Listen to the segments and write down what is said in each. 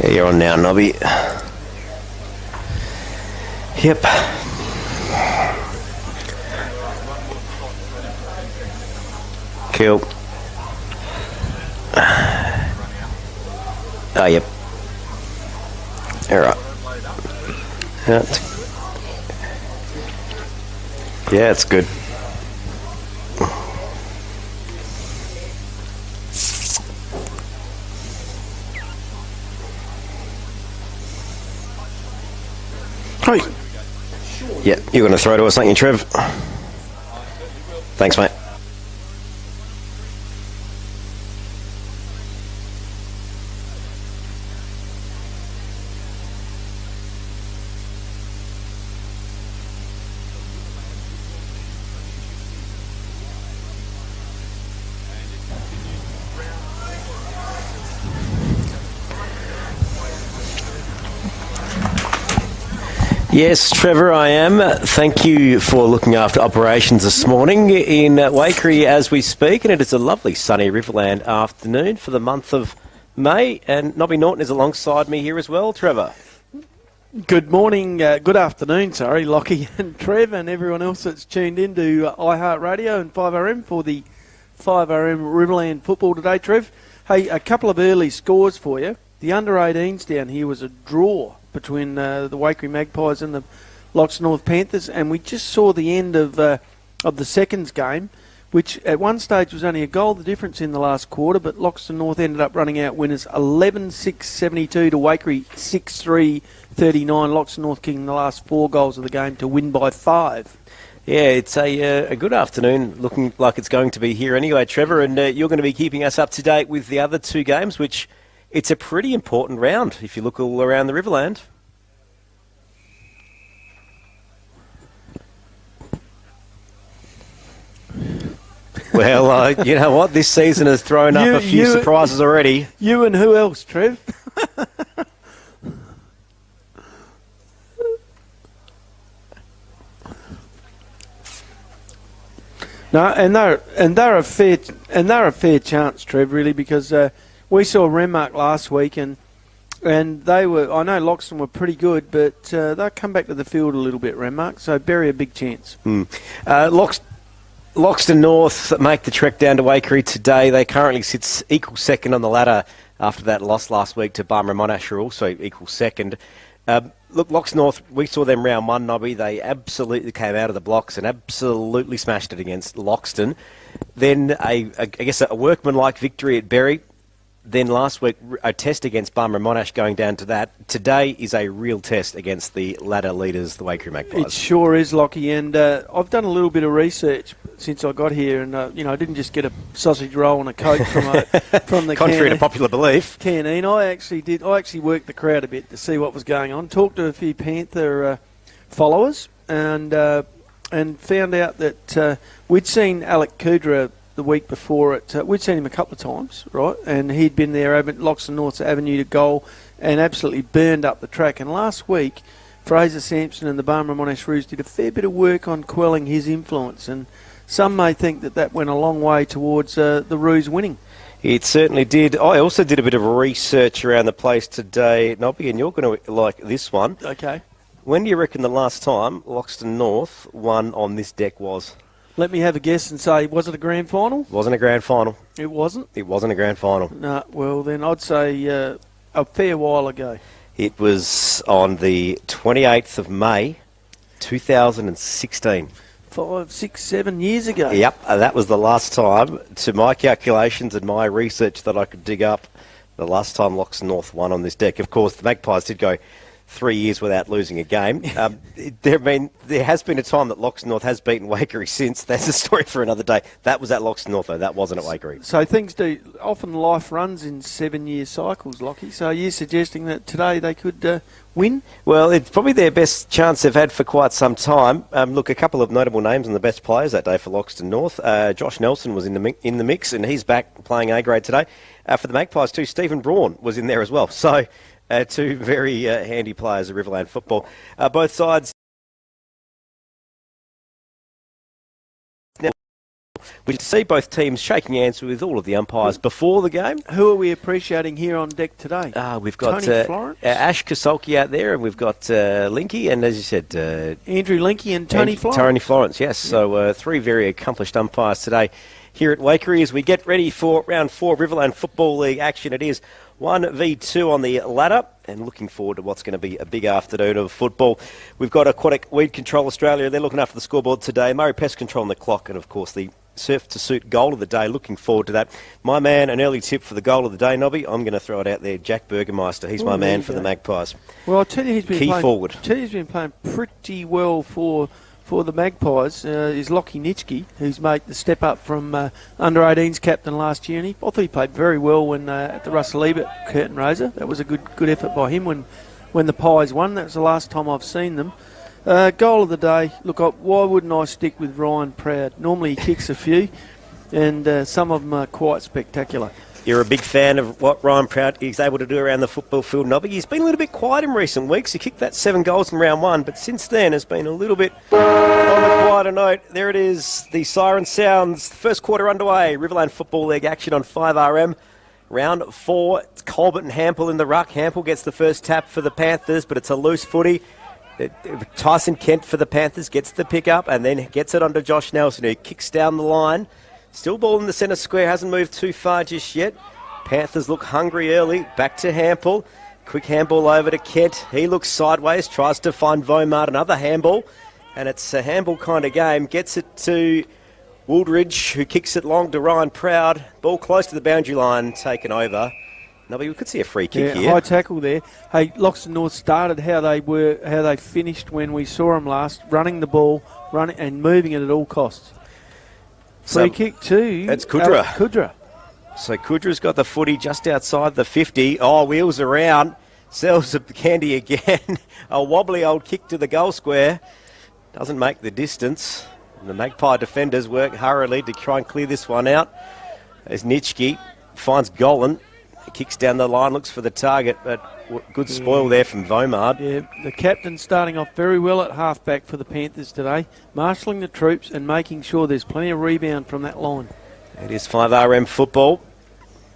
Yeah, you're on now, Nobby. Yep. Cool. Oh, yep. All right. Yeah, it's good. Hey. Yeah, you're going to throw to us, aren't you, Trev? Thanks, mate. Yes, Trevor, I am. Thank you for looking after operations this morning in Waikerie as we speak, and it is a lovely sunny Riverland afternoon for the month of May, and Nobby Norton is alongside me here as well. Trevor. Good morning, good afternoon, Lockie and Trev and everyone else that's tuned in to iHeartRadio and 5RM for the 5RM Riverland football today, Trev. Hey, a couple of early scores for you. The under-18s down here was a draw between the Waikerie Magpies and the Loxton North Panthers, and we just saw the end of the seconds game, which at one stage was only a goal the difference in the last quarter, but Loxton North ended up running out winners 11-6-72 to Waikerie 6-3-39. Loxton North kicking the last 4 goals of the game to win by 5. Yeah, it's a good afternoon, looking like it's going to be here anyway, Trevor, and you're going to be keeping us up to date with the other 2 games, which it's a pretty important round if you look all around the Riverland. Well, you know what? This season has thrown up a few surprises already. You and who else, Trev? No, and they're a fair chance, Trev, really, because we saw Renmark last week, and they were. I know Loxton were pretty good, but they'll come back to the field a little bit, Renmark. So bury a big chance. Loxton North make the trek down to Waikerie today. They currently sit equal second on the ladder after that loss last week to Barmera Monash, who are also equal second. Look, Loxton North, we saw them round 1, Nobby. They absolutely came out of the blocks and absolutely smashed it against Loxton. Then I guess a workmanlike victory at Berry. Then last week, a test against Barmera Monash going down to that. Today is a real test against the ladder leaders, the Waikerie Magpies. It sure is, Lockie, and I've done a little bit of research since I got here, and I didn't just get a sausage roll and a Coke from the contrary to popular belief. Canteen. I actually worked the crowd a bit to see what was going on. Talked to a few Panther followers, and found out that we'd seen Alec Kudra the week before we'd seen him a couple of times, right? And he'd been there over at Loxton North's avenue to goal and absolutely burned up the track. And last week, Fraser Sampson and the Barmera Monash Roos did a fair bit of work on quelling his influence. And some may think that went a long way towards the Roos winning. It certainly did. I also did a bit of research around the place today, Nobby, and you're going to like this one. Okay. When do you reckon the last time Loxton North won on this deck was? Let me have a guess and say, was it a grand final? Wasn't a grand final. It wasn't? It wasn't a grand final. No, well, then I'd say a fair while ago. It was on the 28th of May, 2016. 5, 6, 7 years ago. Yep, that was the last time, to my calculations and my research that I could dig up, the last time Loxton North won on this deck. Of course, the Magpies did go 3 years without losing a game. There has been a time that Loxton North has beaten Waikerie since. That's a story for another day. That was at Loxton North, though. That wasn't at Waikerie. So things do. Often life runs in 7-year cycles, Lockie. So are you suggesting that today they could win? Well, it's probably their best chance they've had for quite some time. Look, a couple of notable names and the best players that day for Loxton North. Josh Nelson was in the mix, and he's back playing A-grade today. For the Magpies too, Stephen Braun was in there as well. So 2 very handy players of Riverland football. Both sides We see both teams shaking hands with all of the umpires before the game. Who are we appreciating here on deck today? We've got Tony Florence? Ash Kasolki out there, and we've got Linky, and as you said... Andrew Linky and Tony Florence. Tony Florence, yes. Yeah. So three very accomplished umpires today here at Waikerie as we get ready for round 4 of Riverland Football League action. It is 1v2 on the ladder, and looking forward to what's going to be a big afternoon of football. We've got Aquatic Weed Control Australia. They're looking after the scoreboard today. Murray Pest Control on the clock, and of course the Surf to Suit goal of the day. Looking forward to that. My man, an early tip for the goal of the day, Nobby. I'm going to throw it out there. Jack Burgermeister. He's my man for the Magpies. Well, I'll tell you, he's been playing pretty well for the Magpies. Is Lockie Nitschke, who's made the step up from under-18s captain last year, and I thought he played very well when at the Russell Ebert curtain raiser. That was a good effort by him when the Pies won. That was the last time I've seen them. Goal of the day. Look, why wouldn't I stick with Ryan Proud? Normally he kicks a few, and some of them are quite spectacular. You're a big fan of what Ryan Proud is able to do around the football field, Nobby. He's been a little bit quiet in recent weeks. He kicked that 7 goals in round 1, but since then has been a little bit on the quieter note. There it is. The siren sounds. First quarter underway. Riverland Football League action on 5RM. Round 4. It's Colbert and Hampel in the ruck. Hampel gets the first tap for the Panthers, but it's a loose footy. Tyson Kent for the Panthers gets the pick up and then gets it onto Josh Nelson, who kicks down the line. Still ball in the centre square, hasn't moved too far just yet. Panthers look hungry early. Back to Hampel. Quick handball over to Kent. He looks sideways, tries to find Vomart, another handball. And it's a handball kind of game. Gets it to Wooldridge, who kicks it long to Ryan Proud. Ball close to the boundary line, taken over. Nobby, we could see a free kick here. High tackle there. Hey, Loxton North started how they finished when we saw them last, running the ball, running and moving it at all costs. Free kick too. It's Kudra. Kudra. So Kudra's got the footy just outside the 50. Oh, wheels around. Sells a candy again. A wobbly old kick to the goal square. Doesn't make the distance. And the Magpie defenders work hurriedly to try and clear this one out. As Nitschke finds Golan. He kicks down the line, looks for the target, but good spoil there from Vomard. Yeah, the captain starting off very well at halfback for the Panthers today, marshalling the troops and making sure there's plenty of rebound from that line. It is 5RM football.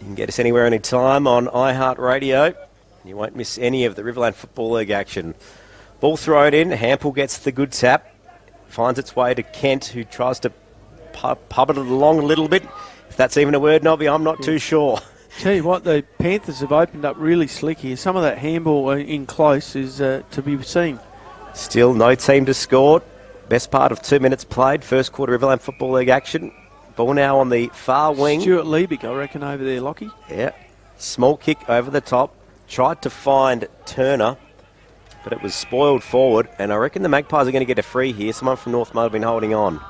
You can get us anywhere, anytime on iHeartRadio. You won't miss any of the Riverland Football League action. Ball thrown in, Hampel gets the good tap, finds its way to Kent, who tries to pub it along a little bit. If that's even a word, Nobby, I'm not too sure. Tell you what, the Panthers have opened up really slick here. Some of that handball in close is to be seen. Still no team to score. Best part of 2 minutes played. First quarter Riverland Football League action. Ball now on the far wing. Stuart Liebig, I reckon, over there, Lockie. Yeah. Small kick over the top. Tried to find Turner, but it was spoiled forward. And I reckon the Magpies are going to get a free here. Someone from North might have been holding on.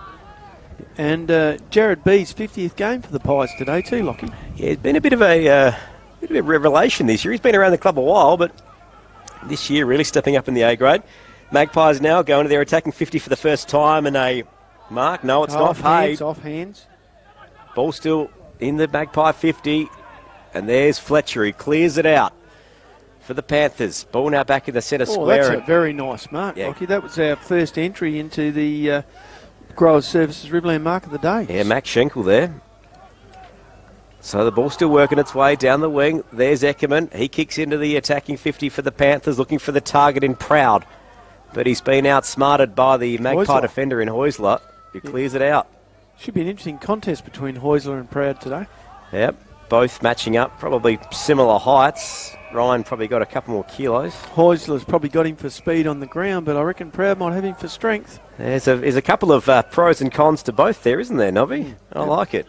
And Jared B's 50th game for the Pies today too, Lockie. Yeah, it's been a bit of a revelation this year. He's been around the club a while, but this year really stepping up in the A grade. Magpies now going to their attacking 50 for the first time, and a mark. No, it's not paid. Off hands. Ball still in the Magpie 50, and there's Fletcher. He clears it out for the Panthers. Ball now back in the centre square. That's a very nice mark, Lockie. That was our first entry into the Growers Services Riverland Mark of the Day. Yeah, Max Schenkel there. So the ball's still working its way down the wing. There's Eckerman. He kicks into the attacking 50 for the Panthers, looking for the target in Proud. But he's been outsmarted by the Magpie defender in Heusler, who clears it out. Should be an interesting contest between Heusler and Proud today. Yep, both matching up, probably similar heights. Ryan probably got a couple more kilos. Heusler's probably got him for speed on the ground, but I reckon Proud might have him for strength. There's a couple of pros and cons to both there, isn't there, Nobby? I like it.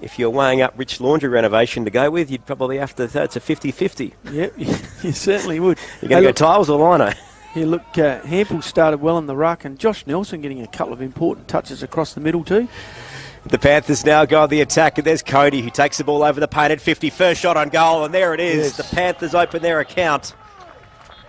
If you're weighing up Rich Laundry renovation to go with, you'd probably have to, it's a 50-50. Yep, you certainly would. You're going to go tiles or lino? Yeah, look, Hampel started well in the ruck, and Josh Nelson getting a couple of important touches across the middle too. The Panthers now go on the attack, and there's Cody, who takes the ball over the painted 50. First shot on goal, and there it is. Yes. The Panthers open their account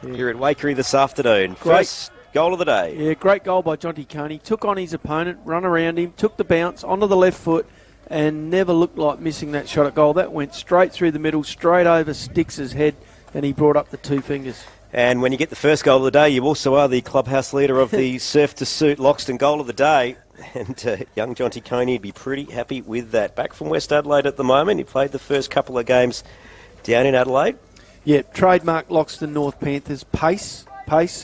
here at Waikerie this afternoon. First goal of the day. Yeah, great goal by Jonty Coney. Took on his opponent, run around him, took the bounce onto the left foot, and never looked like missing that shot at goal. That went straight through the middle, straight over Stix's head, and he brought up the 2 fingers. And when you get the first goal of the day, you also are the clubhouse leader of the Surf to Suit Loxton goal of the day. And young Jonty Coney would be pretty happy with that. Back from West Adelaide at the moment. He played the first couple of games down in Adelaide. Yeah, trademark Loxton North Panthers, pace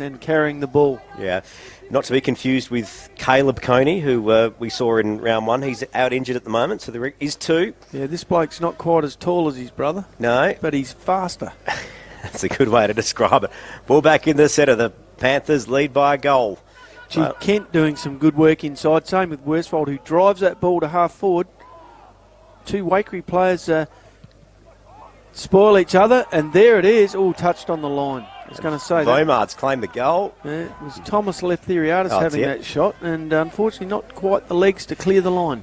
and carrying the ball. Yeah, not to be confused with Caleb Coney, who we saw in round one. He's out injured at the moment, so there is two. Yeah, this bloke's not quite as tall as his brother. No. But he's faster. That's a good way to describe it. Ball back in the centre. The Panthers lead by a goal. Gee, Kent doing some good work inside. Same with Worsfold, who drives that ball to half forward. Two Waikerie players spoil each other, and there it is, all touched on the line. I was going to say Vomart's claimed the goal. Yeah, it was Thomas Leftheriadis having that shot, and unfortunately not quite the legs to clear the line.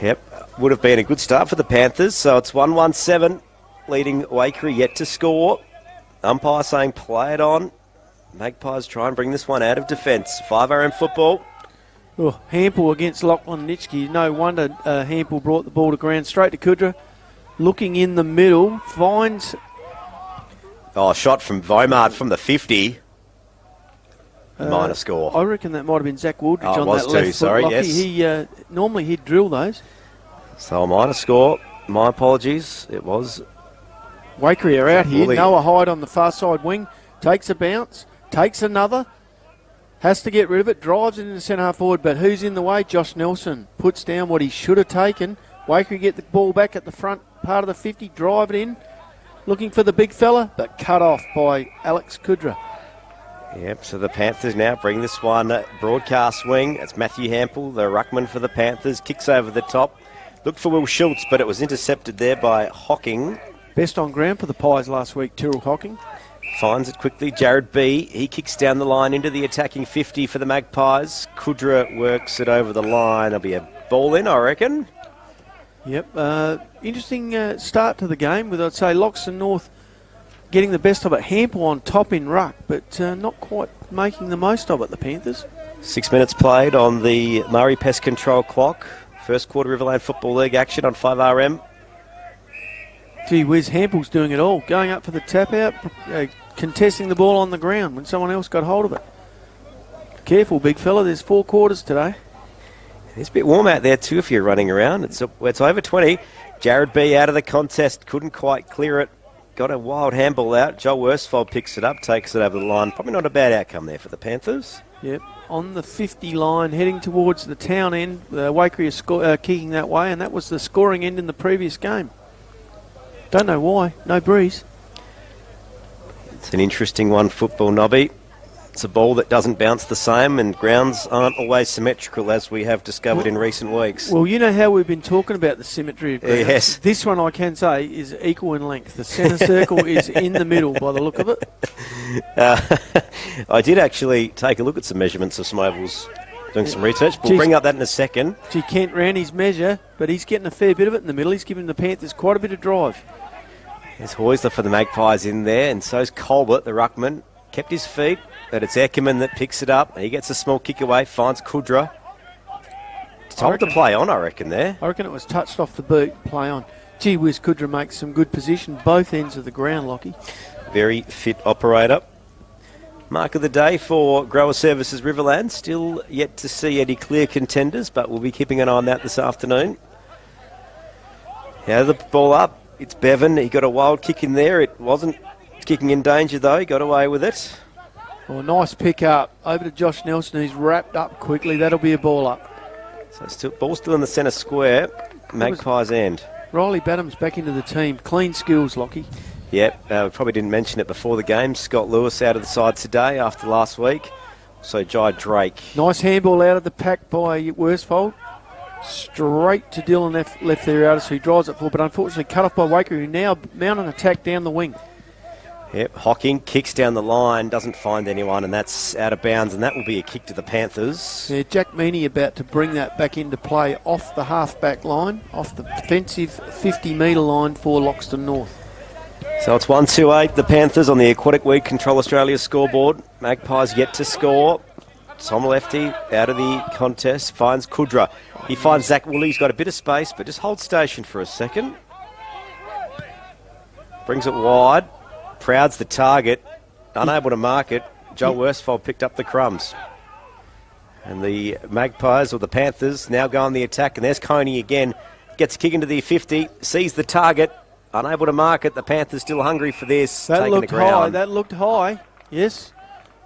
Yep, would have been a good start for the Panthers, so it's 1-1-7, leading Waikerie yet to score. Umpire saying play it on. Magpies try and bring this one out of defence. 5RM football. Oh, Hampel against Lachlan Nitschke. No wonder Hampel brought the ball to ground. Straight to Kudra. Looking in the middle. Finds... Oh, shot from Vomard from the 50. Minor score. I reckon that might have been Zach Wooldridge on was that left too, foot. sorry, Lockie. yes. Normally he'd drill those. So a minor score. My apologies. It was... Waikerie are out here. Woolley. Noah Hyde on the far side wing. Takes a bounce. Takes another. Has to get rid of it. Drives it into centre half forward. But who's in the way? Josh Nelson puts down what he should have taken. Waikerie get the ball back at the front part of the 50. Drive it in. Looking for the big fella. But cut off by Alex Kudra. Yep, so the Panthers now bring this one broadcast wing. It's Matthew Hampel, the ruckman for the Panthers. Kicks over the top. Looked for Will Schultz, but it was intercepted there by Hocking. Best on ground for the Pies last week, Tyrrell Hocking. Finds it quickly. Jared B. He kicks down the line into the attacking 50 for the Magpies. Kudra works it over the line. There'll be a ball in, I reckon. Yep. Interesting start to the game with, I'd say, Loxton North getting the best of it. Hampel on top in ruck, but not quite making the most of it, the Panthers. 6 minutes played on the Murray Pest Control clock. First quarter Riverland Football League action on 5RM. Gee whiz, Hampel's doing it all. Going up for the tap out, contesting the ball on the ground when someone else got hold of it. Careful, big fella. There's 4 quarters today. It's a bit warm out there too if you're running around. It's over 20. Jared B out of the contest. Couldn't quite clear it. Got a wild handball out. Joel Worsfold picks it up, takes it over the line. Probably not a bad outcome there for the Panthers. Yep, on the 50 line, heading towards the town end. Waikerie is kicking that way, and that was the scoring end in the previous game. Don't know why. No breeze. It's an interesting one, football nobby. It's a ball that doesn't bounce the same, and grounds aren't always symmetrical, as we have discovered in recent weeks. Well, you know how we've been talking about the symmetry of grounds. Yes. This one, I can say, is equal in length. The centre circle is in the middle by the look of it. I did actually take a look at some measurements of some ovals, doing some research. We'll bring up that in a second. Gee, Kent ran his measure, but he's getting a fair bit of it in the middle. He's giving the Panthers quite a bit of drive. There's Hoysler for the Magpies in there, and so's Colbert, the ruckman. Kept his feet, but it's Eckerman that picks it up. He gets a small kick away, finds Kudra. Told to play on, I reckon, there. I reckon it was touched off the boot, play on. Gee whiz, Kudra makes some good position, both ends of the ground, Lockie. Very fit operator. Mark of the day for Grower Services Riverland. Still yet to see any clear contenders, but we'll be keeping an eye on that this afternoon. Now the ball up. It's Bevan. He got a wild kick in there. It wasn't kicking in danger, though. He got away with it. Well, nice pick up. Over to Josh Nelson, who's wrapped up quickly. That'll be a ball up. So ball still in the centre square. Magpies end. Riley Badham's back into the team. Clean skills, Lockie. Yep, we probably didn't mention it before the game. Scott Lewis out of the side today after last week. So Jai Drake. Nice handball out of the pack by Worsfold. Straight to Dylan Leftheriadis, who drives it forward, but unfortunately cut off by Waikerie, who now mount an attack down the wing. Yep, Hocking kicks down the line, doesn't find anyone, and that's out of bounds, and that will be a kick to the Panthers. Yeah, Jack Meaney about to bring that back into play off the half-back line, off the defensive 50-metre line for Loxton North. So it's 1-2-8, the Panthers on the Aquatic Weed Control Australia scoreboard. Magpies yet to score. Tom Lefty out of the contest, finds Kudra. He finds Zach Woolley. He's got a bit of space, but just hold station for a second. Brings it wide. Proud's the target. Unable to mark it. Joel Worsfold picked up the crumbs. And the Magpies, or the Panthers, now go on the attack. And there's Coney again. Gets a kick into the 50, sees the target, unable to mark it. The Panthers still hungry for this. That taking looked the ground. high. That looked high. Yes.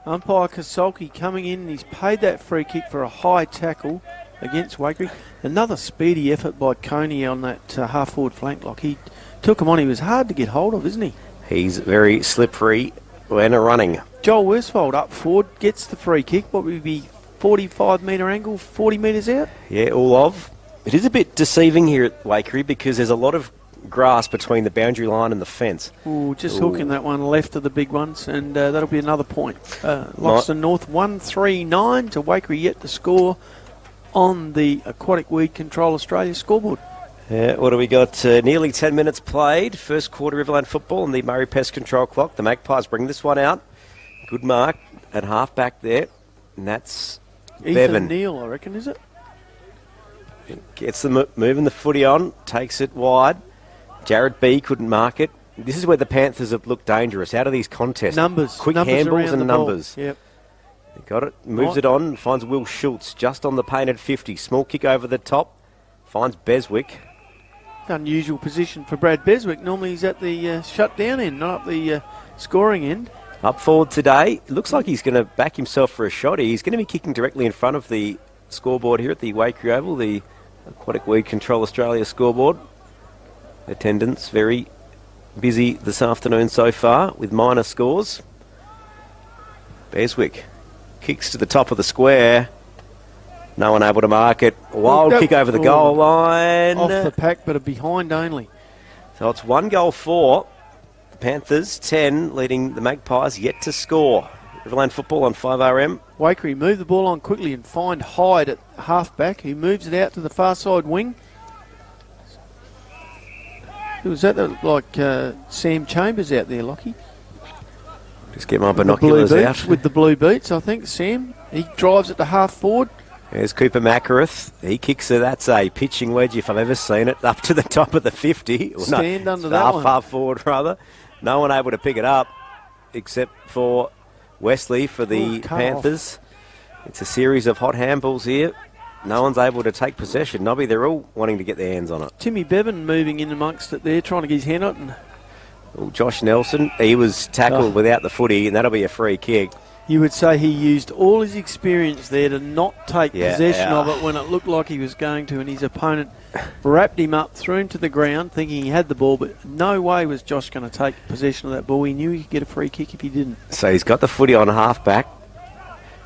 Umpire Kasolki coming in, and he's paid that free kick for a high tackle against Waikerie. Another speedy effort by Coney on that half-forward flank lock. He took him on. He was hard to get hold of, isn't he? He's very slippery when running. Joel Worsfold up forward, gets the free kick. What would be 45-metre angle, 40 metres out? Yeah, all of. It is a bit deceiving here at Waikerie because there's a lot of grass between the boundary line and the fence. Ooh, just hooking that one left of the big ones, and that'll be another point. Loxton North 139 to Waikerie yet to score on the Aquatic Weed Control Australia scoreboard. Yeah, what do we got? Nearly 10 minutes played. First quarter Riverland football and the Murray Pest Control clock. The Magpies bring this one out. Good mark at half back there. And that's Ethan Bevan. Neal, I reckon, is it? Gets the moving the footy on, takes it wide. Jared B couldn't mark it. This is where the Panthers have looked dangerous. Out of these contests. Numbers. Quick numbers handballs and numbers. Yep. Got it. Moves it on. Finds Will Schultz just on the painted 50. Small kick over the top. Finds Beswick. Unusual position for Brad Beswick. Normally he's at the shutdown end, not up the scoring end. Up forward today. Looks like he's going to back himself for a shot. He's going to be kicking directly in front of the scoreboard here at the Waikerie Oval, the Aquatic Weed Control Australia scoreboard. Attendance very busy this afternoon so far with minor scores. Beswick kicks to the top of the square. No one able to mark it. Wild kick over the goal line. Off the pack, but a behind only. So it's 1 goal for the Panthers, 10 leading the Magpies yet to score. Riverland football on 5RM. Waikerie move the ball on quickly and find Hyde at half-back. He moves it out to the far side wing. Was that like Sam Chambers out there, Lockie? Just get my binoculars out. With the blue boots, I think, Sam. He drives it to half-forward. There's Cooper Macareth. He kicks it. That's a pitching wedge if I've ever seen it. Up to the top of the 50. Stand under that one. Half forward, rather. No one able to pick it up except for Wesley for the Panthers. It's a series of hot handballs here. No one's able to take possession. Nobby, they're all wanting to get their hands on it. Timmy Bevan moving in amongst it there, trying to get his hand on it. Josh Nelson, he was tackled without the footy, and that'll be a free kick. You would say he used all his experience there to not take possession of it when it looked like he was going to, and his opponent wrapped him up, threw him to the ground, thinking he had the ball, but no way was Josh going to take possession of that ball. He knew he could get a free kick if he didn't. So he's got the footy on half-back.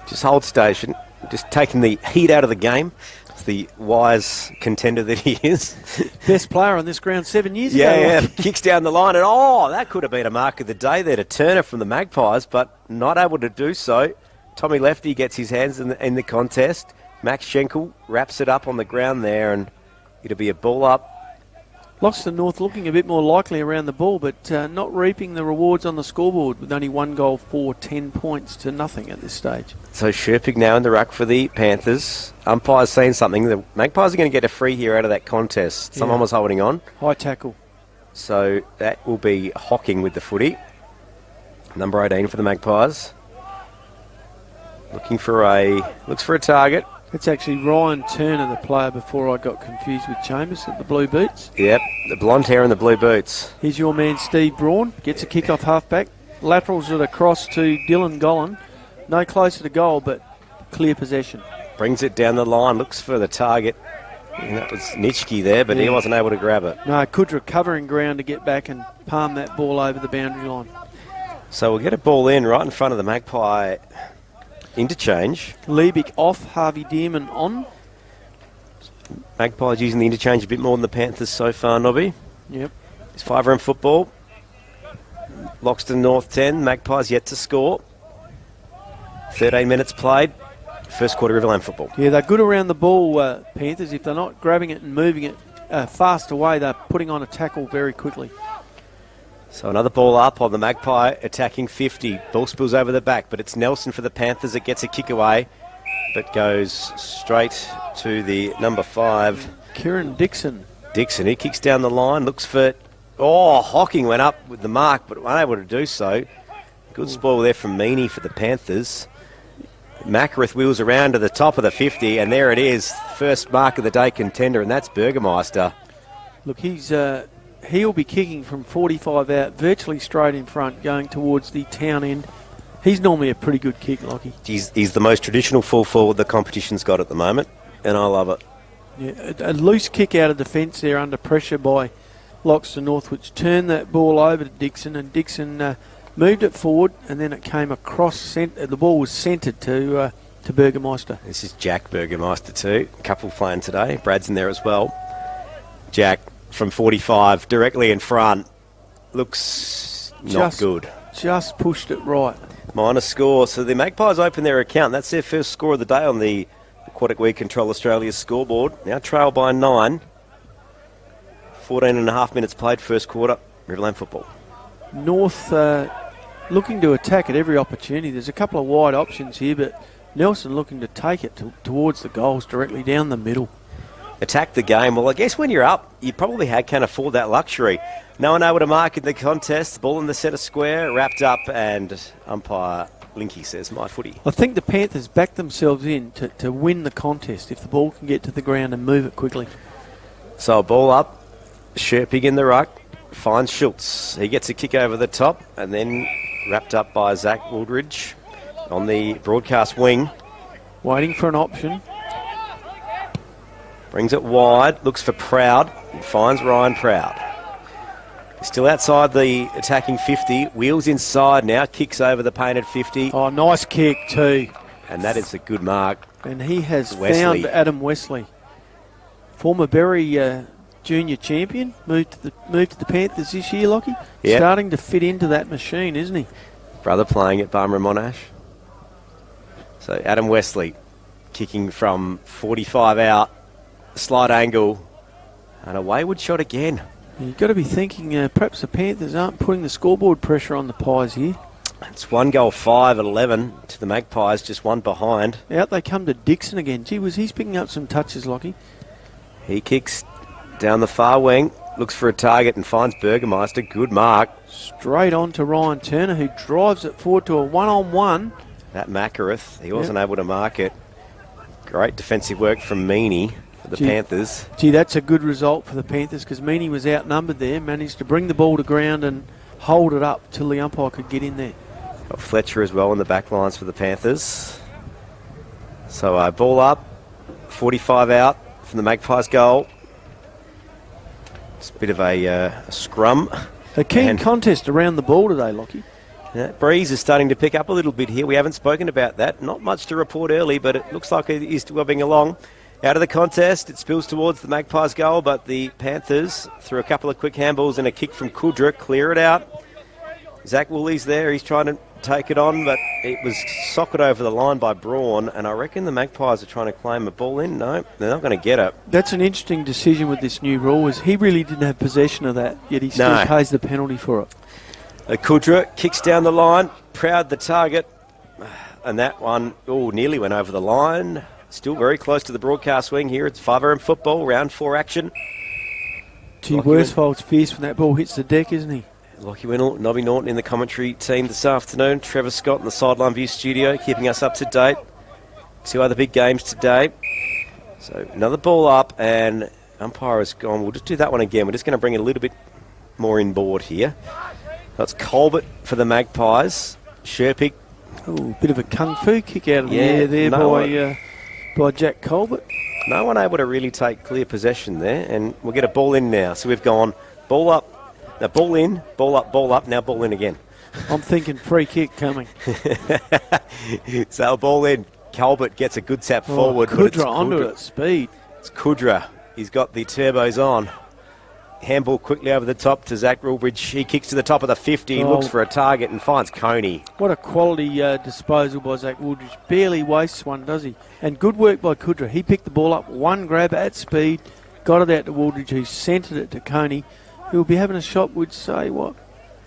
Just hold station. Just taking the heat out of the game. It's the wise contender that he is. Best player on this ground 7 years ago. Yeah. Kicks down the line, and that could have been a mark of the day there to Turner from the Magpies, but not able to do so. Tommy Lefty gets his hands in the contest. Max Schenkel wraps it up on the ground there, and it'll be a ball up. Loxton North looking a bit more likely around the ball, but not reaping the rewards on the scoreboard with only 1 goal for 10 points to nothing at this stage. So Sherpick now in the ruck for the Panthers. Umpire's saying something. The Magpies are going to get a free here out of that contest. Someone was holding on. High tackle. So that will be Hocking with the footy. Number 18 for the Magpies. Looks for a target. It's actually Ryan Turner, the player before I got confused with Chambers at the blue boots. Yep, the blonde hair and the blue boots. Here's your man Steve Braun. Gets a kick off halfback. Laterals it across to Dylan Gollan. No closer to goal, but clear possession. Brings it down the line, looks for the target. And that was Nitschke there, but he wasn't able to grab it. No, Kudra covering ground to get back and palm that ball over the boundary line. So we'll get a ball in right in front of the Magpie interchange. Liebig off, Harvey Dearman on. Magpies using the interchange a bit more than the Panthers so far, Nobby. Yep. It's 5-round football. Loxton North 10, Magpies yet to score. 13 minutes played. First quarter Riverland football. Yeah, they're good around the ball, Panthers. If they're not grabbing it and moving it fast away, they're putting on a tackle very quickly. So another ball up on the Magpie attacking 50. Ball spills over the back, but it's Nelson for the Panthers that gets a kick away, but goes straight to the number 5. Kieran Dixon. Dixon, he kicks down the line, looks for... Hocking went up with the mark, but unable to do so. Good spoil there from Meany for the Panthers. Macareth wheels around to the top of the 50, and there it is. First mark of the day contender, and that's Burgermeister. Look, he'll be kicking from 45 out, virtually straight in front, going towards the town end. He's normally a pretty good kick, Lockie. He's the most traditional full forward the competition's got at the moment, and I love it. Yeah, a loose kick out of defence there under pressure by Loxton North, which turned that ball over to Dixon, and Dixon moved it forward, and then it came across. The ball was centred to Burgermeister. This is Jack Burgermeister too. A couple playing today. Brad's in there as well. Jack from 45, directly in front. Looks not good. Just pushed it right. Minus score. So the Magpies open their account. That's their first score of the day on the Aquatic Weed Control Australia's scoreboard. Now trail by 9. 14 and a half minutes played, first quarter. Riverland football. North looking to attack at every opportunity. There's a couple of wide options here, but Nelson looking to take it towards the goals, directly down the middle. Attack the game. Well, I guess when you're up, you probably can't afford that luxury. No one able to mark in the contest. Ball in the centre square, wrapped up, and umpire Linky says, my footy. I think the Panthers backed themselves in to win the contest if the ball can get to the ground and move it quickly. So a ball up, Sherping in the ruck, finds Schultz. He gets a kick over the top, and then wrapped up by Zach Wooldridge on the broadcast wing. Waiting for an option. Brings it wide, looks for Proud, and finds Ryan Proud. He's still outside the attacking 50, wheels inside now, kicks over the painted 50. Oh, nice kick too. And that is a good mark. And he has Wesley. found Adam Wesley. Former Berry junior champion, moved to the Panthers this year, Lockie. Yep. Starting to fit into that machine, isn't he? Brother playing at Barmera Monash. So Adam Wesley kicking from 45 out, slight angle, and a wayward shot again. You've got to be thinking perhaps the Panthers aren't putting the scoreboard pressure on the Pies here. It's 1 goal 5 at 11 to the Magpies, just one behind. Out they come to Dixon again. Gee, he's picking up some touches, Lockie. He kicks down the far wing, looks for a target and finds Burgermeister. Good mark. Straight on to Ryan Turner, who drives it forward to a one-on-one. That Macareth, he wasn't able to mark it. Great defensive work from Meany for the Panthers. Gee, that's a good result for the Panthers because Meany was outnumbered there, managed to bring the ball to ground and hold it up till the umpire could get in there. Got Fletcher as well in the back lines for the Panthers. So ball up, 45 out from the Magpies goal. It's a bit of a scrum. A keen contest around the ball today, Lockie. Breeze is starting to pick up a little bit here. We haven't spoken about that. Not much to report early, but it looks like it is wobbling along. Out of the contest, it spills towards the Magpies goal, but the Panthers, through a couple of quick handballs and a kick from Kudra, clear it out. Zach Woolley's there. He's trying to take it on, but it was socket over the line by Braun, and I reckon the Magpies are trying to claim a ball in. No, they're not going to get it. That's an interesting decision with this new rule, is he really didn't have possession of that, yet he still pays the penalty for it. Kudra kicks down the line, Proud the target, and that one nearly went over the line. Still very close to the broadcast wing here. It's 5RM football, round 4 action. Gee, Worsfold's fierce when that ball hits the deck, isn't he? Lockie Winnell, Nobby Norton in the commentary team this afternoon. Trevor Scott in the Sideline View studio, keeping us up to date. 2 other big games today. So another ball up, and umpire has gone. We'll just do that one again. We're just going to bring it a little bit more inboard here. That's Colbert for the Magpies. Sherpig. Oh, bit of a kung fu kick out of the air there by Jack Colbert. No one able to really take clear possession there, and we'll get a ball in now. So we've gone ball up, now ball in, ball up, now ball in again. I'm thinking free kick coming. So ball in. Colbert gets a good tap forward. Kudra onto it at speed. It's Kudra. He's got the turbos on. Handball quickly over the top to Zach Rulbridge. He kicks to the top of the 50, looks for a target and finds Coney. What a quality disposal by Zach Rulbridge. Barely wastes one, does he? And good work by Kudra. He picked the ball up, one grab at speed, got it out to Rulbridge, who centred it to Coney, who will be having a shot, would say,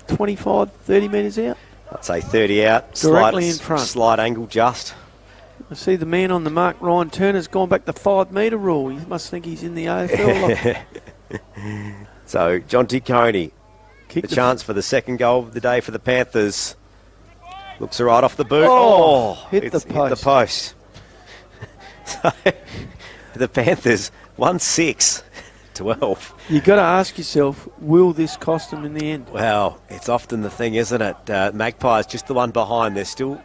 25, 30 metres out? I'd say 30 out. Directly in front. Slight angle just. I see the man on the mark, Ryan Turner's gone back the 5 metre rule. He must think he's in the AFL. So, John T. Coney, the chance for the second goal of the day for the Panthers. Looks right off the boot. Hit the post. So, the Panthers 1-6-12. You've got to ask yourself, will this cost them in the end? Well, it's often the thing, isn't it? Magpies just the one behind. They're still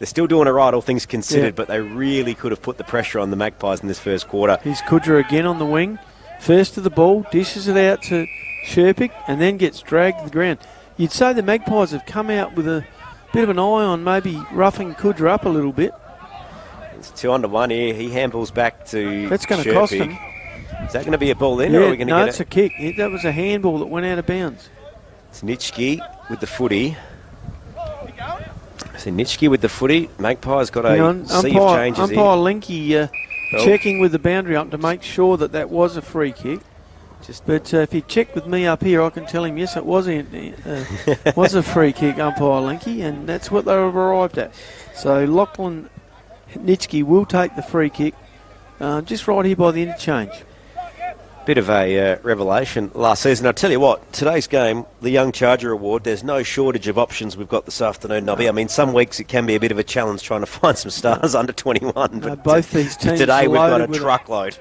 doing it right, all things considered, but they really could have put the pressure on the Magpies in this first quarter. Here's Kudra again on the wing. First to the ball, dishes it out to Sherpick, and then gets dragged to the ground. You'd say the Magpies have come out with a bit of an eye on maybe roughing Kudra up a little bit. It's 2-1 here. He handballs back to That's going to cost him. Is that going to be a ball in, or are we going to get it? No, it's a kick. That was a handball that went out of bounds. It's Nitschke with the footy. So Nitschke with the footy. Magpies got a sea of changes here. Umpire Linky checking with the boundary up to make sure that was a free kick. But if he checked with me up here, I can tell him, yes, it was a free kick, Umpire Linky, and that's what they have arrived at. So Lachlan Nitschke will take the free kick just right here by the interchange. Bit of a revelation last season. I'll tell you what, today's game, the Young Charger Award, there's no shortage of options we've got this afternoon, Nobby. I mean, some weeks it can be a bit of a challenge trying to find some stars under 21. But both these teams today we've got a truckload,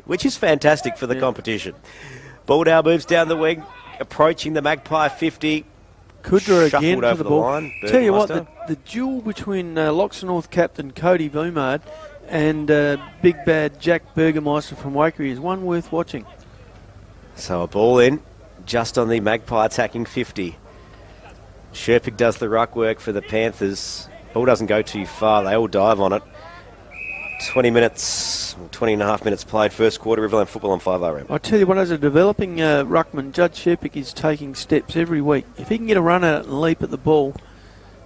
which is fantastic for the competition. Ball now moves down the wing, approaching the Magpie 50. Kudra again to the ball. Line. Tell you what, the duel between Loxton North captain Cody Boumard and big bad Jack Burgermeister from Waikerie is one worth watching. So a ball in, just on the Magpie attacking 50. Sherpick does the ruck work for the Panthers. Ball doesn't go too far. They all dive on it. 20 and a half minutes played, first quarter, Riverland football on 5RM. I tell you what, as a developing ruckman, Judge Sherpick is taking steps every week. If he can get a run at it and leap at the ball,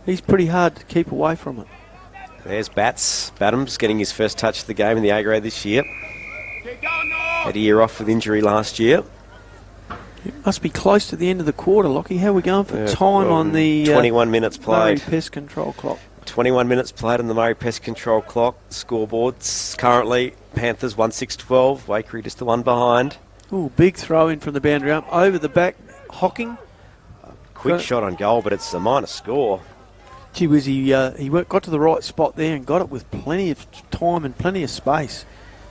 he's pretty hard to keep away from it. There's Badham's getting his first touch of the game in the A-grade this year. Had a year off with injury last year. It must be close to the end of the quarter, Lockie. How are we going for time on the 21 minutes played. Murray Pest Control clock? 21 minutes played on the Murray Pest Control clock. Scoreboards currently Panthers 1-6-12. Waikerie just the one behind. Ooh, big throw in from the boundary up over the back. Hocking. Quick shot on goal, but it's a minor score. Gee whiz, he got to the right spot there and got it with plenty of time and plenty of space.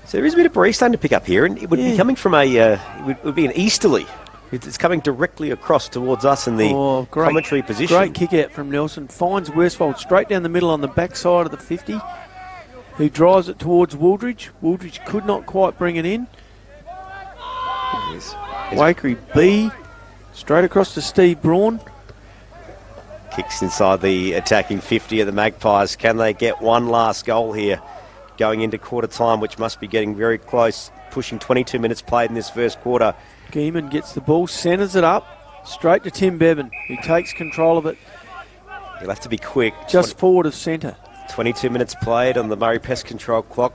So there is a bit of breeze starting to pick up here, and it would be coming from it would be an easterly. It's coming directly across towards us in the commentary position. Great kick out from Nelson. Finds Worsfold straight down the middle on the back side of the 50. Who drives it towards Wooldridge. Wooldridge could not quite bring it in. Waikerie B. Straight across to Steve Braun. Kicks inside the attacking 50 of the Magpies. Can they get one last goal here going into quarter time, which must be getting very close, pushing 22 minutes played in this first quarter. Geeman gets the ball, centres it up, straight to Tim Bevan, who takes control of it. He'll have to be quick. Just forward of centre. 22 minutes played on the Murray Pest Control clock.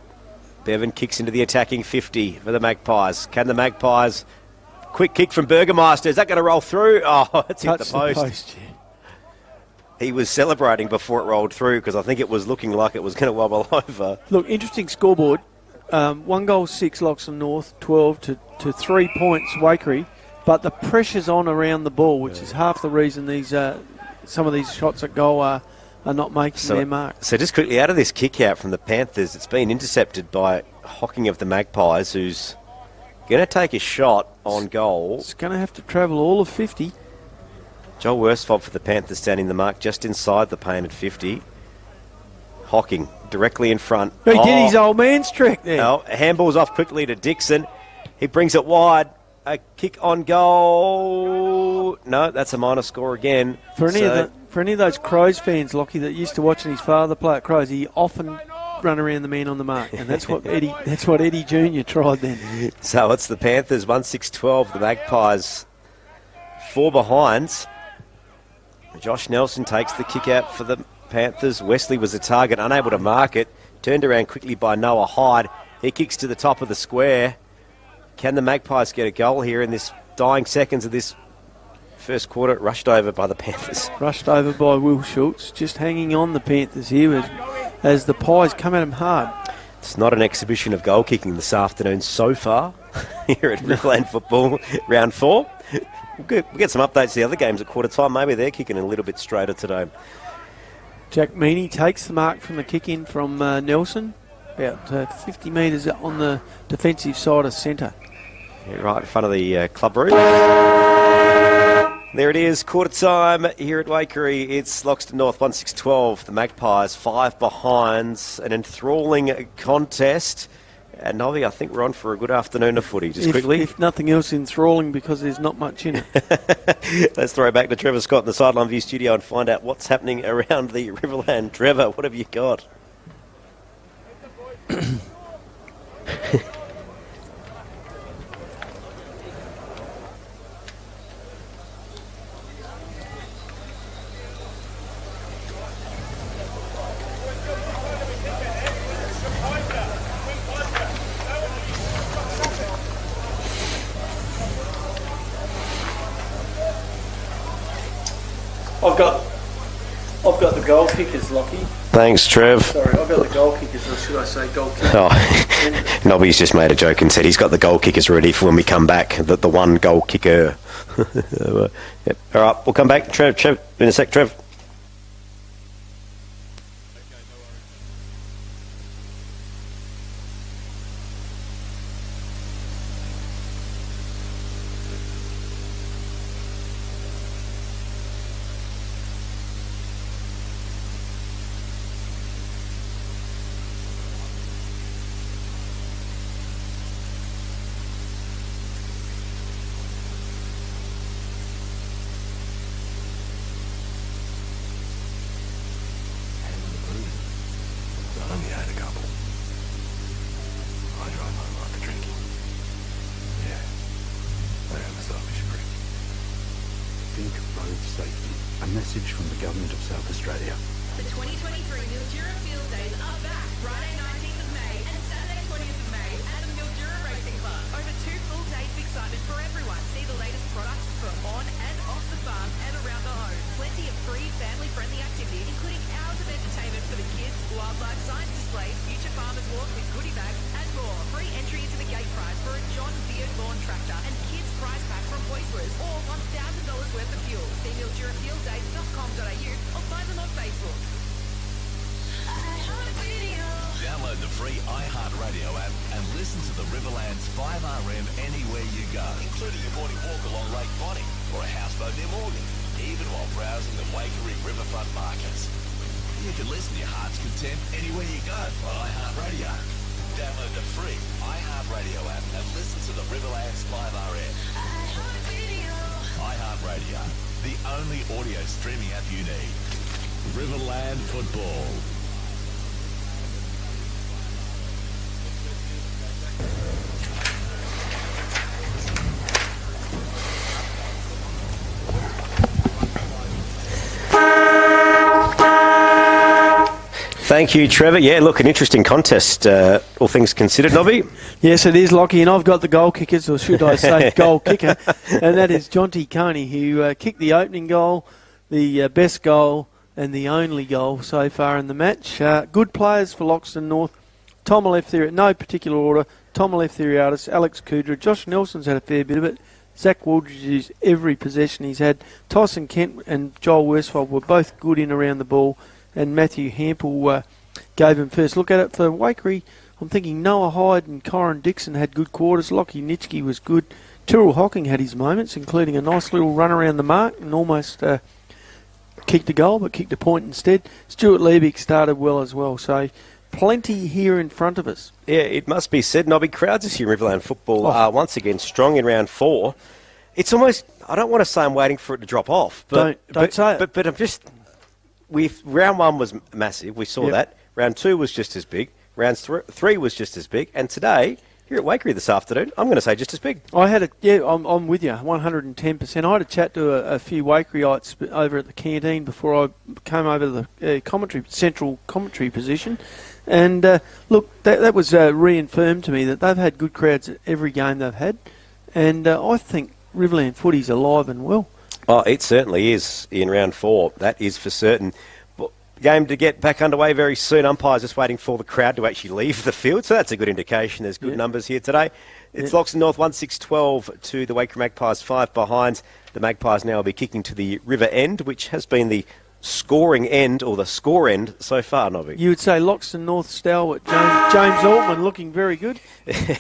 Bevan kicks into the attacking 50 for the Magpies. Can the Magpies... Quick kick from Burgermeister. Is that going to roll through? Oh, it's hit the post. He was celebrating before it rolled through because I think it was looking like it was going to wobble over. Look, interesting scoreboard. 1 goal, 6 Loxton North, 12 to 3 points Waikerie. But the pressure's on around the ball, which is half the reason these some of these shots at goal are not making their mark. So just quickly, out of this kick out from the Panthers, it's been intercepted by Hocking of the Magpies, who's going to take a shot on goal. It's going to have to travel all of 50. Joel Worsfold for the Panthers standing the mark just inside the painted 50. Hocking directly in front. He did his old man's trick there. No, handball's off quickly to Dixon. He brings it wide. A kick on goal. No, that's a minor score again. For any of those Crows fans, Lockie, that used to watching his father play at Crows, he often run around the man on the mark, and that's what Eddie Jr. tried then. So it's the Panthers 1-6-12. The Magpies 4 behinds. Josh Nelson takes the kick out for the Panthers. Wesley was a target, unable to mark it. Turned around quickly by Noah Hyde. He kicks to the top of the square. Can the Magpies get a goal here in this dying seconds of this first quarter? Rushed over by the Panthers. Rushed over by Will Schultz. Just hanging on the Panthers here as the Pies come at him hard. It's not an exhibition of goal kicking this afternoon so far here at Riverland Football, round 4. we'll get some updates to the other games at quarter time. Maybe they're kicking a little bit straighter today. Jack Meaney takes the mark from the kick-in from Nelson, about 50 metres on the defensive side of centre. Yeah, right in front of the club room. There it is, quarter time here at Waikerie. It's Loxton North 1-6-12. The Magpies 5 behinds. An enthralling contest. And Nobby, I think we're on for a good afternoon of footy. Quickly. If nothing else, enthralling because there's not much in it. Let's throw it back to Trevor Scott in the Sideline View studio and find out what's happening around the Riverland. Trevor, what have you got? I've got the goal kickers, Lockie. Thanks, Trev. Sorry, I've got the goal kickers, or should I say goal kickers? Oh, Nobby's just made a joke and said he's got the goal kickers ready for when we come back, the one goal kicker. Yep. All right, we'll come back. Trev, in a sec, Trev. Message from the Government of South Australia. The 2023 Mildura Field Days are back Friday 19th of May and Saturday 20th of May at the Mildura Racing Club. Over 2 full days of excitement for everyone. See the latest products for on and off the farm and around the home. Plenty of free family-friendly activities, including hours of entertainment for the kids, wildlife science displays, future farmers walk with goodie bags and more. Free entry into the gate prize for a John Deere lawn tractor and kids prize pack from Hoistlers or $1,000 worth of fuel. See MilduraFieldDays.com.au or find them on Facebook. Download the free iHeartRadio app and listen to the Riverland's 5RM anywhere you go, including a morning walk along Lake Bonnie or a houseboat near Morgan, even while browsing the Waikerie riverfront markets. You can listen to your heart's content anywhere you go on iHeartRadio. Download the free iHeartRadio app and listen to the Riverland's 5RM. iHeartRadio, the only audio streaming app you need. Riverland Football. Thank you, Trevor. Yeah, look, an interesting contest, all things considered, Nobby. Yes, it is, Lockie, and I've got the goal kickers, or should I say goal kicker, and that is Jonty Coney, who kicked the opening goal, the best goal, and the only goal so far in the match. Good players for Loxton North. Tom Aletheria, no particular order. Tom Aletheria, Alex Kudra, Josh Nelson's had a fair bit of it. Zach Waldridge's every possession he's had. Tyson Kent and Joel Worsfold were both good in around the ball. And Matthew Hampel gave him first look at it. For Waikerie, I'm thinking Noah Hyde and Corin Dixon had good quarters. Lockie Nitschke was good. Tyrrell Hocking had his moments, including a nice little run around the mark and almost kicked a goal, but kicked a point instead. Stuart Liebig started well as well. So plenty here in front of us. Yeah, it must be said, Nobby, crowds this year in Riverland football are once again strong in round 4. It's almost, I don't want to say I'm waiting for it to drop off. But, don't say it. But I'm just... round 1 was massive. We saw that. Round 2 was just as big. Round 3 was just as big. And today, here at Waikerie this afternoon, I'm going to say just as big. I'm with you, 110%. I had a chat to a few Waikereites over at the canteen before I came over to the central commentary position. And look, that was reaffirmed to me that they've had good crowds at every game they've had. And I think Riverland footy's alive and well. Oh, it certainly is in round 4. That is for certain. Game to get back underway very soon. Umpires just waiting for the crowd to actually leave the field, so that's a good indication. There's good numbers here today. It's Loxton North 1-6-12 to the Waikerie Magpies 5 behind. The The Magpies now will be kicking to the river end, which has been the scoring end, or the score end, so far, Nobby. You would say Loxton North stalwart James Altman looking very good,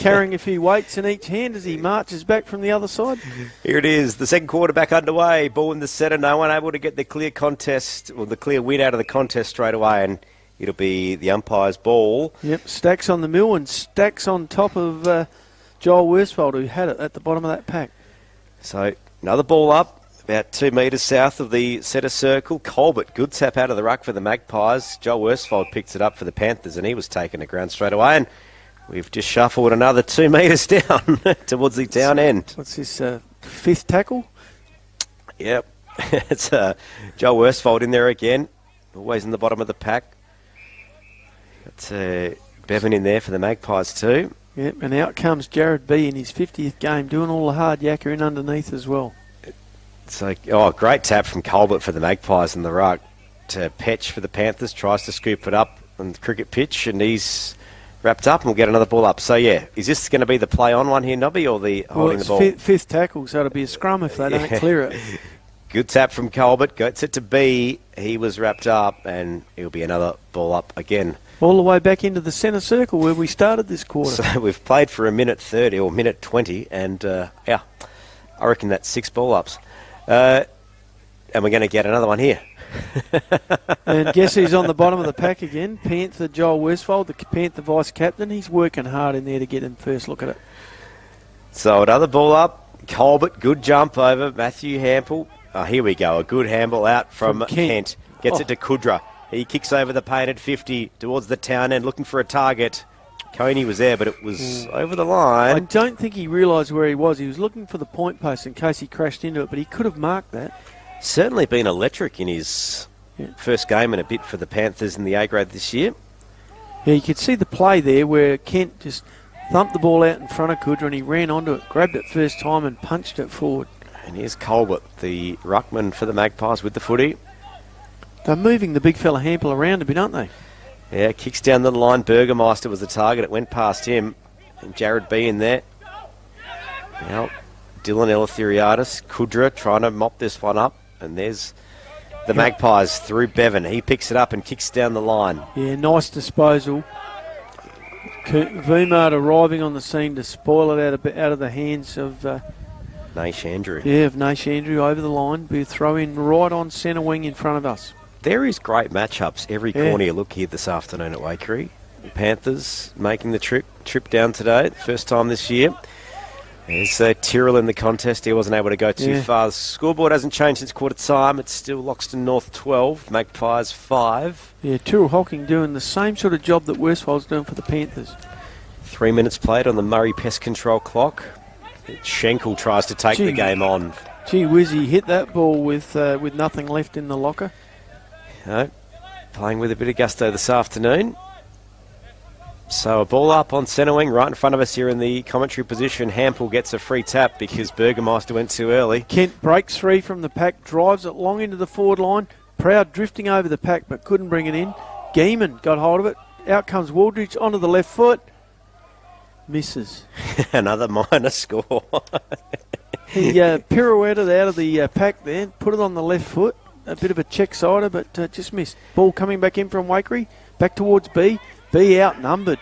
carrying a few weights in each hand as he marches back from the other side. Here it is, the second quarter back underway. Ball in the centre, no one able to get the clear contest, or the clear win out of the contest straight away, and it'll be the umpire's ball. Yep, Stacks on the mill and Stacks on top of Joel Worsfold, who had it at the bottom of that pack. So another ball up, about 2 metres south of the centre circle. Colbert, good tap out of the ruck for the Magpies. Joel Worsfold picks it up for the Panthers, and he was taken to ground straight away. And we've just shuffled another 2 metres down towards the down end. What's this, fifth tackle? Yep, it's Joel Worsfold in there again, always in the bottom of the pack. Got Bevan in there for the Magpies too. Yep, and out comes Jared B in his 50th game, doing all the hard yakka in underneath as well. So, great tap from Colbert for the Magpies in the ruck. To Petch for the Panthers, tries to scoop it up on the cricket pitch, and he's wrapped up, and we'll get another ball up. So, yeah, is this going to be the play-on one here, Nobby, or the holding the ball? Fifth tackle, so it'll be a scrum if they don't clear it. Good tap from Colbert, gets it to B. He was wrapped up, and it'll be another ball up again. All the way back into the centre circle where we started this quarter. So we've played for a minute 30 or minute 20, and I reckon that's 6 ball ups. And we're going to get another one here. And guess who's on the bottom of the pack again? Panther Joel Worsfold, the Panther vice captain. He's working hard in there to get him first look at it. So another ball up. Colbert, good jump over Matthew Hample. Oh, here we go. A good handball out from Kent. Gets it to Kudra. He kicks over the painted 50 towards the town end, looking for a target. Coney was there, but it was over the line. I don't think he realised where he was. He was looking for the point post in case he crashed into it, but he could have marked that. Certainly been electric in his first game and a bit for the Panthers in the A grade this year. Yeah, you could see the play there where Kent just thumped the ball out in front of Kudra and he ran onto it, grabbed it first time and punched it forward. And here's Colbert, the ruckman for the Magpies with the footy. They're moving the big fella Hample around a bit, aren't they? Yeah, kicks down the line. Burgermeister was the target. It went past him. And Jared B in there. Now, Dylan Eleftheriadis. Kudra trying to mop this one up. And there's the Magpies through Bevan. He picks it up and kicks down the line. Yeah, nice disposal. Vumard arriving on the scene to spoil it out of the hands of... Naish Andrew. Yeah, of Naish Andrew over the line. Be a throw in right on centre wing in front of us. There is great matchups every corner you look here this afternoon at Waikerie. The Panthers making the trip down today, first time this year. There's Tyrrell in the contest. He wasn't able to go too far. The scoreboard hasn't changed since quarter time. It's still Loxton North 12, Magpies 5. Yeah, Tyrrell Hocking doing the same sort of job that Worsfold's doing for the Panthers. 3 minutes played on the Murray Pest Control clock. Schenkel tries to take the game on. Gee whiz, he hit that ball with nothing left in the locker. Playing with a bit of gusto this afternoon. So a ball up on centre wing right in front of us here in the commentary position. Hample gets a free tap because Burgermeister went too early. Kent breaks free from the pack, drives it long into the forward line. Proud drifting over the pack but couldn't bring it in. Geeman got hold of it. Out comes Waldridge onto the left foot. Misses. Another minor score. He pirouetted out of the pack there, put it on the left foot. A bit of a check-sider, but just missed. Ball coming back in from Waikerie. Back towards B. B outnumbered.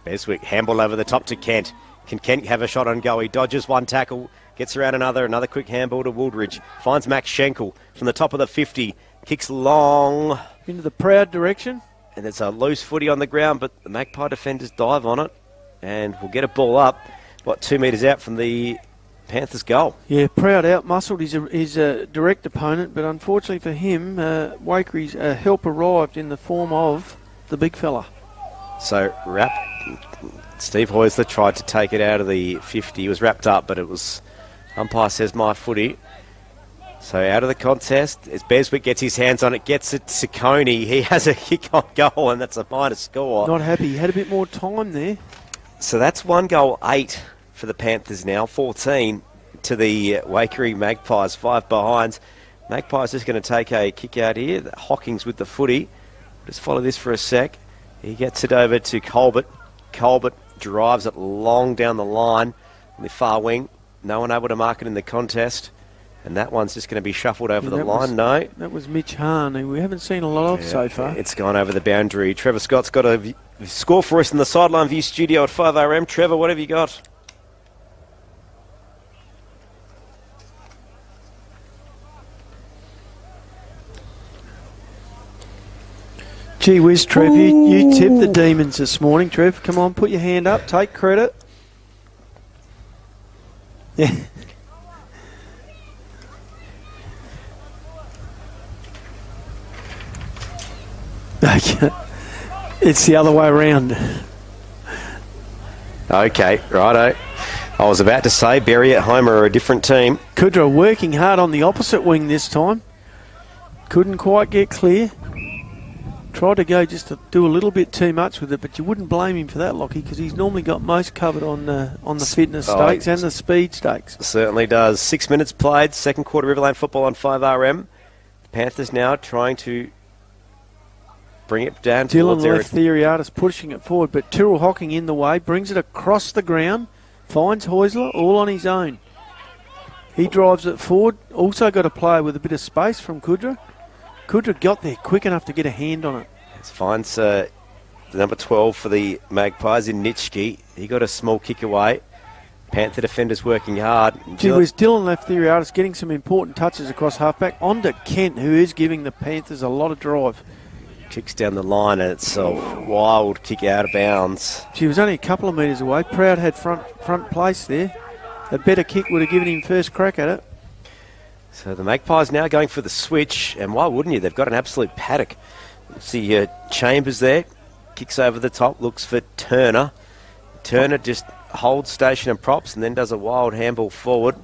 Beswick, handball over the top to Kent. Can Kent have a shot on goal? He dodges one tackle, gets around another quick handball to Wooldridge. Finds Max Schenkel from the top of the 50. Kicks long. Into the Proud direction. And there's a loose footy on the ground, but the Magpie defenders dive on it. And we'll get a ball up, 2 metres out from the Panthers' goal. Yeah, Proud out-muscled his direct opponent, but unfortunately for him, Waikere's help arrived in the form of the big fella. So, Steve Heusler tried to take it out of the 50. He was wrapped up, but it was, umpire says, my footy. So, out of the contest, as Beswick gets his hands on it, gets it to Coney. He has a kick on goal, and that's a minor score. Not happy. He had a bit more time there. So, that's 1 goal, 8 for the Panthers now, 14 to the Waikerie Magpies, 5 behinds. Magpies just going to take a kick out here. Hockings with the footy. Just follow this for a sec. He gets it over to Colbert. Colbert drives it long down the line on the far wing. No one able to mark it in the contest. And that one's just going to be shuffled over the that line. No. That was Mitch Hahn, who we haven't seen a lot of so far. It's gone over the boundary. Trevor Scott's got a score for us in the Sideline View studio at 5RM. Trevor, what have you got? Gee whiz, Trev, you tipped the Demons this morning, Trev. Come on, put your hand up, take credit. Yeah. It's the other way around. Okay, righto. I was about to say Berry at home are a different team. Kudra working hard on the opposite wing this time. Couldn't quite get clear. Tried to go just to do a little bit too much with it, but you wouldn't blame him for that, Lockie, because he's normally got most covered on the fitness stakes and the speed stakes. Certainly does. 6 minutes played, second quarter Riverland football on 5RM. The Panthers now trying to bring it down towards Dylan left Theoriatis pushing it forward, but Tyrrell Hocking in the way, brings it across the ground, finds Heusler all on his own. He drives it forward, also got a player with a bit of space from Kudra. Kudra got there quick enough to get a hand on it. It finds the number 12 for the Magpies in Nitschke. He got a small kick away. Panther defenders working hard. Gee whiz, Dylan left Theoriatis getting some important touches across halfback. On to Kent, who is giving the Panthers a lot of drive. Kicks down the line and it's a wild kick out of bounds. She was only a couple of metres away. Proud had front place there. A better kick would have given him first crack at it. So the Magpies now going for the switch, and why wouldn't you? They've got an absolute paddock. See Chambers there, kicks over the top, looks for Turner. Turner just holds station and props and then does a wild handball forward.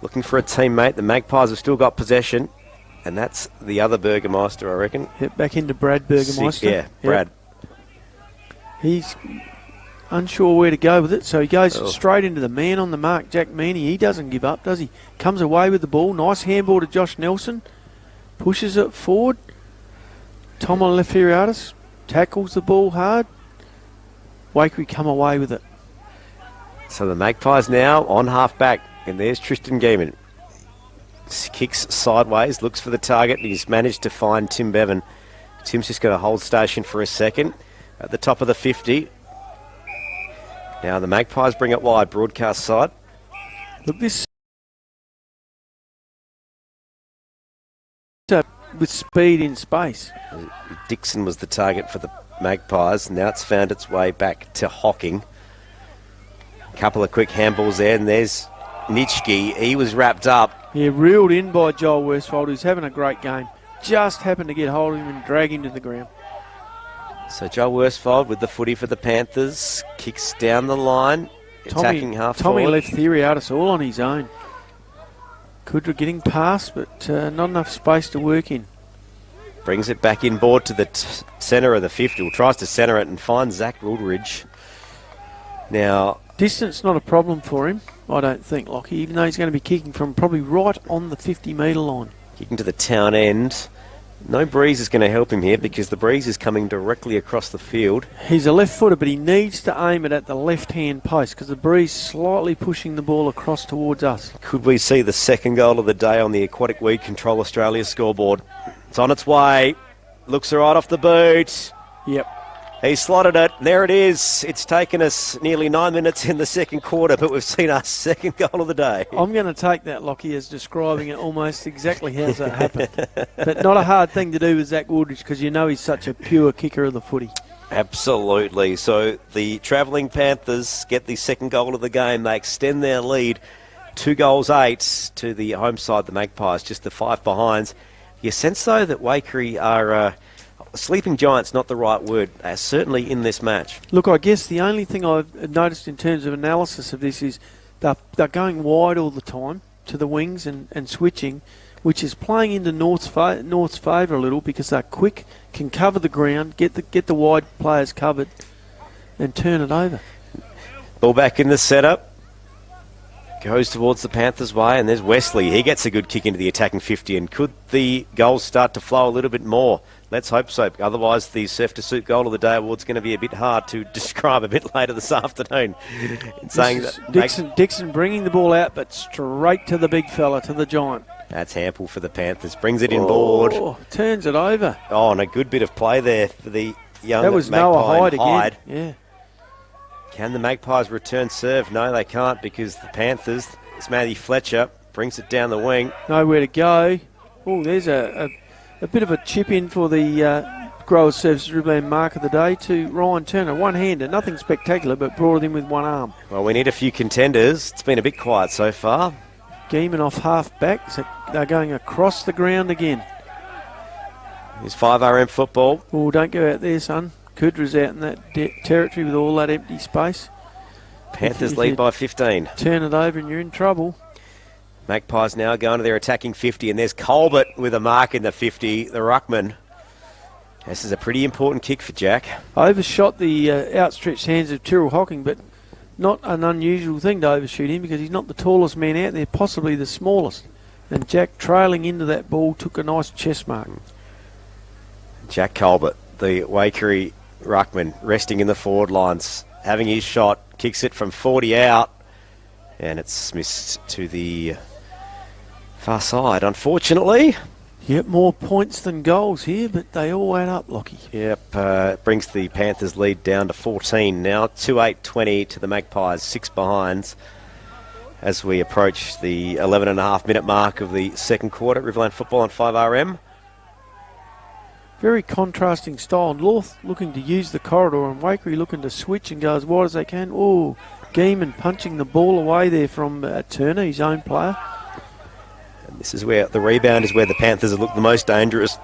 Looking for a teammate. The Magpies have still got possession, and that's the other Burgermeister, I reckon. Yep, back into Brad Burgermeister. Yeah, Brad. Yep. He's unsure where to go with it, so he goes straight into the man on the mark, Jack Meaney. He doesn't give up, does he? Comes away with the ball. Nice handball to Josh Nelson. Pushes it forward. Tom Leferiatis tackles the ball hard. Waikerie come away with it. So the Magpies now on half back, and there's Tristan Geeman. Kicks sideways, looks for the target. He's managed to find Tim Bevan. Tim's just going to hold station for a second at the top of the 50. Now the Magpies bring it wide, broadcast side. Look, this with speed in space. Dixon was the target for the Magpies. Now it's found its way back to Hocking. A couple of quick handballs there, and there's Nitschke. He was wrapped up. Yeah, reeled in by Joel Worsfold, who's having a great game. Just happened to get hold of him and drag him to the ground. So Joel Worsfold with the footy for the Panthers. Kicks down the line, attacking half Tommy forward. left Theoriatis all on his own. Kudra getting past, but not enough space to work in. Brings it back inboard to the centre of the 50. Well, tries to centre it and finds Zach Woolridge. Now, distance not a problem for him, I don't think, Lockie, even though he's going to be kicking from probably right on the 50-metre line. Kicking to the town end. No breeze is going to help him here because the breeze is coming directly across the field. He's a left footer, but he needs to aim it at the left-hand post because the breeze slightly pushing the ball across towards us. Could we see the second goal of the day on the Aquatic Weed Control Australia scoreboard? It's on its way. Looks right off the boot. Yep. He slotted it. There it is. It's taken us nearly 9 minutes in the second quarter, but we've seen our second goal of the day. I'm going to take that, Lockie, as describing it almost exactly how that happened. But not a hard thing to do with Zach Woolridge because you know he's such a pure kicker of the footy. Absolutely. So the travelling Panthers get the second goal of the game. They extend their lead 2-8 to the home side, the Magpies, just the 5 behinds. You sense, though, that Waikerie are... sleeping giants, not the right word, certainly in this match. Look, I guess the only thing I've noticed in terms of analysis of this is they're going wide all the time to the wings and switching, which is playing into North's favour a little because they're quick, can cover the ground, get the wide players covered and turn it over. Ball back in the setup. goes towards the Panthers' way, and there's Wesley. He gets a good kick into the attacking 50, and could the goals start to flow a little bit more? Let's hope so. Otherwise, the Surf to Suit Goal of the Day award's going to be a bit hard to describe a bit later this afternoon. In saying that Dixon bringing the ball out, but straight to the big fella, to the giant. That's ample for the Panthers. Brings it inboard. Turns it over. Oh, and a good bit of play there for the young That was Magpie. Noah Hyde again. Yeah. Can the Magpies return serve? No, they can't, because the Panthers, it's Matty Fletcher, brings it down the wing. Nowhere to go. Oh, there's a bit of a chip in for the Growers Services Riverland mark of the day to Ryan Turner. One-hander, nothing spectacular, but brought it in with one arm. Well, we need a few contenders. It's been a bit quiet so far. Geeman off half-back, so they're going across the ground again. Here's 5RM football. Oh, don't go out there, son. Kudra's out in that territory with all that empty space. Panthers If lead you by 15. Turn it over and you're in trouble. Magpies now going to their attacking 50, and there's Colbert with a mark in the 50, the ruckman. This is a pretty important kick for Jack. Overshot the outstretched hands of Tyrrell Hocking, but not an unusual thing to overshoot him because he's not the tallest man out there, possibly the smallest. And Jack, trailing into that ball, took a nice chest mark. Jack Colbert, the Waikerie ruckman, resting in the forward lines, having his shot, kicks it from 40 out, and it's missed to the far side, unfortunately. Yep, more points than goals here, but they all add up, Lockie. Yep, brings the Panthers lead down to 14 now. 2-8-20 to the Magpies, 6 behinds as we approach the 11.5-minute mark of the second quarter. Riverland football on 5RM. Very contrasting style. North looking to use the corridor and Waikerie looking to switch and go as wide as they can. Oh, Geeman punching the ball away there from Turner, his own player. And this is where the rebound is where the Panthers have looked the most dangerous.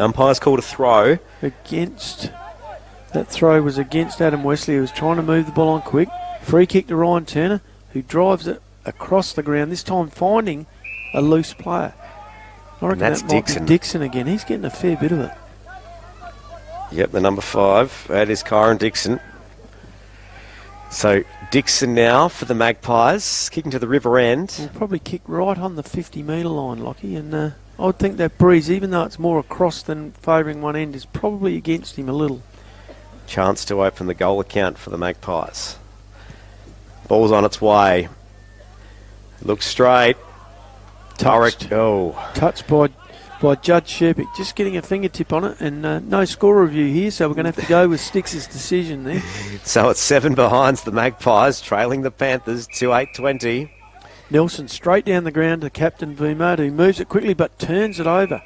Umpires called a throw. That throw was against Adam Wesley, who was trying to move the ball on quick. Free kick to Ryan Turner, who drives it across the ground, this time finding a loose player. I reckon that's that might Dixon. be Dixon again. He's getting a fair bit of it. Yep, the number 5. That is Kyron Dixon. So Dixon now for the Magpies, kicking to the river end. Will probably kick right on the 50-metre line, Lockie. And I would think that breeze, even though it's more across than favouring one end, is probably against him a little. Chance to open the goal account for the Magpies. Ball's on its way. Looks straight. Touched by Judge Sherpick. Just getting a fingertip on it, and no score review here, so we're going to have to go with Stix's decision there. So it's 7 behinds the Magpies, trailing the Panthers 2-8-20. Nelson straight down the ground to Captain Vumard, who moves it quickly but turns it over.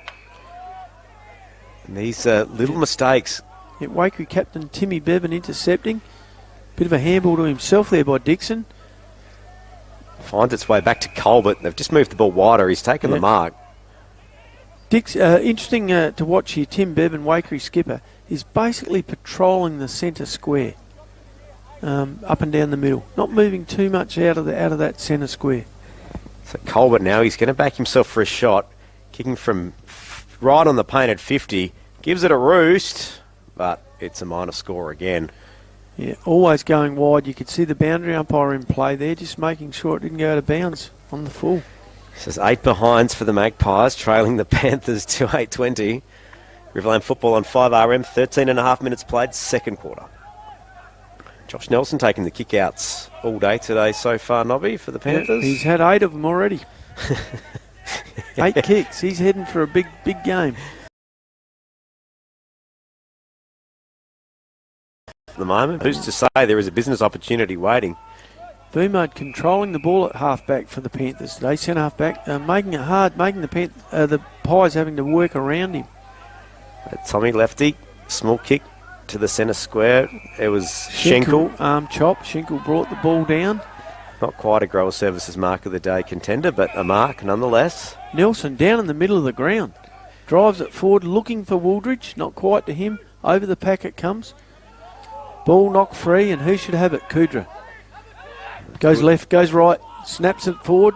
And these little mistakes. Waikerie captain Timmy Bevan intercepting. Bit of a handball to himself there by Dixon. Finds its way back to Colbert. They've just moved the ball wider. He's taken the mark. Interesting to watch here. Tim Bevan, Waikerie skipper, is basically patrolling the centre square, up and down the middle, not moving too much out of that centre square. So Colbert now, he's going to back himself for a shot, kicking from right on the painted 50, gives it a roost, but it's a minor score again. Yeah, always going wide. You could see the boundary umpire in play there, just making sure it didn't go out of bounds on the full. This is 8 behinds for the Magpies, trailing the Panthers 2-8-20. Riverland football on 5RM, 13.5 minutes played, second quarter. Josh Nelson taking the kick-outs all day today so far, Nobby, for the Panthers. Yeah, he's had 8 of them already. 8 kicks. He's heading for a big game. At the moment, who's to say there is a business opportunity waiting? Vumard controlling the ball at half-back for the Panthers today, centre half-back, making it hard, making the Pies having to work around him. Tommy Lefty, small kick to the centre square. It was Schenkel. Arm chop. Schenkel brought the ball down. Not quite a Grower Services mark of the day contender, but a mark nonetheless. Nelson down in the middle of the ground. Drives it forward, looking for Wooldridge. Not quite to him. Over the pack it comes. Ball knocked free, and who should have it? Kudra. Goes left, goes right, snaps it forward.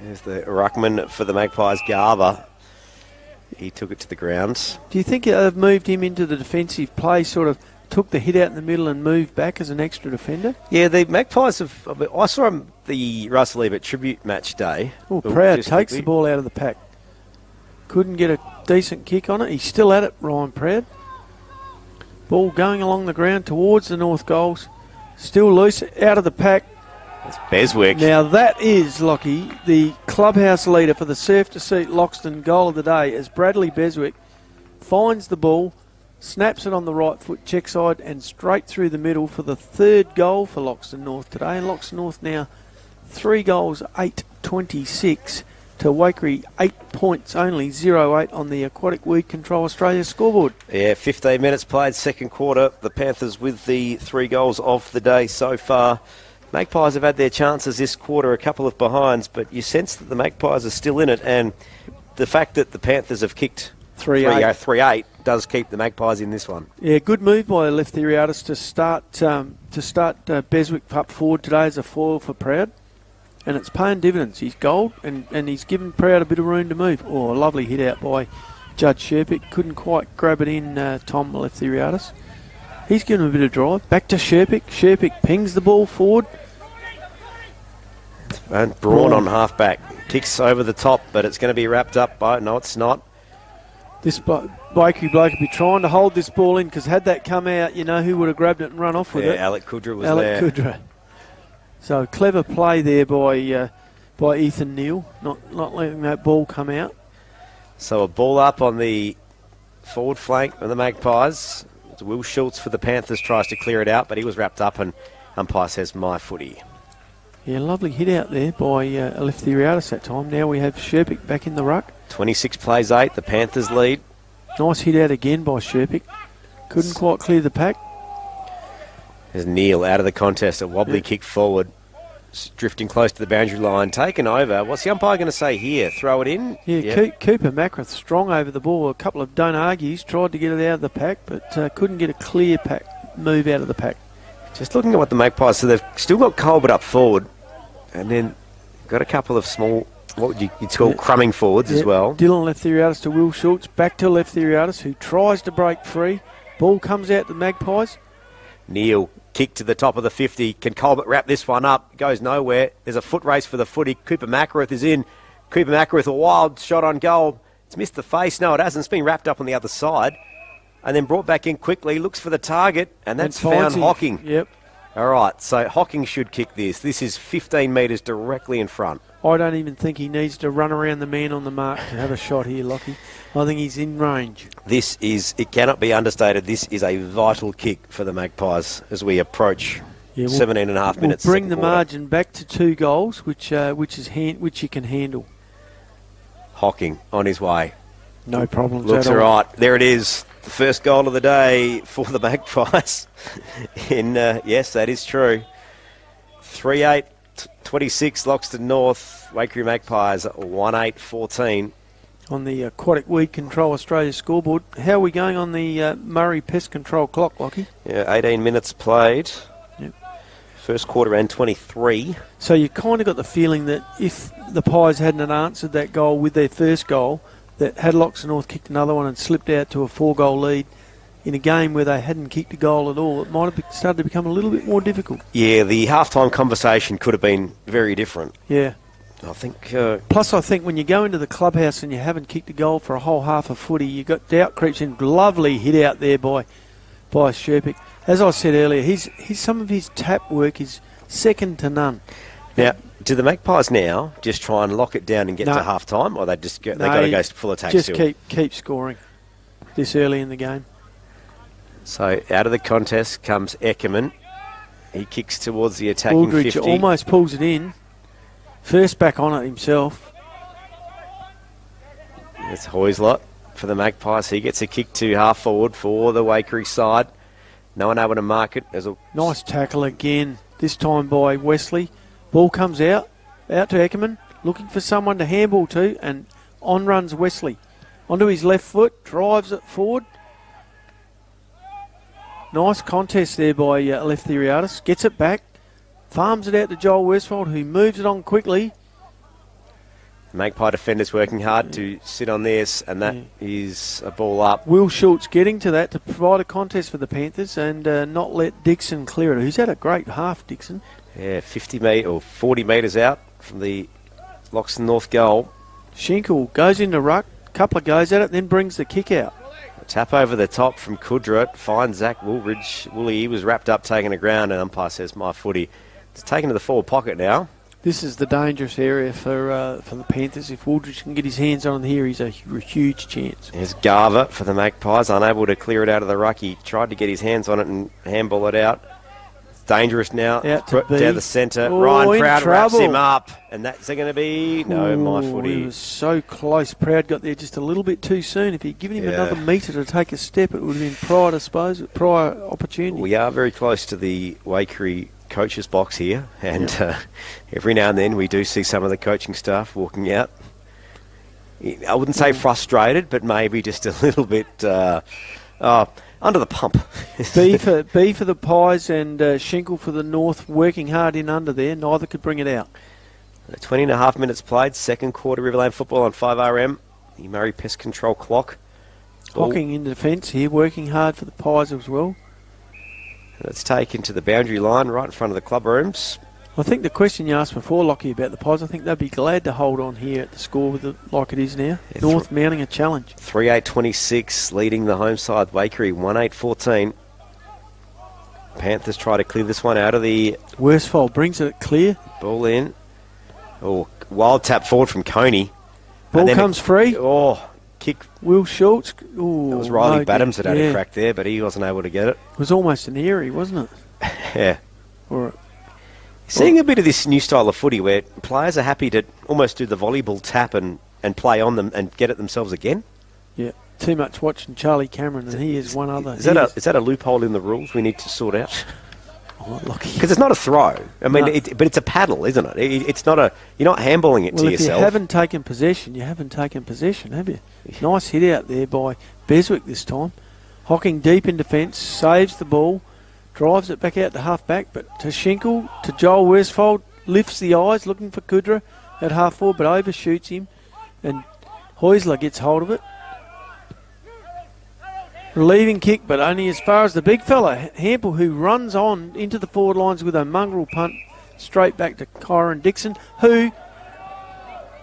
There's the ruckman for the Magpies, Garver. He took it to the ground. Do you think they've moved him into the defensive play, sort of took the hit out in the middle and moved back as an extra defender. Yeah, the Magpies have... I saw him the Russell Ebert tribute match day. Oh, Proud just takes quickly. the ball out of the pack. Couldn't get a decent kick on it. He's still at it, Ryan Proud. Ball going along the ground towards the north goals. Still loose, out of the pack. It's Beswick. Now that is, Lockie, the clubhouse leader for the Surf to Seat Loxton goal of the day as Bradley Beswick finds the ball, snaps it on the right foot check side and straight through the middle for the third goal for Loxton North today. And Loxton North now 3 goals, 8-26 to Waikerie, 8 points only, 0-8 on the Aquatic Weed Control Australia scoreboard. Yeah, 15 minutes played, second quarter. The Panthers with the 3 goals of the day so far. Magpies have had their chances this quarter, a couple of behinds, but you sense that the Magpies are still in it, and the fact that the Panthers have kicked 3-8 does keep the Magpies in this one. Yeah, good move by left Theoratus to start Beswick up forward today as a foil for Proud, and it's paying dividends. He's gold, and he's given Proud a bit of room to move. Oh, a lovely hit out by Judge Sherpick. Couldn't quite grab it in, Tom left Theoratus. He's given him a bit of drive. Back to Sherpick. Sherpick pings the ball forward. And Braun on half-back. Kicks over the top, but it's going to be wrapped up by... No, it's not. This Waikerie bloke would be trying to hold this ball in, because had that come out, you know who would have grabbed it and run off with it? Alec Kudra was Alec there. Kudra. So clever play there by Ethan Neal, not letting that ball come out. So a ball up on the forward flank of the Magpies. Will Schultz for the Panthers tries to clear it out, but he was wrapped up, and umpire says my footy. Yeah, lovely hit out there by left Theoratus that time. Now we have Sherpick back in the ruck. 26 plays 8, the Panthers lead. Nice hit out again by Sherpick. Couldn't quite clear the pack. There's Neal out of the contest, a wobbly kick forward. Drifting close to the boundary line, taken over. What's the umpire going to say here? Throw it in? Yeah, Yep. Cooper Macrath strong over the ball. A couple of don't argues, tried to get it out of the pack, but couldn't get a clear pack move out of the pack. Just looking at what the Magpies, so they've still got Colbert up forward, and then got a couple of small, what would you call crumbing forwards as well. Dylan left Theoratus to Will Schultz, back to left Theoratus, who tries to break free. Ball comes out to the Magpies. Neal, kick to the top of the 50. Can Colbert wrap this one up? Goes nowhere. There's a foot race for the footy. Cooper Macrath is in. Cooper Macrath, a wild shot on goal. It's missed the face. No, it hasn't. It's been wrapped up on the other side. And then brought back in quickly. Looks for the target. And that's found Hocking. Yep. All right, so Hocking should kick this. This is 15 metres directly in front. I don't even think he needs to run around the man on the mark to have a shot here, Lockie. I think he's in range. This is, it cannot be understated, this is a vital kick for the Magpies as we approach 17 and a half minutes. We'll bring the quarter. margin back to 2 goals, which you can handle. Hocking on his way. No problems Looks at all. all right. There it is. The first goal of the day for the Magpies. Yes, that is true. 3-8, 26, Loxton North. Waikerie Magpies 1-8-14. On the Aquatic Weed Control Australia scoreboard. How are we going on the Murray Pest Control clock, Lockie? Yeah, 18 minutes played. Yep. First quarter and 23. So you kind of got the feeling that if the Pies hadn't answered that goal with their first goal, that had Loxton North kicked another one and slipped out to a 4-goal lead in a game where they hadn't kicked a goal at all, it might have started to become a little bit more difficult. Yeah, the halftime conversation could have been very different. Yeah. I think... Plus, I think when you go into the clubhouse and you haven't kicked a goal for a whole half of footy, you got doubt creeps in. Lovely hit out there by Sherpick. As I said earlier, some of his tap work is second to none. Now, do the Magpies now just try and lock it down and get to half-time, or they just they got to go full attack just still? keep scoring this early in the game. So out of the contest comes Eckerman. He kicks towards the attacking Aldridge 50. almost pulls it in. First back on it himself. It's Hoyslot for the Magpies. He gets a kick to half forward for the Waikerie side. No one able to mark it. Nice tackle again, this time by Wesley. Ball comes out to Eckerman, looking for someone to handball to, and on runs Wesley. Onto his left foot, drives it forward. Nice contest there by left Theoratus. Gets it back, farms it out to Joel Westfold, who moves it on quickly. Magpie defenders working hard to sit on this, and that is a ball up. Will Schultz getting to that to provide a contest for the Panthers and not let Dixon clear it. Who's had a great half, Dixon. Yeah, 40 metres out from the Loxton North goal. Schinkel goes into ruck, couple of goes at it, then brings the kick out. A tap over the top from Kudra, finds Zach Woolridge. Wooly, he was wrapped up, taking the ground, and umpire says, my footy. It's taken to the forward pocket now. This is the dangerous area for the Panthers. If Woolridge can get his hands on here, he's a huge chance. Here's Garver for the Magpies, unable to clear it out of the ruck. He tried to get his hands on it and handball it out. It's dangerous now. Out to down the centre. Oh, Ryan Proud wraps trouble. him up. And that's going to be... No, my footy. He was so close. Proud got there just a little bit too soon. If he'd given him another metre to take a step, it would have been prior opportunity. We are very close to the Waikerie coach's box here, and every now and then we do see some of the coaching staff walking out. I wouldn't say frustrated, but maybe just a little bit under the pump. B for the Pies and Schinkel for the North, working hard in under there. Neither could bring it out. 20 and a half minutes played, second quarter Riverland football on 5RM. The Murray Pest Control clock. Hocking in defence here, working hard for the Pies as well. It's taken to the boundary line right in front of the club rooms. I think the question you asked before, Lockie, about the Pies, I think they'd be glad to hold on here at the score with it like it is now. Yeah, North mounting a challenge. 3-8-26 leading the home side, Waikerie 1-8-14. Panthers try to clear this one out of the... Worsfold brings it clear. Ball in. Oh, wild tap forward from Coney. Ball comes free. Oh, kick. Will Schultz. Ooh, It was Riley no, Badhams that had a yeah. crack there, but he wasn't able to get it. It was almost an eerie, wasn't it? Yeah. Or Seeing a bit of this new style of footy where players are happy to almost do the volleyball tap and play on them and get it themselves again. yeah, too much watching Charlie Cameron, and he is one other. Is that a loophole in the rules we need to sort out? Oh, Lockie. Because it's not a throw. I mean, No. but it's a paddle, isn't it? It's not a... You're not handballing it Well, to if yourself. you haven't taken possession, you haven't taken possession, have you? Nice hit out there by Beswick this time. Hocking deep in defence, saves the ball, drives it back out to half-back, but to Schinkel, to Joel Worsfold, lifts the eyes, looking for Kudra at half-forward, but overshoots him, and Heusler gets hold of it. Relieving kick, but only as far as the big fella, Hampel, who runs on into the forward lines with a mongrel punt straight back to Kyron Dixon, who,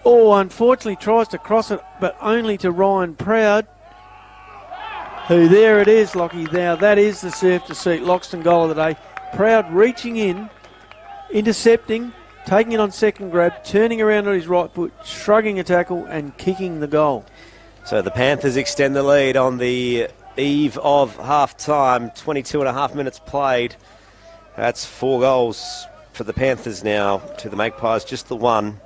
unfortunately tries to cross it, but only to Ryan Proud, who, there it is, Lockie. Now, that is the surf to seat Loxton goal of the day. Proud reaching in, intercepting, taking it on second grab, turning around on his right foot, shrugging a tackle and kicking the goal. So the Panthers extend the lead on the eve of half-time. 22 and a half minutes played. That's 4 goals for the Panthers now to the Magpies, just the one.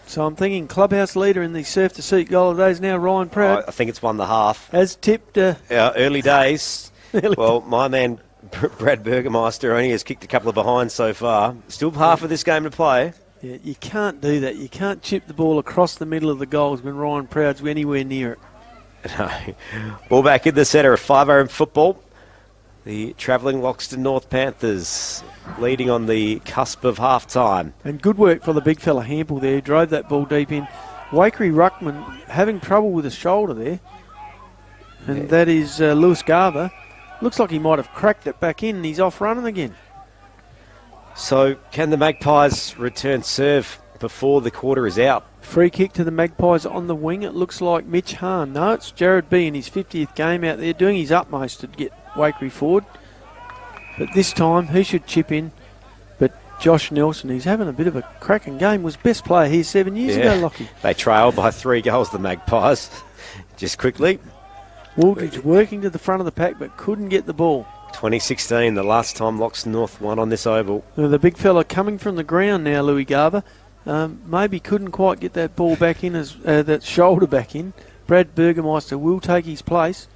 So I'm thinking clubhouse leader in the surf to seat goal of the day is now Ryan Proud. I think it's 1.5. As tipped... Early days. Well, my man Brad Burgermeister only has kicked a couple of behinds so far. Still half of this game to play. Yeah, you can't do that. You can't chip the ball across the middle of the goals when Ryan Proud's anywhere near it. No. Ball back in the centre of 5RM football. The travelling Loxton North Panthers leading on the cusp of half-time. And good work for the big fella Hampel there. Drove that ball deep in. Waikerie Ruckman having trouble with his shoulder there. And that is Lewis Garver. Looks like he might have cracked it back in and he's off running again. So can the Magpies return serve before the quarter is out? Free kick to the Magpies on the wing. It looks like Mitch Hahn. No, it's Jared B in his 50th game out there doing his utmost to get Waikerie forward. But this time he should chip in. But Josh Nelson, who's having a bit of a cracking game, was best player here 7 years ago, Lockie. They trailed by 3 goals, the Magpies. Just quickly. Waldridge working to the front of the pack but couldn't get the ball. 2016, the last time Loxton North won on this oval. Now, the big fella coming from the ground now, Louis Garver. Maybe couldn't quite get that ball back in, that shoulder back in. Brad Burgermeister will take his place.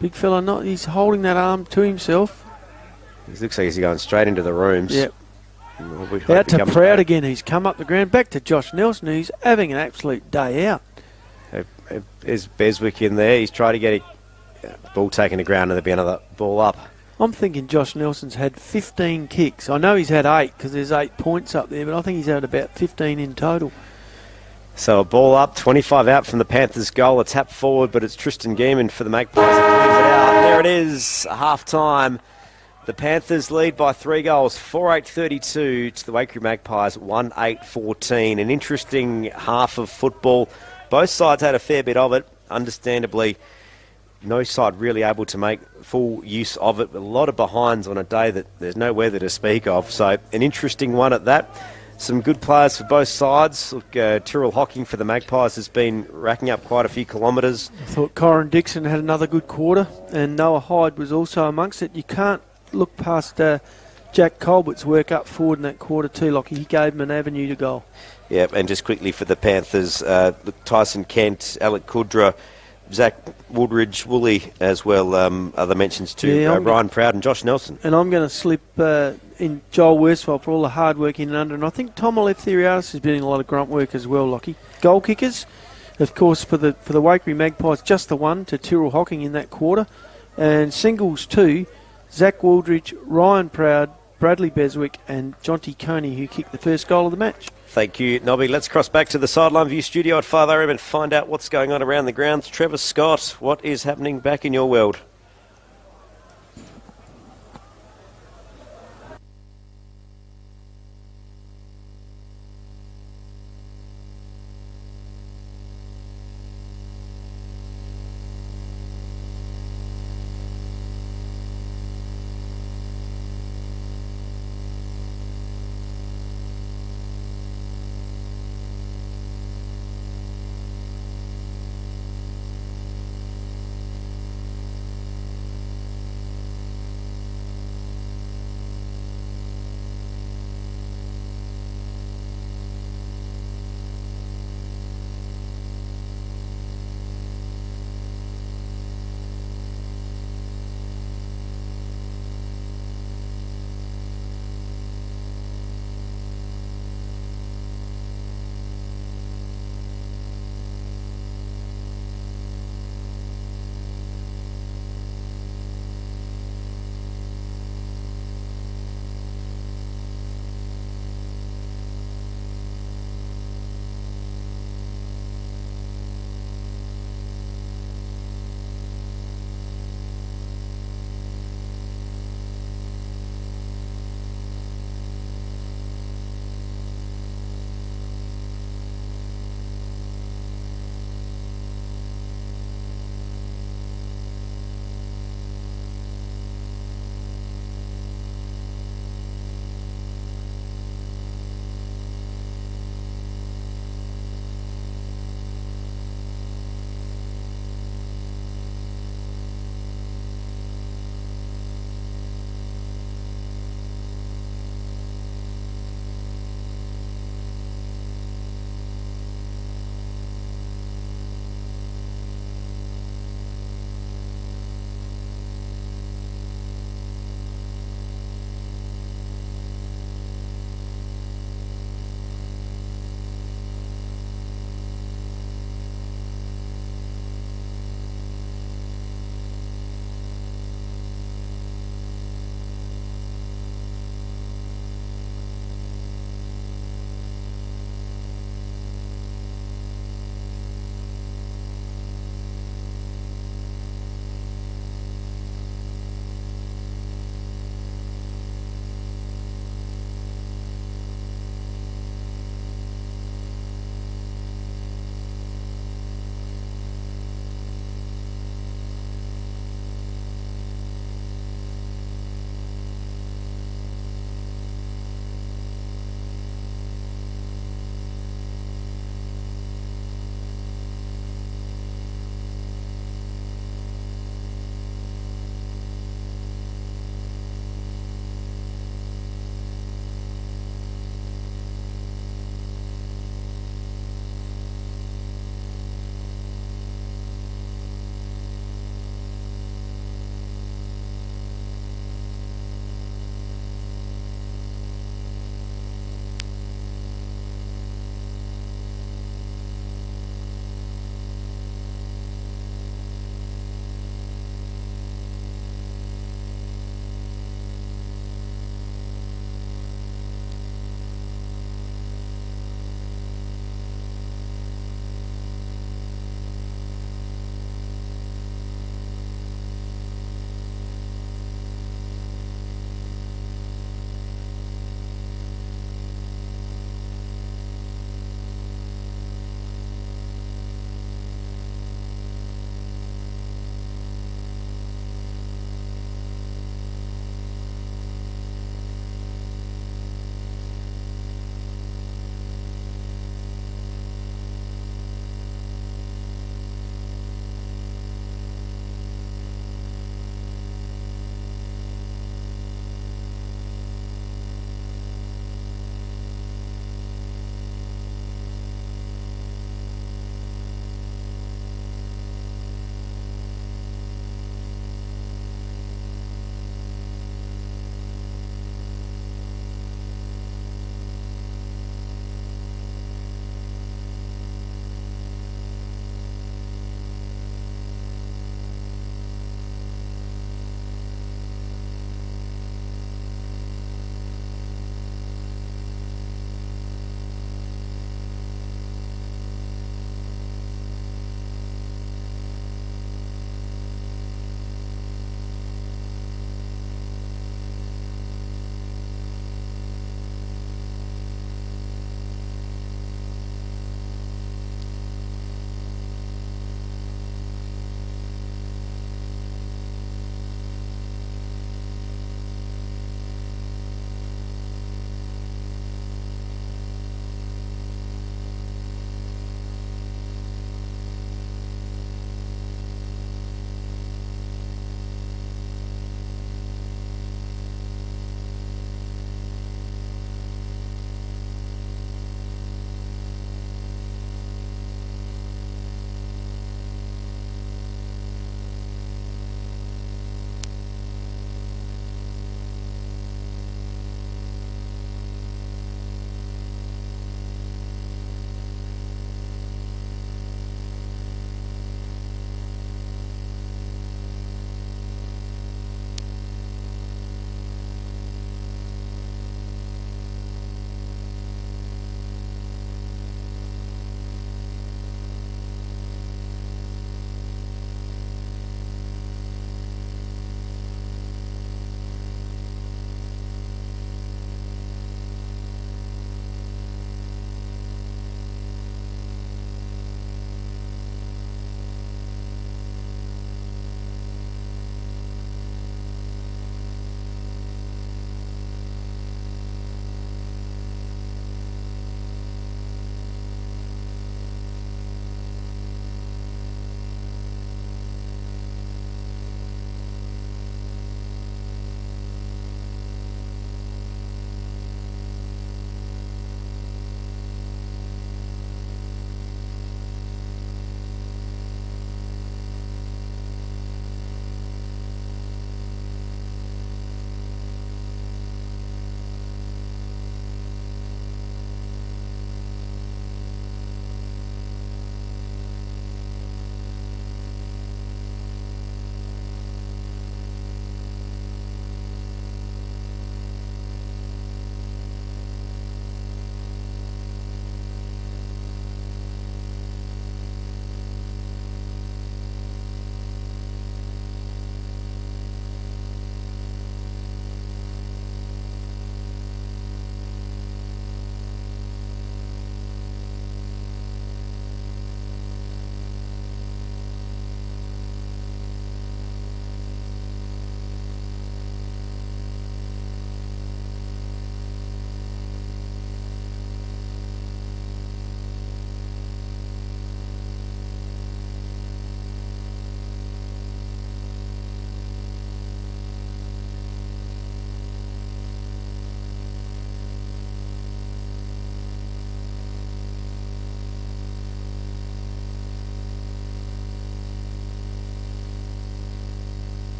Big fella, he's holding that arm to himself. He looks like he's going straight into the rooms. Yep. We hope Out he to comes Proud back. again. He's come up the ground. Back to Josh Nelson, who's having an absolute day out. There's Beswick in there. He's trying to get a ball taken to ground and there'll be another ball up. I'm thinking Josh Nelson's had 15 kicks. I know he's had 8 because there's 8 points up there, but I think he's had about 15 in total. So a ball up, 25 out from the Panthers' goal. A tap forward, but it's Tristan Geeman for the Magpies. It clears it out. There it is, half-time. The Panthers lead by 3 goals, 4-8-32 to the Waikerie Magpies, 1-8-14. An interesting half of football. Both sides had a fair bit of it. Understandably, no side really able to make full use of it. A lot of behinds on a day that there's no weather to speak of. So an interesting one at that. Some good players for both sides. Look, Tyrrell Hocking for the Magpies has been racking up quite a few kilometres. I thought Corin Dixon had another good quarter, and Noah Hyde was also amongst it. You can't look past Jack Colbert's work up forward in that quarter too. Like he gave him an avenue to goal. Yeah, and just quickly for the Panthers, Tyson Kent, Alec Kudra, Zach Woodridge, Woolley as well. Other mentions too, Yeah, Ryan Proud and Josh Nelson. And I'm going to slip in Joel Worsfold for all the hard work in and under. And I think Tom Aleftheriadis has been doing a lot of grunt work as well, Lockie. Goal kickers, of course, for the Waikerie Magpies, just the one to Tyrrell Hocking in that quarter. And singles too, Zach Woodridge, Ryan Proud, Bradley Beswick and Jonty Coney, who kicked the first goal of the match. Thank you, Nobby. Let's cross back to the Sideline View studio at 5am and find out what's going on around the grounds. Trevor Scott, what is happening back in your world?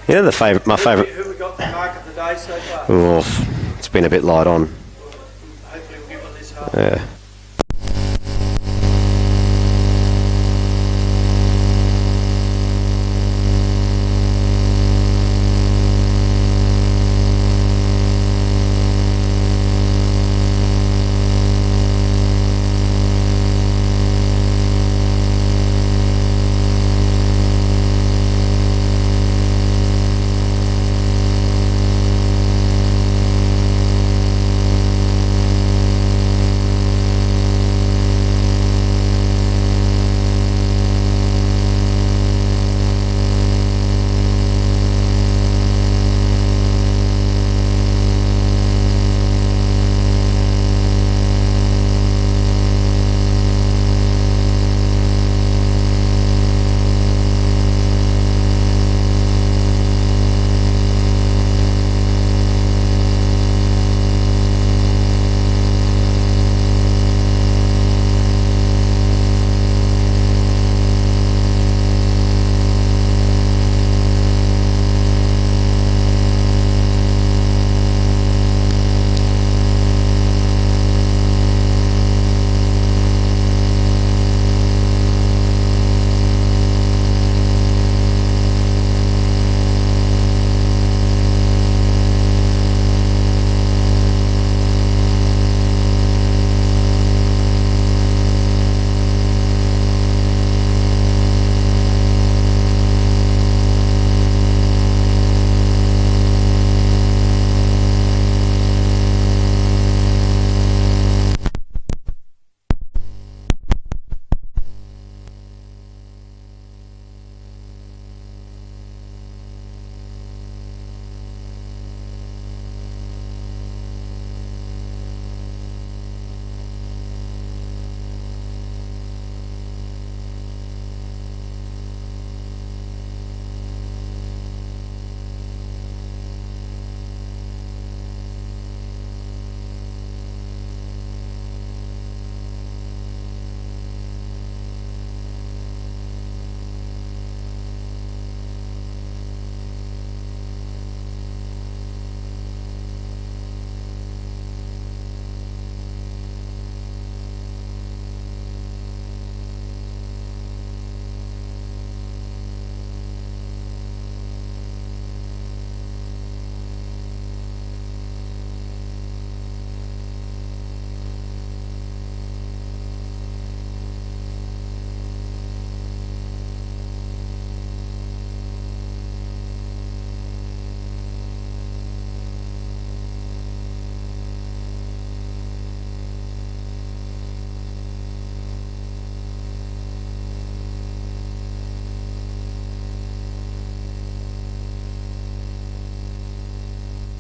Yeah, my favourite. Who we got the mark of the day so far? Oh, it's been a bit light on. Hopefully we'll give one this half. Yeah.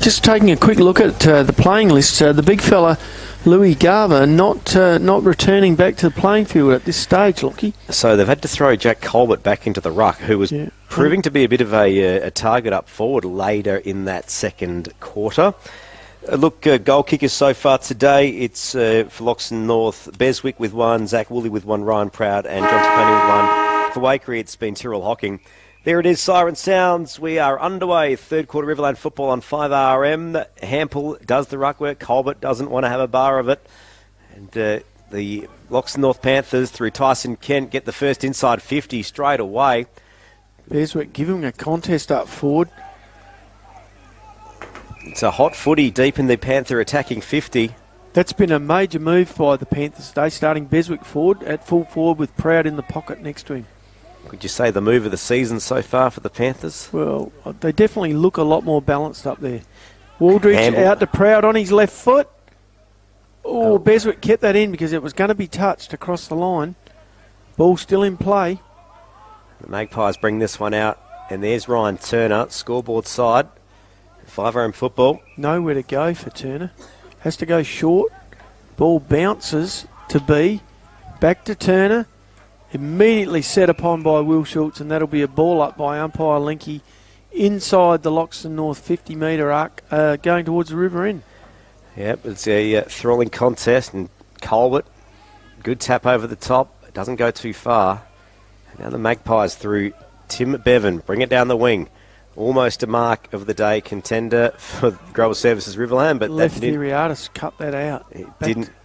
Just taking a quick look at the playing list, the big fella Louis Garver not returning back to the playing field at this stage, Lockie. So they've had to throw Jack Colbert back into the ruck, who was proving to be a bit of a target up forward later in that second quarter. Look, goal kickers so far today, it's for Loxton North, Beswick with one, Zach Woolley with one, Ryan Proud and John Tapani with one. For Waikerie, it's been Tyrrell Hocking. There it is, siren sounds. We are underway. Third quarter Riverland football on 5RM. Hampel does the ruck work. Colbert doesn't want to have a bar of it. And the Loxton North Panthers, through Tyson Kent, get the first inside 50 straight away. Beswick giving a contest up forward. It's a hot footy deep in the Panther attacking 50. That's been a major move by the Panthers today, starting Beswick forward at full forward with Proud in the pocket next to him. Would you say the move of the season so far for the Panthers? Well, they definitely look a lot more balanced up there. Waldridge Campbell. out to Proud on his left foot. Oh, Beswick kept that in because it was going to be touched across the line. Ball still in play. The Magpies bring this one out, and there's Ryan Turner, scoreboard side. 5RM football. Nowhere to go for Turner. Has to go short. Ball bounces to B. Back to Turner. Immediately set upon by Will Schultz, and that'll be a ball up by umpire Linky inside the Loxton North 50-metre arc going towards the river end. Yep, it's a thrilling contest, and Colbert, good tap over the top. It doesn't go too far. Now the Magpies through Tim Bevan. Bring it down the wing. Almost a mark of the day contender for Grower Services Riverland, but Left that didn't, Iriadis cut that out.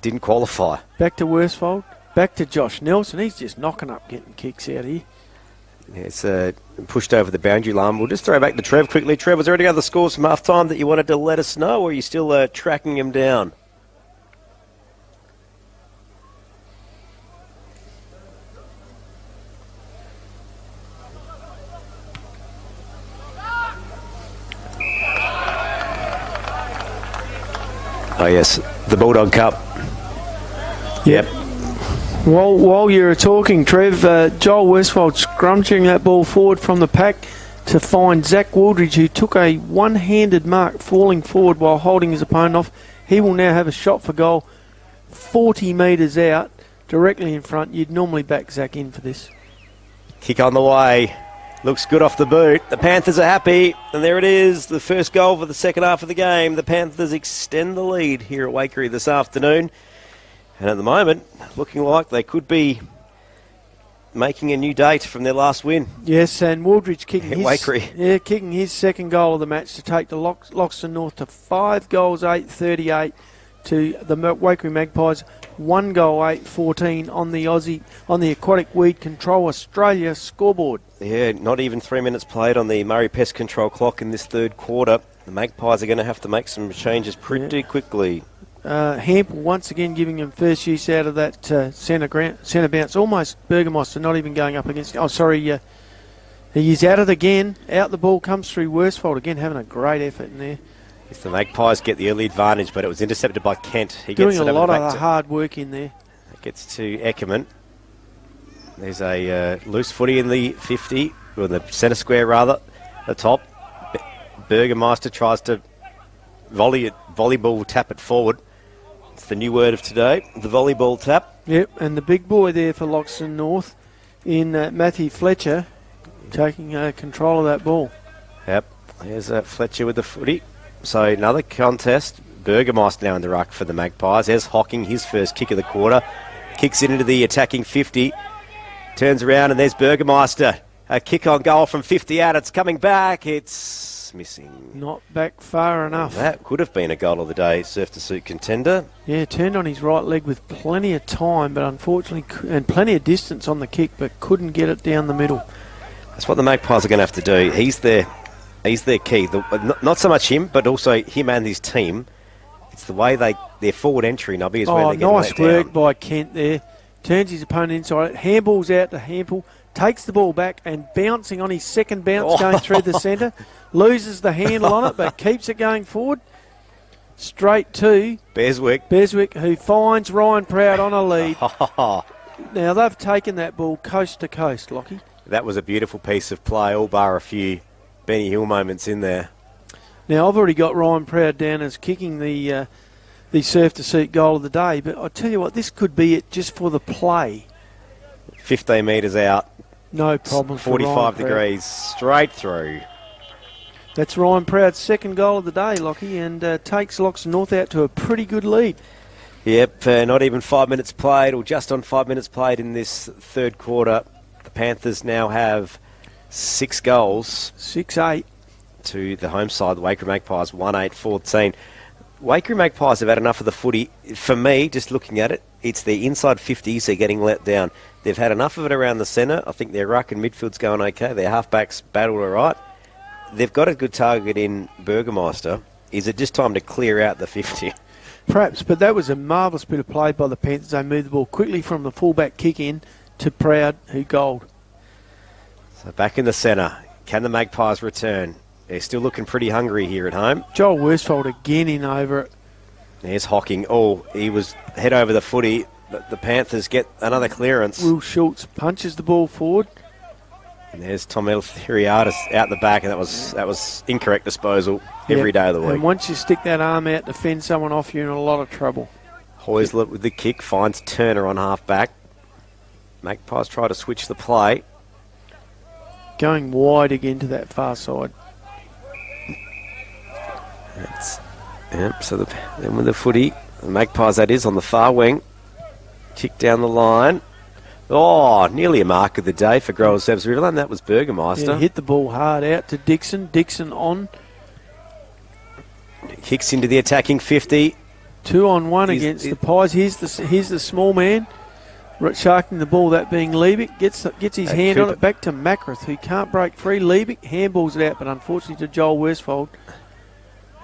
didn't qualify. Back to Worsfold. Back to Josh Nelson. He's just knocking up, getting kicks out here. Yeah, it's pushed over the boundary line. We'll just throw back to Trev quickly. Trev, was there any other scores from half time that you wanted to let us know, or are you still tracking them down? Oh, yes, the Bulldog Cup. Yep. While you were talking, Trev, Joel Worsfold scrunching that ball forward from the pack to find Zach Wooldridge, who took a one-handed mark falling forward while holding his opponent off. He will now have a shot for goal 40 metres out, directly in front. You'd normally back Zach in for this. Kick on the way. Looks good off the boot. The Panthers are happy. And there it is, the first goal for the second half of the game. The Panthers extend the lead here at Waikerie this afternoon. And at the moment, looking like they could be making a new date from their last win. Yes, and Wooldridge kicking his second goal of the match to take the Loxton North to 5 goals, 8-38 to the Waikerie Magpies. 1 goal, 8-14 on the Aquatic Weed Control Australia scoreboard. Yeah, not even 3 minutes played on the Murray Pest Control clock in this third quarter. The Magpies are going to have to make some changes pretty quickly. Hample once again giving him first use out of that centre bounce. Almost Burgomaster not even going up against... Oh, sorry. He's at it again. Out the ball comes through Worsfold again, having a great effort in there. If the Magpies get the early advantage, but it was intercepted by Kent. He doing gets a lot of the hard work in there. It gets to Eckerman. There's a loose footy in the 50, or the centre square rather, the top. Burgomaster tries to volleyball tap it forward. It's the new word of today, the volleyball tap. Yep, and the big boy there for Loxton North in Matthew Fletcher taking control of that ball. Yep, there's Fletcher with the footy. So another contest. Burgomaster now in the ruck for the Magpies. There's Hocking, his first kick of the quarter. Kicks it into the attacking 50. Turns around and there's Burgomaster. A kick on goal from 50 out. It's coming back. It's missing. Not back far enough. That could have been a goal of the day, surf to suit contender. Yeah, turned on his right leg with plenty of time, but unfortunately, and plenty of distance on the kick, but couldn't get it down the middle. That's what the Magpies are going to have to do. He's their key. Not so much him, but also him and his team. It's the way their forward entry, Nobby, is where they're getting nice work by Kent there. Turns his opponent inside. Handballs out to Hample. Takes the ball back and bouncing on his second bounce going through the centre. Loses the handle on it, but keeps it going forward. Straight to Beswick, who finds Ryan Proud on a lead. Now, they've taken that ball coast to coast, Lockie. That was a beautiful piece of play, all bar a few Benny Hill moments in there. Now, I've already got Ryan Proud down as kicking the surf-to-suit goal of the day, but I tell you what, this could be it just for the play. 15 metres out. No problem. 45 degrees, straight through. That's Ryan Proud's second goal of the day, Lockie, and takes Loxton North out to a pretty good lead. Yep, not even 5 minutes played, or just on 5 minutes played in this third quarter. The Panthers now have 6 goals. 6-8. To the home side, the Waikerie Magpies, 1-8-14. Waikerie Magpies have had enough of the footy. For me, just looking at it, it's the inside 50s they're getting let down. They've had enough of it around the centre. I think their ruck and midfield's going okay. Their halfbacks battled all right. They've got a good target in Burgomaster. Is it just time to clear out the 50? Perhaps, but that was a marvellous bit of play by the Panthers. They moved the ball quickly from the fullback kick in to Proud, who goaled. So back in the centre. Can the Magpies return? They're still looking pretty hungry here at home. Joel Worsfold again in over it. There's Hocking. Oh, he was head over the footy. But the Panthers get another clearance. Will Schultz punches the ball forward. And there's Tom Iriadis out the back, and that was incorrect disposal every day of the week. And once you stick that arm out to fend someone off, you're in a lot of trouble. Hoisler with the kick finds Turner on half back. Magpies try to switch the play. Going wide again to that far side. So then with the footy, the Magpies that is on the far wing, kick down the line. Oh, nearly a mark of the day for Growers Sebs Riverland. That was Burgermeister. Yeah, hit the ball hard out to Dixon. Dixon on. Kicks into the attacking 50. 2-on-1 against the Pies. Here's the small man sharking the ball, that being Liebig. Gets his hand on it, back to Macrath, who can't break free. Liebig handballs it out, but unfortunately to Joel Worsfold,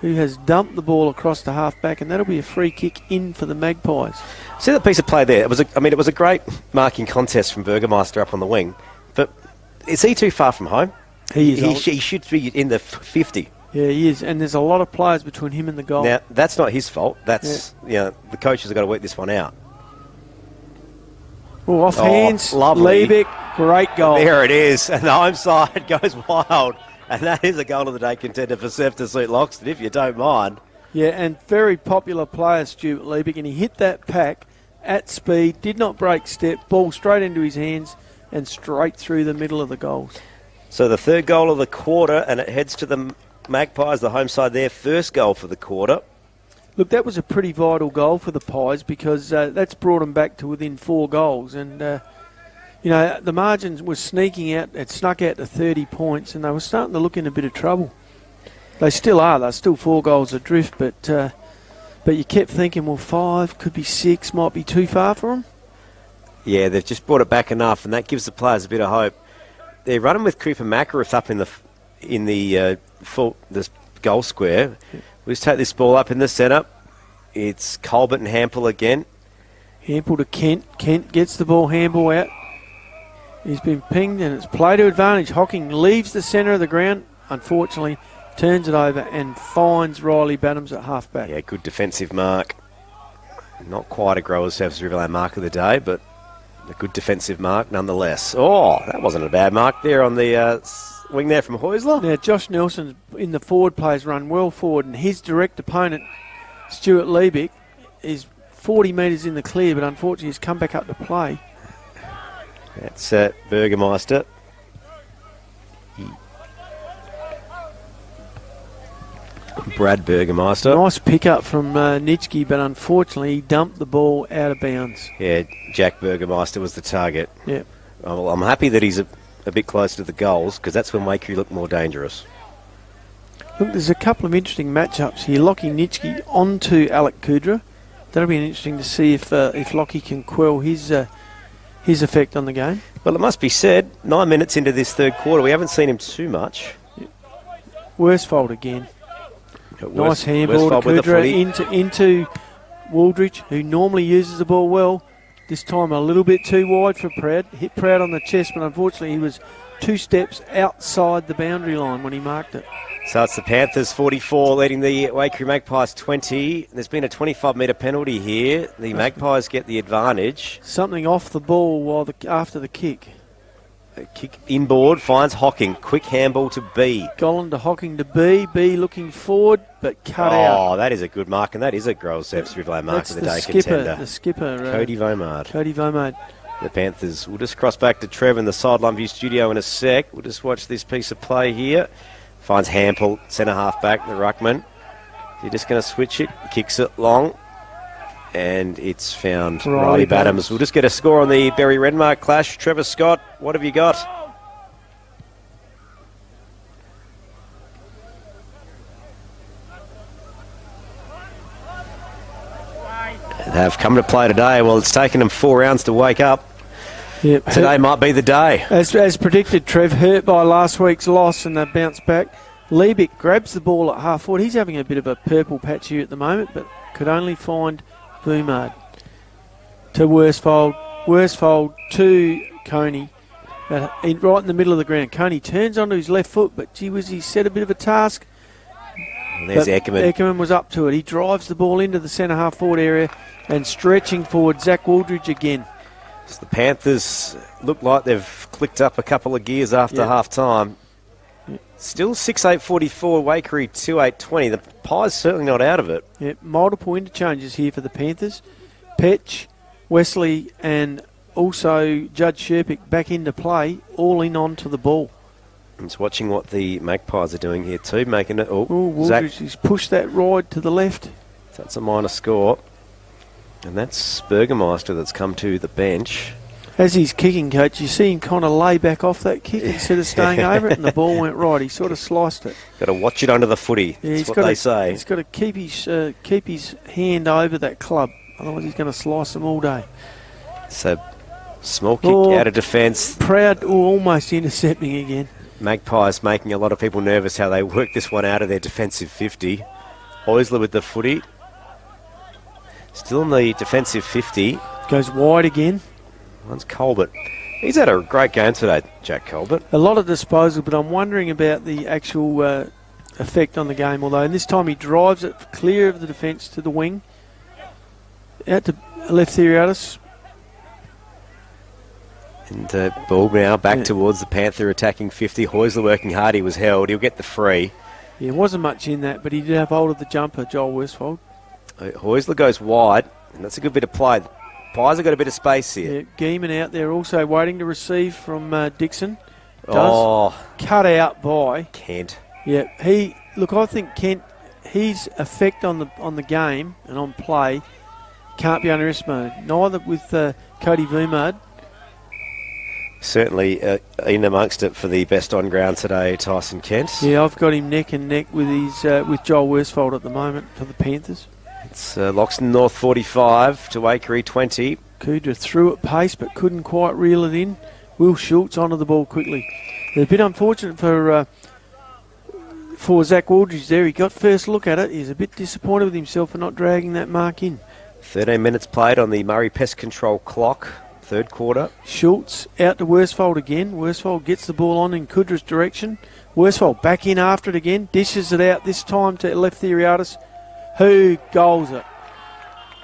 who has dumped the ball across the half-back, and that'll be a free kick in for the Magpies. See that piece of play there? It was a great marking contest from Burgermeister up on the wing, but is he too far from home? He should be in the 50. Yeah, he is, and there's a lot of players between him and the goal. Now, that's not his fault. That's, the coaches have got to work this one out. Oh, off hands, lovely. Liebig, great goal. There it is, and the home side goes wild, and that is a goal of the day contender for Surf to suit Loxton, if you don't mind. Yeah, and very popular player, Stuart Liebig, and he hit that pack at speed, did not break step, ball straight into his hands and straight through the middle of the goals. So the third goal of the quarter, and it heads to the Magpies, the home side, their first goal for the quarter. Look, that was a pretty vital goal for the Pies because that's brought them back to within 4 goals. And, the margins were sneaking out. It snuck out to 30 points, and they were starting to look in a bit of trouble. They still are. They're still 4 goals adrift, but you kept thinking, well, 5, could be 6, might be too far for them. Yeah, they've just brought it back enough, and that gives the players a bit of hope. They're running with Cooper Macarath up in the this goal square. We just take this ball up in the centre. It's Colbert and Hampel again. Hampel to Kent. Kent gets the ball, handball out. He's been pinged and it's play to advantage. Hocking leaves the centre of the ground, unfortunately, turns it over and finds Riley Bannams at half-back. Yeah, good defensive mark. Not quite a Growers Service Riverland mark of the day, but a good defensive mark nonetheless. Oh, that wasn't a bad mark there on the wing there from Heusler. Now, Josh Nelson's in the forward plays run well forward, and his direct opponent, Stuart Liebig, is 40 metres in the clear, but unfortunately he's come back up to play. That's Burgermeister. Brad Burgermeister. Nice pick-up from Nitschke, but unfortunately he dumped the ball out of bounds. Yeah, Jack Burgermeister was the target. Yeah. Well, I'm happy that he's a bit closer to the goals, because that's when Waikerie looked more dangerous. Look, there's a couple of interesting matchups here. Lockie Nitschke onto Alec Kudra. That'll be interesting to see if Lockie can quell his effect on the game. Well, it must be said, 9 minutes into this third quarter, we haven't seen him too much. Yeah. Worsfold again. Nice handball to Kudra into Waldridge, who normally uses the ball well. This time a little bit too wide for Proud. Hit Proud on the chest, but unfortunately he was 2 steps outside the boundary line when he marked it. So it's the Panthers 44 leading the Waikerie Magpies 20. There's been a 25-metre penalty here. The Magpies get the advantage. Something off the ball after the kick. A kick inboard, finds Hocking. Quick handball to B. Gollan to Hocking to B. B looking forward, but cut out. Oh, that is a good mark, and that is a Growers Service Riverland mark of the day contender. The skipper. Cody Vomard. Cody Vomard. The Panthers. We'll just cross back to Trev in the sideline view studio in a sec. We'll just watch this piece of play here. Finds Hampel, centre half back, the ruckman. You're just going to switch it. Kicks it long. And it's found Riley Bannams. We'll just get a score on the Berry Renmark clash. Trevor Scott, what have you got? They have come to play today. Well, it's taken them 4 rounds to wake up. Yep. Today might be the day. As predicted, Trev, hurt by last week's loss and they bounced back. Liebig grabs the ball at half forward. He's having a bit of a purple patch here at the moment, but could only find Vumard. To Worsfold. Worsfold to Coney. Right in the middle of the ground. Coney turns onto his left foot, but gee whiz, he set a bit of a task. And there's Eckerman. Eckerman was up to it. He drives the ball into the centre half forward area and stretching forward, Zach Waldridge again. So the Panthers look like they've clicked up a couple of gears after half-time. Still 6-8-44, Waikerie 2-8-20. The Pies certainly not out of it. Multiple interchanges here for the Panthers. Petch, Wesley and also Judge Sherpick back into play, all in onto the ball. I'm just watching what the Magpies are doing here too, making it... Waldridge, he's pushed that ride to the left. That's a minor score. And that's Burgermeister that's come to the bench. As he's kicking, coach, you see him kind of lay back off that kick instead of staying over it, and the ball went right. He sort of sliced it. Got to watch it under the footy. Yeah, That's what they say. He's got to keep his hand over that club, otherwise he's going to slice them all day. So, small kick out of defence. Proud or almost intercepting again. Magpies making a lot of people nervous how they work this one out of their defensive 50. Heusler with the footy. Still in the defensive 50. Goes wide again. One's Colbert. He's had a great game today, Jack Colbert. A lot of disposal, but I'm wondering about the actual effect on the game. Although this time he drives it clear of the defence to the wing. Out to left Theriatis. And ball now back towards the Panther attacking 50. Heusler working hard. He was held. He'll get the free. Yeah, wasn't much in that, but he did have hold of the jumper, Joel Worsfold. Heusler goes wide, and that's a good bit of play. Pies have got a bit of space here. Yeah, Geeman out there also waiting to receive from Dixon. Cut out by Kent. Yeah, I think Kent, his effect on the game and on play can't be underestimated. Neither with Cody Vumard. Certainly in amongst it for the best on ground today, Tyson Kent. Yeah, I've got him neck and neck with with Joel Worsfold at the moment for the Panthers. It's Loxton North 45 to Waikerie 20. Kudra threw at pace but couldn't quite reel it in. Will Schultz onto the ball quickly. It's a bit unfortunate for Zach Waldridge there. He got first look at it. He's a bit disappointed with himself for not dragging that mark in. 13 minutes played on the Murray Pest Control clock. Third quarter. Schultz out to Worsfold again. Worsfold gets the ball on in Kudra's direction. Worsfold back in after it again. Dishes it out this time to left Theriatis, who goals it.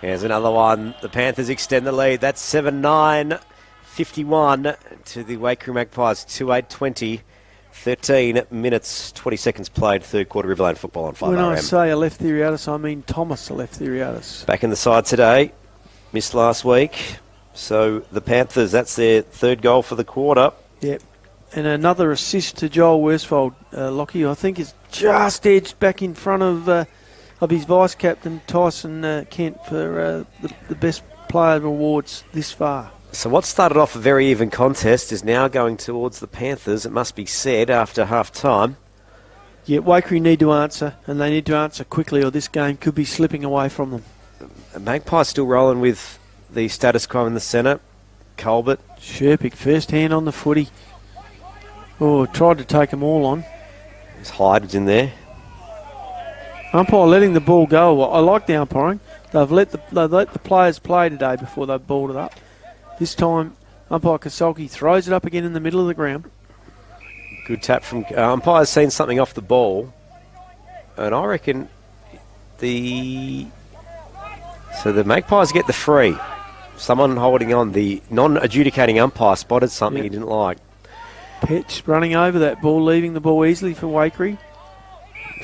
Here's another one. The Panthers extend the lead. That's 7-9, 51 to the Waikerie Magpies. 2-8-20, 13 minutes, 20 seconds played. Third quarter Riverland football on 5RM. When I say a left Theriatis, I mean Thomas a left Theriatis. Back in the side today. Missed last week. So the Panthers, that's their third goal for the quarter. Yep. And another assist to Joel Worsfold. Lockie, I think, is just edged back in front of his vice-captain, Tyson Kent, for the best player awards this far. So what started off a very even contest is now going towards the Panthers, it must be said, after half-time. Yeah, Waikerie need to answer, and they need to answer quickly, or this game could be slipping away from them. Magpies still rolling with the status quo in the centre. Colbert. Sherpick, first hand on the footy. Oh, tried to take them all on. His Hyde was in there. Umpire letting the ball go. I like the umpiring. They've let the players play today before they've balled it up. This time, umpire Kasolki throws it up again in the middle of the ground. Good tap from umpire's seen something off the ball, and I reckon the Magpies get the free. Someone holding on. The non-adjudicating umpire spotted something he didn't like. Petch running over that ball, leaving the ball easily for Waikerie.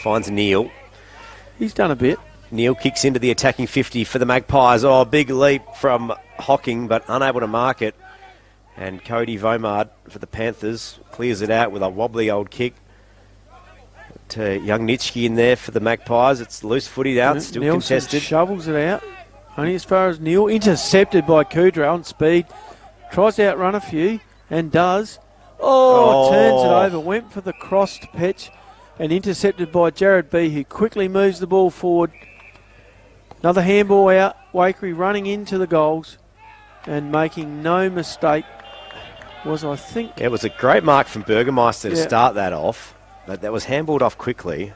Finds Neil. He's done a bit. Neil kicks into the attacking 50 for the Magpies. Oh, big leap from Hocking, but unable to mark it. And Cody Vomard for the Panthers clears it out with a wobbly old kick. To young Nitschke in there for the Magpies. It's loose footed out, still Nielsen contested. Shovels it out. Only as far as Neil. Intercepted by Kudra on speed. Tries to outrun a few and does. Turns it over. Went for the cross to Petch and intercepted by Jared B, who quickly moves the ball forward. Another handball out. Waikerie running into the goals and making no mistake. I think... It was a great mark from Burgermeister to start that off, but that was handballed off quickly.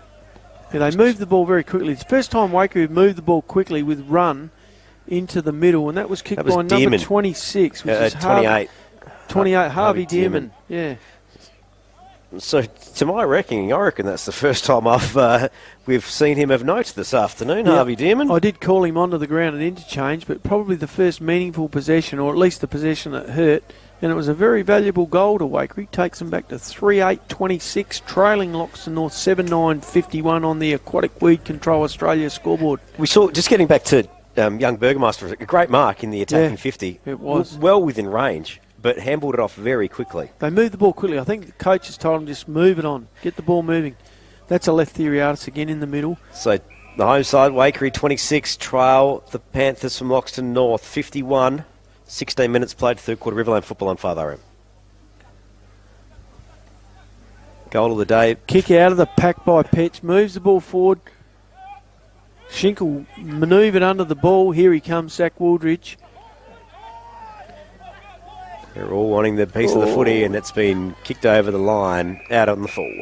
Yeah, they moved the ball very quickly. It's the first time Waikerie moved the ball quickly with run into the middle, and that was kicked by number 26, which is 28. 28, Harvey Dearman. Yeah. So, to my reckoning, I reckon that's the first time we've seen him of note this afternoon, Harvey Dearman. I did call him onto the ground at interchange, but probably the first meaningful possession, or at least the possession that hurt, and it was a very valuable goal to Waikerie. Takes them back to 3-8-26, trailing Loxton North 7-9-51 on the Aquatic Weed Control Australia scoreboard. We saw, just getting back to young Burgermeister, a great mark in the attacking 50. It was. Well within range, but handballed it off very quickly. They moved the ball quickly. I think the coach has told them just move it on, get the ball moving. That's a left Theriatis again in the middle. So the home side, Waikerie 26, trail the Panthers from Loxton North 51. 16 minutes played, third quarter, Riverland football on 5RM. Goal of the day. Kick out of the pack by Petch, moves the ball forward. Schinkel manoeuvred under the ball. Here he comes, Zach Wooldridge. They're all wanting the piece of the footy, and it's been kicked over the line, out on the full.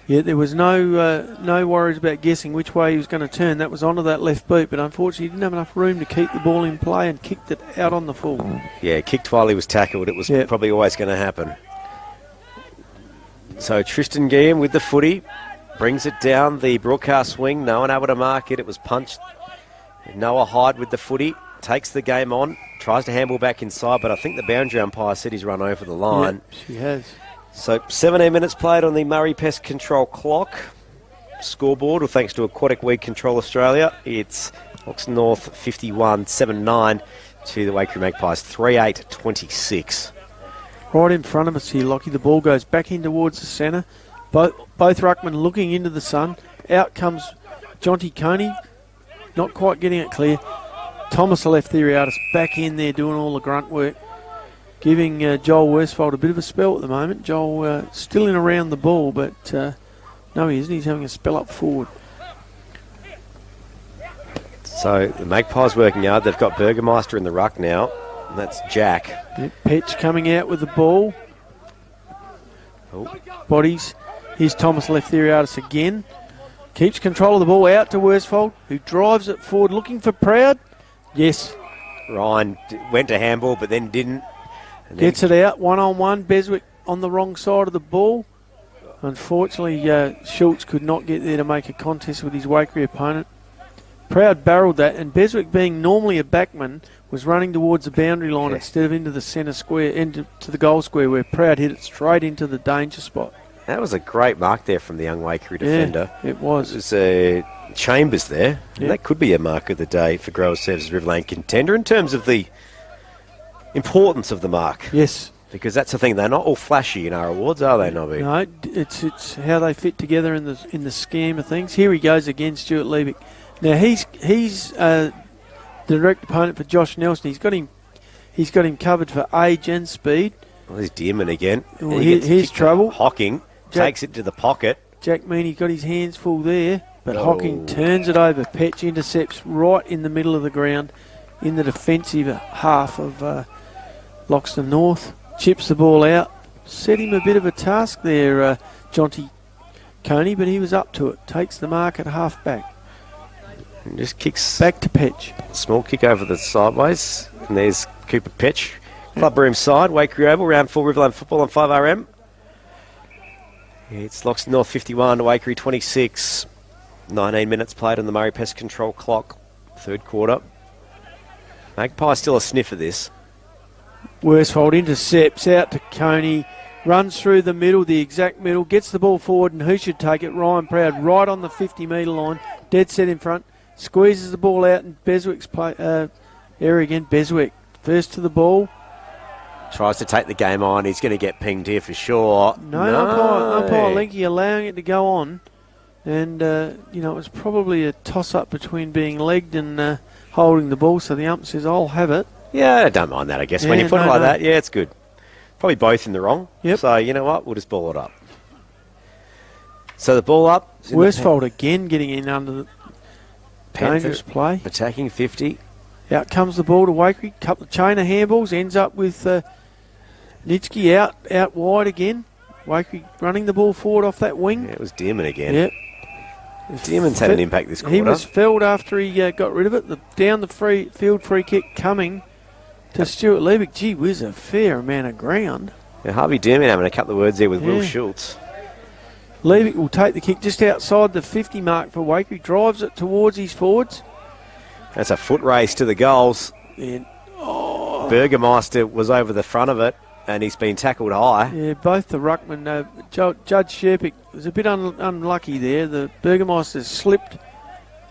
Yeah, there was no worries about guessing which way he was going to turn. That was onto that left boot, but unfortunately he didn't have enough room to keep the ball in play and kicked it out on the full. Yeah, kicked while he was tackled. It was probably always going to happen. So Tristan Guillaume with the footy. Brings it down the broadcast wing. No one able to mark it. It was punched. Noah Hyde with the footy. Takes the game on. Tries to handball back inside, but I think the boundary umpire said he's run over the line. Yep, she has. So 17 minutes played on the Murray Pest Control clock. Scoreboard, well, thanks to Aquatic Weed Control Australia, it's Loxton North 51-7-9 to the Waikerie Magpies 38-26. Right in front of us here, Lockie. The ball goes back in towards the centre. Both ruckmen looking into the sun. Out comes Jonty Coney, not quite getting it clear. Thomas Aleftheriadis back in there doing all the grunt work, giving Joel Worsfold a bit of a spell at the moment. Joel still in around the ball, but no, he isn't. He's having a spell up forward. So the Magpies working hard. They've got Burgermeister in the ruck now, and that's Jack. Yep, Petch coming out with the ball. Bodies. Here's Thomas Aleftheriadis again. Keeps control of the ball out to Worsfold, who drives it forward looking for Proud. Yes. Ryan went to handball, but then didn't. And Gets it out, one-on-one. Beswick on the wrong side of the ball. Unfortunately, Schultz could not get there to make a contest with his Waikerie opponent. Proud barreled that, and Beswick, being normally a backman, was running towards the boundary line instead of into the centre square, into the goal square, where Proud hit it straight into the danger spot. That was a great mark there from the young Waikerie defender. Yeah, it was. It was Chambers there. And that could be a mark of the day for Growers Services Riverland contender in terms of the importance of the mark. Yes. Because that's the thing, they're not all flashy in our awards, are they, Nobby? No, it's how they fit together in the scheme of things. Here he goes again, Stuart Liebig. Now he's the direct opponent for Josh Nelson. He's got him covered for age and speed. Well, there's Dearman again. Well, here's trouble. Hocking takes it to the pocket. Jack Meaney's got his hands full there, but Hocking turns it over. Petch intercepts right in the middle of the ground in the defensive half of Loxton North. Chips the ball out. Set him a bit of a task there, Jonty Coney, but he was up to it. Takes the mark at half back. And just kicks back to Petch. Small kick over the sideways. And there's Cooper Petch. Club room side, Waikerie Oval, round 4 Riverland football on 5RM. It's Loxton North 51 to Waikerie 26. 19 minutes played on the Murray Pest Control clock. Third quarter. Magpie still a sniff of this. Worsfold intercepts out to Coney. Runs through the middle, the exact middle. Gets the ball forward, and who should take it? Ryan Proud, right on the 50-metre line. Dead set in front. Squeezes the ball out, and Beswick's area again. Beswick first to the ball. Tries to take the game on. He's going to get pinged here for sure. No. Umpire Linky allowing it to go on. And, it was probably a toss-up between being legged and holding the ball. So the ump says, I'll have it. Yeah, I don't mind that, I guess. Yeah, when you put it like that, yeah, it's good. Probably both in the wrong. Yep. So, you know what? We'll just ball it up. So the ball up. Worsfold again getting in under the dangerous play. Attacking 50. Out comes the ball to Waikerie. Couple of chain of handballs. Ends up with Nitsky out wide again. Waikerie running the ball forward off that wing. Yeah, it was Dearman again. Yep. Dearman's had an impact this quarter. He was felled after he got rid of it. Down the field free kick coming to Stuart Liebig. Gee whiz, a fair amount of ground. Yeah, Harvey Dearman having a couple of words there with Will Schultz. Liebig will take the kick just outside the 50 mark for Waikerie. Drives it towards his forwards. That's a foot race to the goals. And, Burgermeister was over the front of it, and he's been tackled high. Yeah, both the ruckman. Judge Sherpick was a bit unlucky there. The Burgermeister slipped,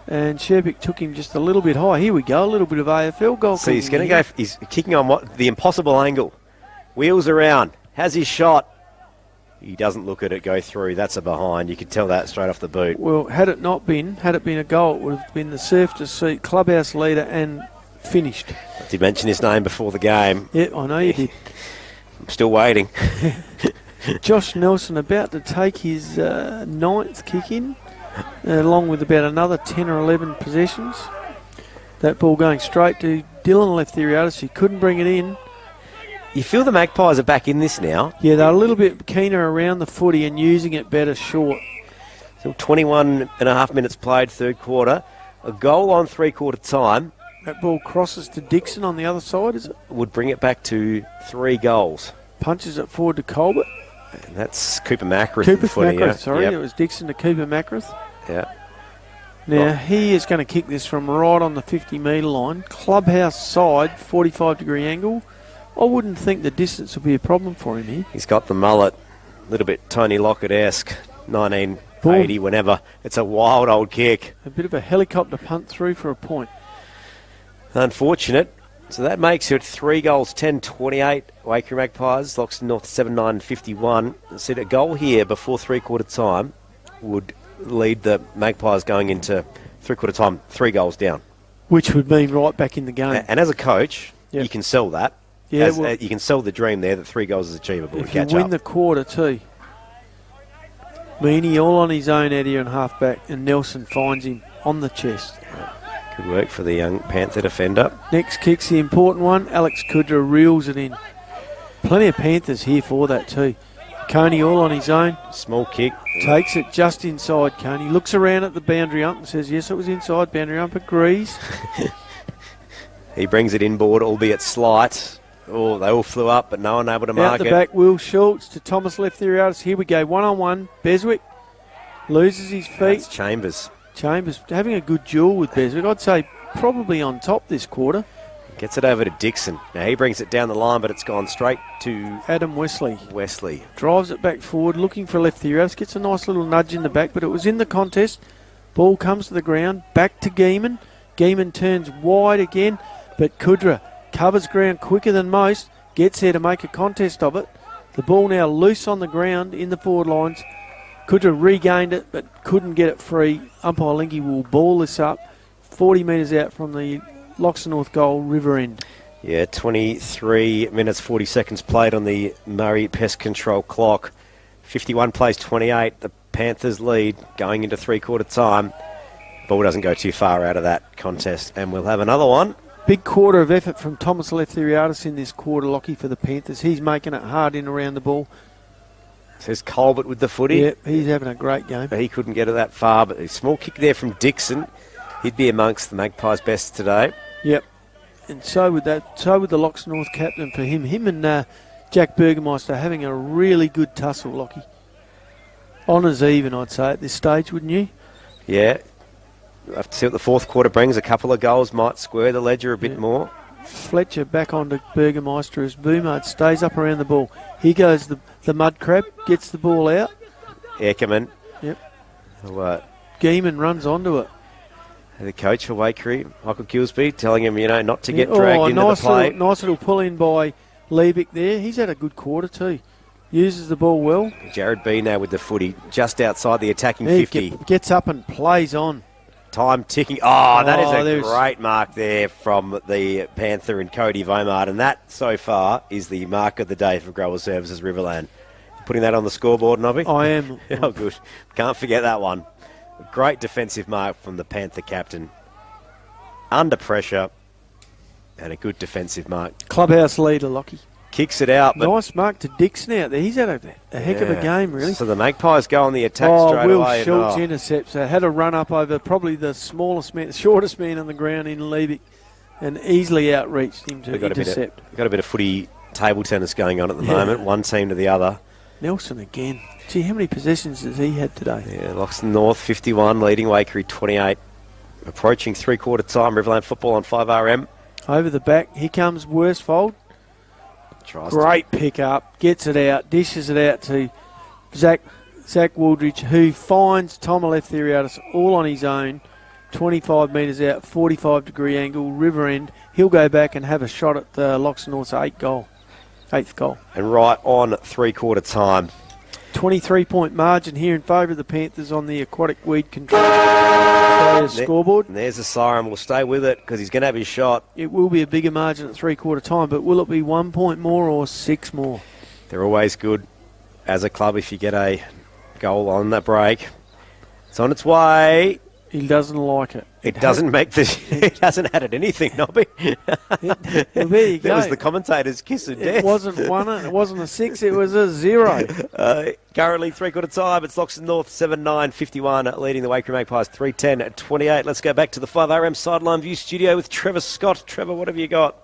and Sherpick took him just a little bit high. Here we go, a little bit of AFL goal. So he's going to go. He's kicking on the impossible angle. Wheels around. Has his shot. He doesn't look at it go through. That's a behind. You can tell that straight off the boot. Well, had it been a goal, it would have been the surf to seat clubhouse leader and finished. I did mention his name before the game. Yeah, I know you did. I'm still waiting. Josh Nelson about to take his ninth kick in, along with about another 10 or 11 possessions. That ball going straight to Dylan Leftheriadis. He couldn't bring it in. You feel the Magpies are back in this now? Yeah, they're a little bit keener around the footy and using it better short. So 21 and a half minutes played, third quarter. A goal on three-quarter time That ball crosses to Dixon on the other side, is it? would bring it back to 3 goals. Punches it forward to Colbert. And that's Cooper Macrath. Cooper footy, Macrath, yeah. sorry. Yep. It was Dixon to Cooper Macrath. Yeah. Now, he is going to kick this from right on the 50-metre line. Clubhouse side, 45-degree angle. I wouldn't think the distance will be a problem for him here. He's got the mullet, a little bit Tony Lockett-esque, 1980, whenever. It's a wild old kick. A bit of a helicopter punt through for a point. Unfortunate. So that makes it 3 goals, 10-28. Waikerie Magpies, Loxton North 7-9-51. Said a goal here before three-quarter time would lead the Magpies going into three-quarter time 3 goals down. Which would mean right back in the game. And as a coach, Yep. you can sell that. Yeah, You can sell the dream there that 3 goals is achievable to if you catch win up. the quarter too. Meany all on his own out here in half-back, and Nelson finds him on the chest. Good work for the young Panther defender. Next kick's the important one. Alex Kudra reels it in. Plenty of Panthers here for that too. Coney all on his own. Small kick. Takes it just inside, Coney. Looks around at the boundary ump and says, yes, it was inside. Boundary ump agrees. He brings it inboard, albeit slight. Oh, they all flew up, but no one able to mark Out the it. back, Will Schultz to Thomas Leftheriadis. Here we go, one-on-one. Beswick loses his feet. That's Chambers. Chambers having a good duel with Beswick. I'd say probably on top this quarter. Gets it over to Dixon. Now he brings it down the line, but it's gone straight to Adam Wesley Wesley. drives it back forward, looking for Leftheriadis. Gets a nice little nudge in the back, but it was in the contest. Ball comes to the ground, back to Geeman. Geeman turns wide again, but Kudra covers ground quicker than most, gets there to make a contest of it. The ball now loose on the ground in the forward lines. Kudra regained it, but couldn't get it free. Umpire Linky will ball this up 40 metres out from the Loxton North goal, Riverland. Yeah, 23 minutes, 40 seconds played on the Murray Pest Control clock. 51 plays 28. The Panthers lead going into three-quarter time. Ball doesn't go too far out of that contest, and we'll have another one. Big quarter of effort from Thomas Leftheriadis in this quarter, Lockie, for the Panthers. He's making it hard in around the ball. Says Colbert with the footy. Yeah, he's having a great game. He couldn't get it that far, but a small kick there from Dixon. He'd be amongst the Magpies' best today. Yep. And so would that. So would the Loxton North captain for him. Him and Jack Burgermeister having a really good tussle, Lockie. Honours even, I'd say, at this stage, wouldn't you? Yeah. We'll have to see what the fourth quarter brings. A couple of goals might square the ledger a bit more. Fletcher back onto Burgermeister as Boomard stays up around the ball. Here goes the mud crab, gets the ball out. Eckerman. Yep. Geeman runs onto it. The coach for Waikerie, Michael Kilsby, telling him, not to get dragged into the play. Nice little pull in by Liebig there. He's had a good quarter too. Uses the ball well. Jared B now with the footy just outside the attacking 50. Gets up and plays on. Time ticking. That is a there's- great mark there from the Panther and Cody Vomard. And that, so far, is the mark of the day for Grower Services Riverland. Putting that on the scoreboard, Nobby? I am. Oh, good. Can't forget that one. A great defensive mark from the Panther captain. Under pressure. And a good defensive mark. Clubhouse leader, Lockie. Kicks it out. But Nice mark to Dixon out there. He's had a heck of a game, really. So the Magpies go on the attack straight Will away. Schultz intercepts. Had a run up over probably the shortest man on the ground in Liebig, and easily outreached him to intercept. We've got a bit of footy table tennis going on at the moment, one team to the other. Nelson again. Gee, how many possessions has he had today? Yeah, Loxton North 51, leading Waikerie 28. Approaching three-quarter time, Riverland football on 5RM. Over the back, here comes Worsfold. Great pick up, gets it out, dishes it out to Zach Wooldridge, who finds Tom Leftheriadis all on his own, 25 metres out, 45-degree angle, river end. He'll go back and have a shot at Loxton North's eighth goal. And right on three-quarter time. 23-point margin here in favour of the Panthers on the Aquatic Weed Control Australia scoreboard. And there's the siren. We'll stay with it because he's going to have his shot. It will be a bigger margin at three-quarter time, but will it be 1 point more or 6 more? They're always good as a club if you get a goal on that break. It's on its way. He doesn't like it. It doesn't make the... It hasn't added anything, Nobby. Well, there you go. That was the commentator's kiss of death. It wasn't 1, it wasn't a 6, it was a 0. Currently, three-quarter time. It's Loxton North 7-9-51, leading the Waikerie Magpies 3-10-28. Let's go back to the 5RM Sideline View studio with Trevor Scott. Trevor, what have you got?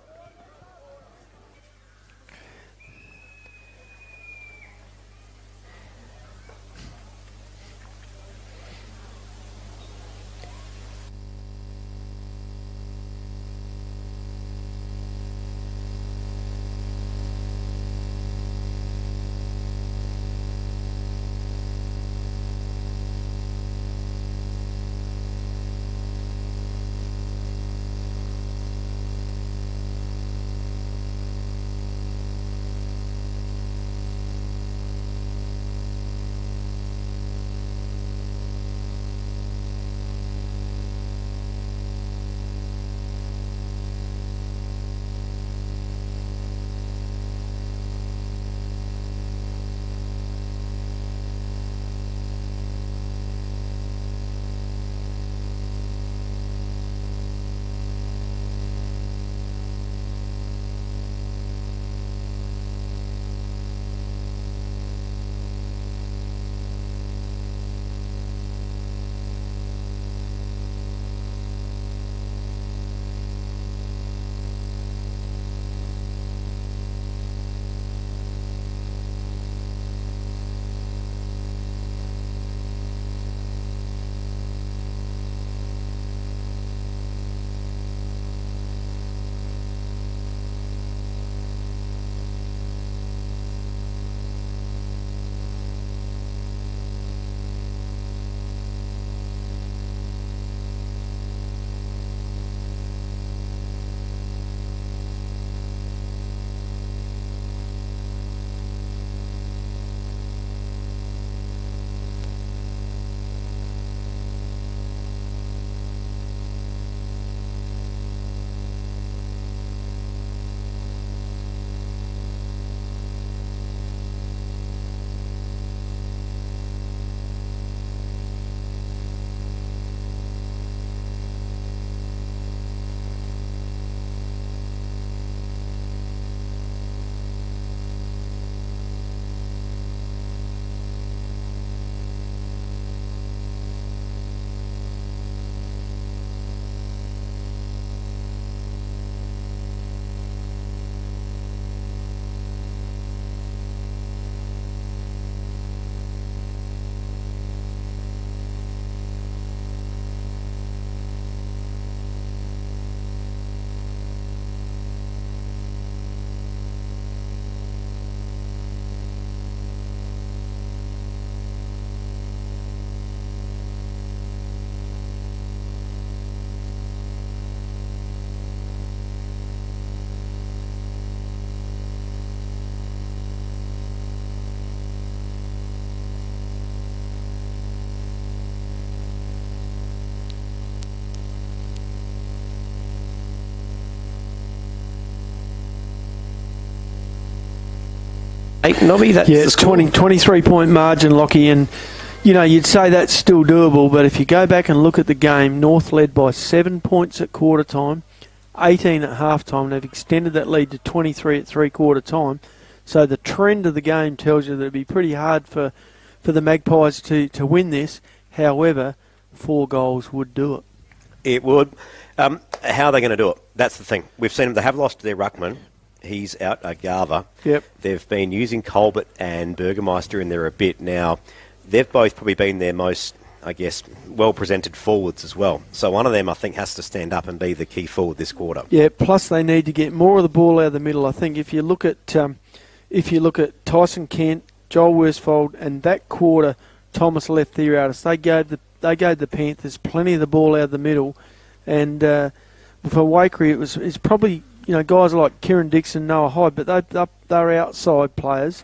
Nobby, that's it's 23-point margin, Lockie, and you'd say that's still doable, but if you go back and look at the game, North led by 7 points at quarter time, 18 at half time. They've extended that lead to 23 at three-quarter time. So the trend of the game tells you that it'd be pretty hard for the Magpies to win this. However, 4 goals would do it. It would. How are they going to do it? That's the thing. We've seen them. They have lost their ruckman. He's out, Agava. Yep. They've been using Colbert and Burgermeister in there a bit. Now, they've both probably been their most, I guess, well-presented forwards as well. So one of them, I think, has to stand up and be the key forward this quarter. Yeah, plus they need to get more of the ball out of the middle. I think if you look at Tyson Kent, Joel Worsfold, and that quarter, Thomas left there out. They gave the Panthers plenty of the ball out of the middle. And for Waikerie, it's probably... guys like Kieran Dixon, Noah Hyde, but they're outside players.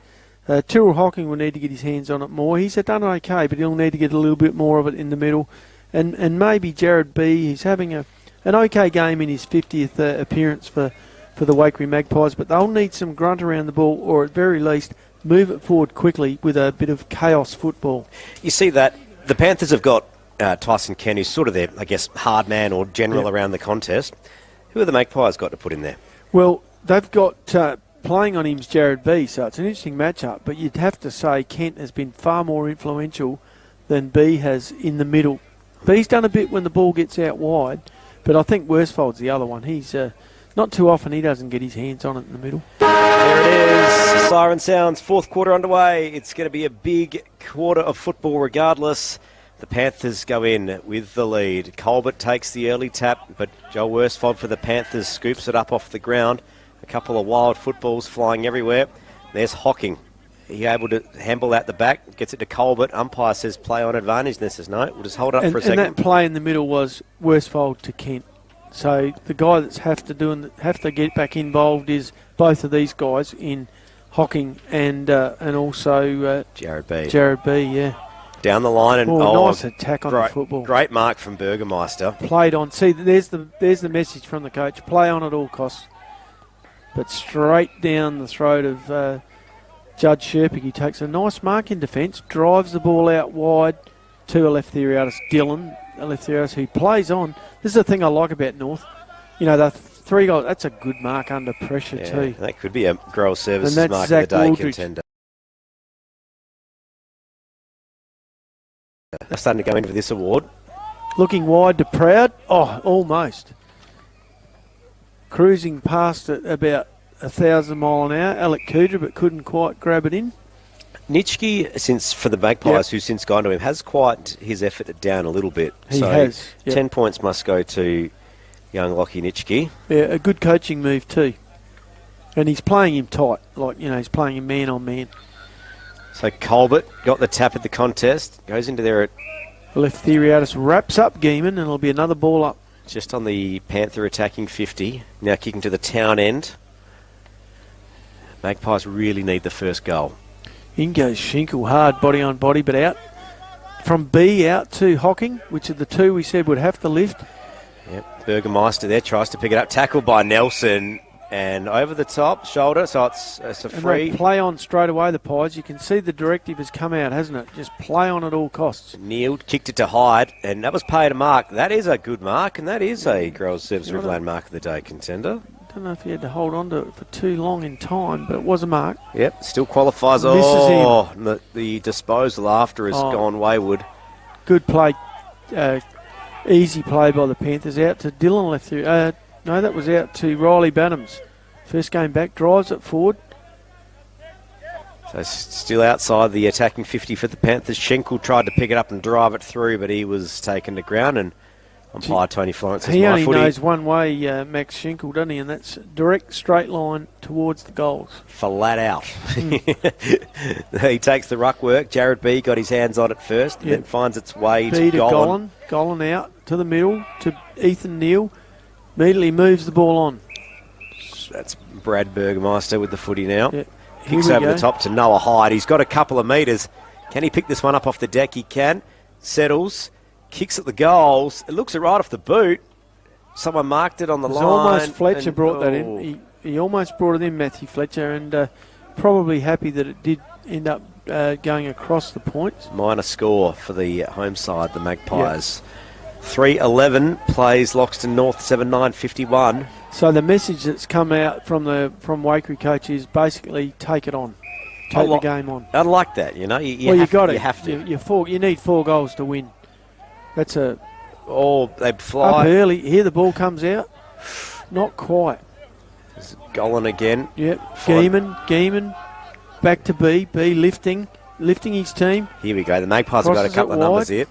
Tyrrell Hocking will need to get his hands on it more. He's done okay, but he'll need to get a little bit more of it in the middle. And maybe Jared B, he's having an okay game in his 50th appearance for the Waikerie Magpies, but they'll need some grunt around the ball, or at very least move it forward quickly with a bit of chaos football. You see that the Panthers have got Tyson Ken, who's sort of their, I guess, hard man or general around the contest. Who have the Magpies got to put in there? Well, they've got playing on him's Jared B, so it's an interesting matchup, but you'd have to say Kent has been far more influential than B has in the middle. B's done a bit when the ball gets out wide, but I think Worsfold's the other one. He's not too often he doesn't get his hands on it in the middle. There it is. Siren sounds. Fourth quarter underway. It's going to be a big quarter of football regardless. The Panthers go in with the lead. Colbert takes the early tap, but Joel Worsfold for the Panthers scoops it up off the ground. A couple of wild footballs flying everywhere. There's Hocking. He able to handle out the back, gets it to Colbert. Umpire says play on advantage. This is no. We'll just hold up for a second. And that play in the middle was Worsfold to Kent. So the guy that's have to get back involved is both of these guys in Hocking and also Jared B. Jared B. Yeah. Down the line and nice attack on the football. Great mark from Burgermeister. Played on. See, there's the message from the coach. Play on at all costs. But straight down the throat of Judge Sherpick. He takes a nice mark in defence, drives the ball out wide to a left theoriatus, Dylan, a left theoriatus who plays on. This is the thing I like about North. You know, the 3 goals, that's a good mark under pressure too. That could be a Growers Services mark Zach of the day Waldridge. contender. They're starting to go in for this award. Looking wide to Proud. Oh, almost. Cruising past at about 1,000 mile an hour. Alec Kudra, but couldn't quite grab it in. Nitschke, since for the Magpies, who's since gone to him, has quite his effort down a little bit. He has. 10 points must go to young Lockie Nitschke. Yeah, a good coaching move too. And he's playing him tight, he's playing him man on man. So Colbert got the tap at the contest, goes into there at left theoriatus, wraps up Geeman, and it'll be another ball up. just on the Panther attacking 50. Now kicking to the town end. Magpies really need the first goal. In goes Schinkel, hard body on body, but out. From B out to Hocking, which are the two we said would have to lift. Yep, Burgermeister there tries to pick it up. Tackled by Nelson and over the top, shoulder, so it's a free. And they play on straight away, the Pies. You can see the directive has come out, hasn't it? Just play on at all costs. Kneeled, kicked it to Hyde, and that was paid a mark. That is a good mark, and that is a Growers Service Riverland mark of the day contender. Don't know if he had to hold on to it for too long in time, but it was a mark. Yep, still qualifies. Misses him. The disposal after has gone wayward. Good play. Easy play by the Panthers. Out to Dylan left through. No, that was out to Riley Bannams. First game back, drives it forward. So still outside the attacking 50 for the Panthers. Schenkel tried to pick it up and drive it through, but he was taken to ground, and umpire Tony Florence says, he my only footy. knows one way, Max Schenkel, doesn't he? And that's direct straight line towards the goals. Flat out. He takes the ruck work. Jared B got his hands on it first, and then finds its way B to Golan. Golan out to the middle to Ethan Neal. Immediately moves the ball on. That's Brad Burgermeister with the footy now. Yep. Kicks over the top to Noah Hyde. He's got a couple of metres. Can he pick this one up off the deck? He can. Settles. Kicks at the goals. It looks it right off the boot. Someone marked it on the line. Almost Fletcher brought that in. He almost brought it in, Matthew Fletcher, and probably happy that it did end up going across the points. Minor score for the home side, the Magpies. 3-11 plays Loxton North 7-9-51. So the message that's come out from Waikerie coach is basically take it on. Take the game on. I like that, you know. You have to. You need 4 goals to win. That's a... Oh, they fly. Up early. Here the ball comes out. Not quite. There's Golan again. Yep. Geeman. Back to B. B lifting his team. Here we go. The Magpies have got a couple of numbers here.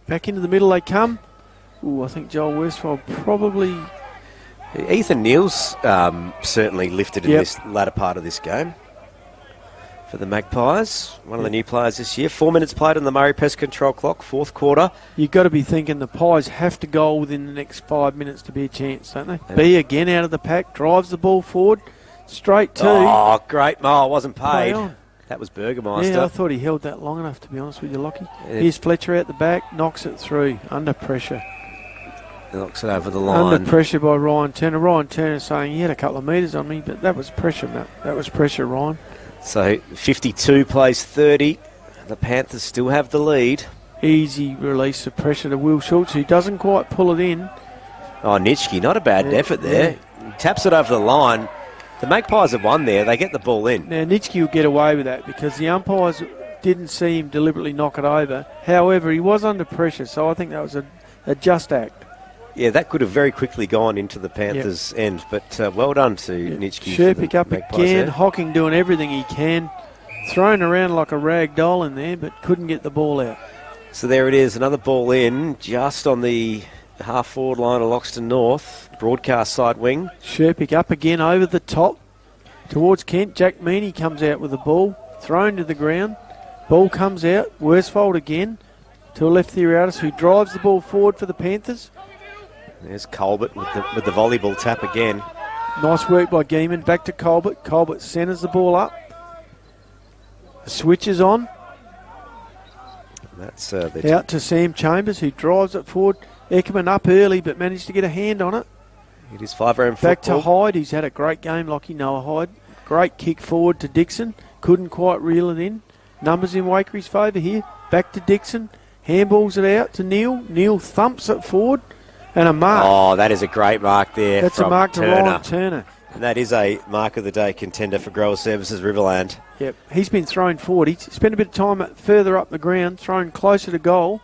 Back into the middle they come. Ooh, I think Joel Worsfold probably... Ethan Neal's certainly lifted in this latter part of this game for the Magpies. One of the new players this year. 4 minutes played on the Murray Pest Control clock, fourth quarter. You've got to be thinking the Pies have to goal within the next 5 minutes to be a chance, don't they? B again out of the pack, drives the ball forward, straight to... Oh, great. Oh, it wasn't paid. That was Burgermeister. Yeah, I thought he held that long enough, to be honest with you, Lockie. Yeah. Here's Fletcher out the back, knocks it through, under pressure. Knocks it over the line. Under pressure by Ryan Turner. Ryan Turner saying he had a couple of metres on me, but that was pressure, Matt. That was pressure, Ryan. So 52 plays 30. The Panthers still have the lead. Easy release of pressure to Will Schultz, who doesn't quite pull it in. Oh, Nitschke, not a bad effort there. He taps it over the line. The Magpies have won there. They get the ball in. Now, Nitschke will get away with that because the umpires didn't see him deliberately knock it over. However, he was under pressure, so I think that was a just act. Yeah, that could have very quickly gone into the Panthers' end, but well done to Nitschke. Sherpick up again, Hocking doing everything he can. Thrown around like a rag doll in there, but couldn't get the ball out. So there it is, another ball in, just on the half-forward line of Loxton North, broadcast side wing. Sherpick up again over the top towards Kent. Jack Meaney comes out with the ball, thrown to the ground. Ball comes out, Worsfold again to a left Theoratus, who drives the ball forward for the Panthers. There's Colbert with the volleyball tap again. Nice work by Geeman. Back to Colbert. Colbert centres the ball up. Switches on. That's out to Sam Chambers, who drives it forward. Eckerman up early, but managed to get a hand on it. It is 5-round Back football. to Hyde, who's had a great game, Lockie Noah Hyde. Great kick forward to Dixon. Couldn't quite reel it in. Numbers in Waikere's favour here. Back to Dixon. Handballs it out to Neil. Neil thumps it forward. And a mark. Oh, that is a great mark there. That's from a mark to Turner. Ryan Turner. And that is a mark of the day contender for Grower Services Riverland. Yep, he's been thrown forward. He's spent a bit of time further up the ground, thrown closer to goal.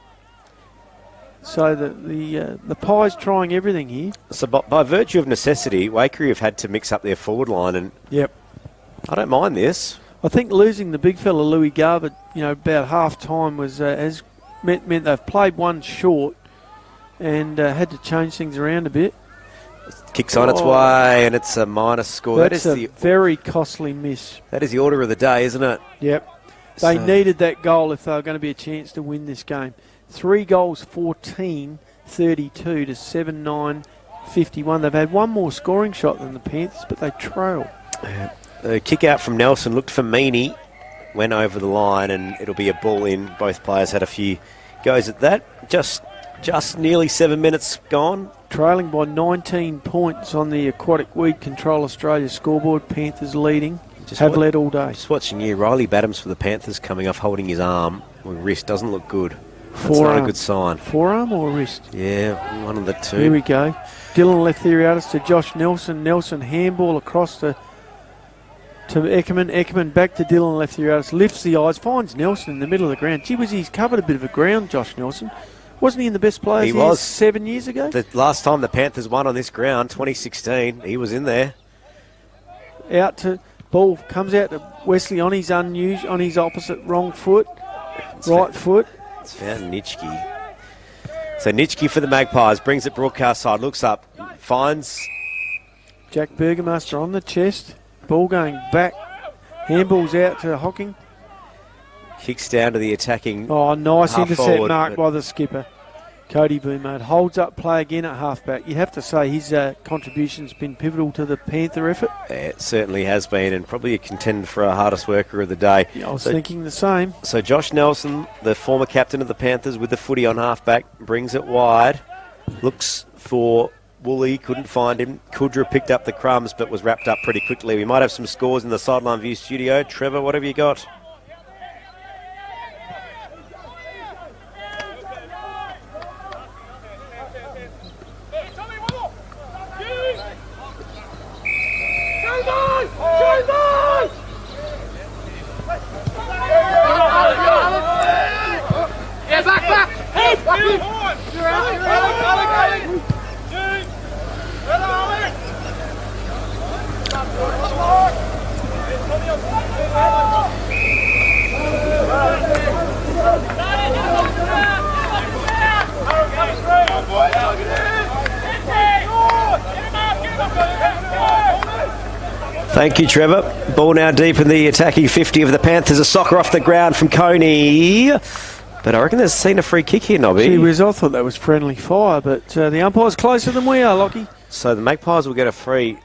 So the Pies trying everything here. So by virtue of necessity, Waikerie have had to mix up their forward line, and Yep. I don't mind this. I think losing the big fella Louis Garver, about half time was has meant they've played one short and had to change things around a bit. Kicks on its way, and it's a minus score. That's a very costly miss. That is the order of the day, isn't it? Yep. They needed that goal if they were going to be a chance to win this game. 3 goals, 14-32 to 7-9-51. They've had one more scoring shot than the Panthers, but they trail. The kick out from Nelson looked for Meaney, went over the line, and it'll be a ball in. Both players had a few goes at that. Just nearly 7 minutes gone. Trailing by 19 points on the Aquatic Weed Control Australia scoreboard. Panthers leading. Have led all day. Just watching you. Riley Badams for the Panthers coming off holding his arm or wrist. Doesn't look good. That's Forearm. not a good sign. Forearm or wrist? Yeah, one of the two. Here we go. Dylan left Theoratus to Josh Nelson. Nelson handball across to Eckerman. Eckerman back to Dylan left Theoratus. Lifts the eyes. Finds Nelson in the middle of the ground. Gee whiz, he's covered a bit of a ground, Josh Nelson. Wasn't he in the best players? He was 7 years ago. The last time the Panthers won on this ground, 2016, he was in there. Out to ball comes out to Wesley on his opposite wrong foot, right foot. It's found Nitschke. So Nitschke for the Magpies brings it broadcast side, looks up, finds Jack Burgermaster on the chest. Ball going back. Handballs out to Hocking. kicks down to the attacking. Oh, nice half intercept forward, mark by the skipper. Cody Boomard holds up play again at halfback. You'd have to say his contribution's been pivotal to the Panther effort. It certainly has been, and probably a contender for our hardest worker of the day. Yeah, I was thinking the same. So Josh Nelson, the former captain of the Panthers, with the footy on halfback, brings it wide. Looks for Woolley, couldn't find him. Kudra picked up the crumbs, but was wrapped up pretty quickly. We might have some scores in the Sideline View studio. Trevor, what have you got? Thank you, Trevor. Ball now deep in the attacking 50 of the Panthers. A soccer off the ground from Coney. But I reckon there's seen a free kick here, Nobby. Gee whiz, I thought that was friendly fire, but the umpire's closer than we are, Lockie. So the Magpies will get a free.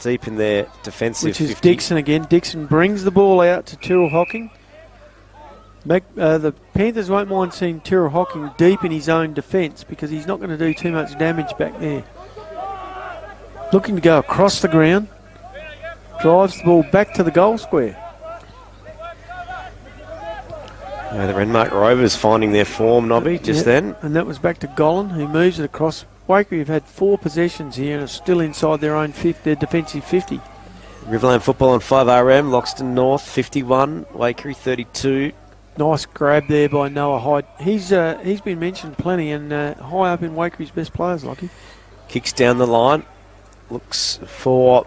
deep in their defensive which is 50. Dixon again. Dixon brings the ball out to Tyrrell Hocking. The Panthers won't mind seeing Tyrrell Hocking deep in his own defence because he's not going to do too much damage back there. Looking to go across the ground. Drives the ball back to the goal square. The Renmark Rovers finding their form, Nobby, just then. And that was back to Gollan, who moves it across. Waikerie have had 4 possessions here and are still inside their own their defensive 50. Riverland football on 5RM, Loxton North 51, Waikerie 32. Nice grab there by Noah Hyde. He's been mentioned plenty and high up in Waikere's best players, Lockie. Kicks down the line, looks for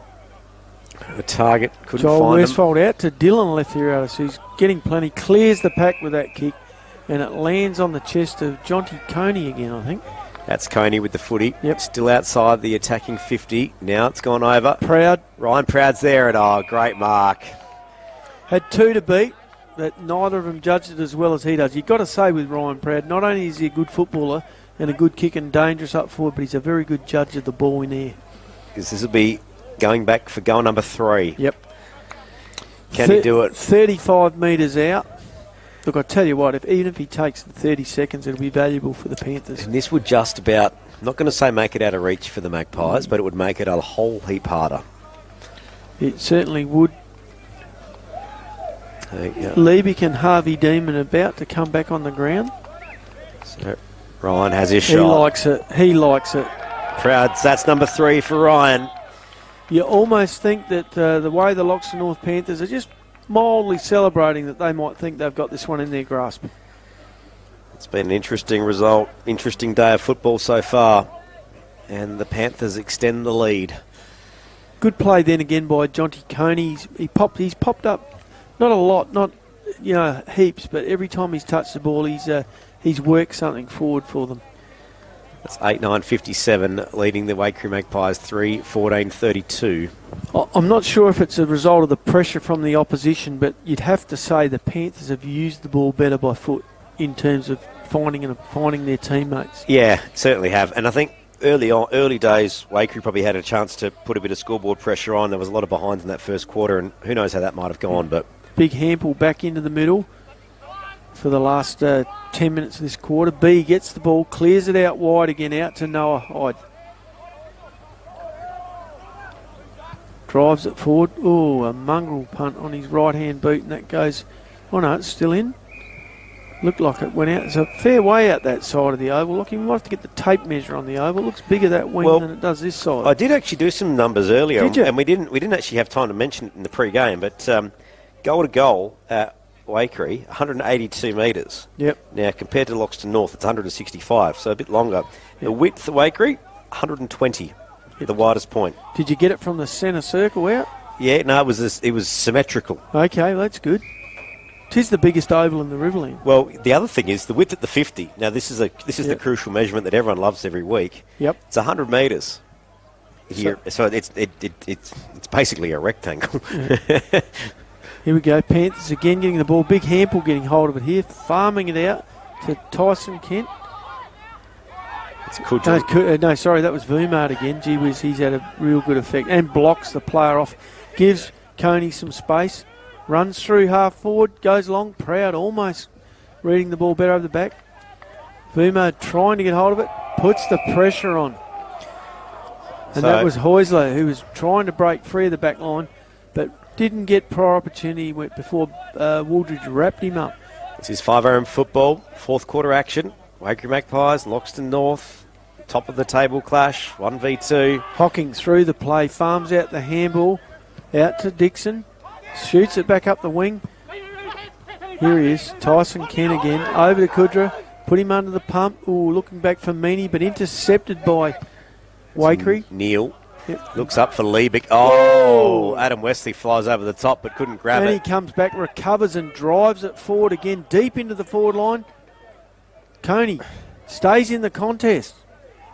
a target, couldn't Joel find him. Westfold out to Dylan left here out, so he's getting plenty. Clears the pack with that kick and it lands on the chest of Jonty Coney again, I think. That's Coney with the footy. Yep. Still outside the attacking 50. Now it's gone over. Proud. Ryan Proud's there and great mark. Had 2 to beat, but neither of them judged it as well as he does. You've got to say with Ryan Proud, not only is he a good footballer and a good kick and dangerous up forward, but he's a very good judge of the ball in air. Because this will be going back for goal number 3. Yep. Can he do it? 35 metres out. Look, I tell you what, even if he takes the 30 seconds, it'll be valuable for the Panthers. And this would just about, I'm not going to say make it out of reach for the Magpies, but it would make it a whole heap harder. It certainly would. Yeah. Liebig and Harvey Demon about to come back on the ground. So Ryan has his He shot. likes it. He likes it. Proud, that's number 3 for Ryan. You almost think that the way the Loxton North Panthers are just mildly celebrating that they might think they've got this one in their grasp. It's been an interesting result, interesting day of football so far. And the Panthers extend the lead. Good play then again by Jonty Coney. He's popped up, not a lot, not heaps, but every time he's touched the ball, he's worked something forward for them. That's 8-9-57, leading the Waikerie Magpies 3-14-32. I'm not sure if it's a result of the pressure from the opposition, but you'd have to say the Panthers have used the ball better by foot in terms of finding their teammates. Yeah, certainly have. And I think early days, Waikerie probably had a chance to put a bit of scoreboard pressure on. There was a lot of behinds in that first quarter, and who knows how that might have gone. But Big Hampel back into the middle for the last 10 minutes of this quarter. B gets the ball, clears it out wide again, out to Noah Hyde. Drives it forward. Oh, a mongrel punt on his right-hand boot, and that goes... Oh, no, it's still in. Looked like it went out. It's a fair way out that side of the oval. Look, you might have to get the tape measure on the oval. It looks bigger that wing than it does this side. I did actually do some numbers earlier, Did you? and we didn't actually have time to mention it in the pre-game, but goal to goal at Waikerie, 182 metres. Yep. Now, compared to Loxton North, it's 165, so a bit longer. The width of Waikerie, 120, the widest point. Did you get it from the centre circle out? Yeah, no, it was symmetrical. Okay, that's good. 'Tis the biggest oval in the Riverland. Well, the other thing is the width at the 50. Now, this is the crucial measurement that everyone loves every week. Yep. It's 100 metres here, so it's basically a rectangle. Here we go. Panthers again getting the ball. Big Hampel getting hold of it here, farming it out to Tyson Kent. It's Kudra. No, sorry, that was Vumard again. Gee whiz, he's had a real good effect and blocks the player off. Gives Coney some space. Runs through half forward, goes long. Proud almost reading the ball better over the back. Vumard trying to get hold of it, puts the pressure on. And that was Heusler, who was trying to break free of the back line, but didn't get prior opportunity before Wooldridge wrapped him up. This is 5RM football, fourth quarter action. Waikerie Magpies, Loxton North, top of the table clash, 1v2. Hocking through the play, farms out the handball, out to Dixon, shoots it back up the wing. Here he is, Tyson Kent again, over to Kudra, put him under the pump. Ooh, looking back for Meany, but intercepted by Waikerie. Neil Yep. looks up for Liebig. Oh, Adam Wesley flies over the top but couldn't grab And it. he comes back, recovers and drives it forward again, deep into the forward line. Coney stays in the contest.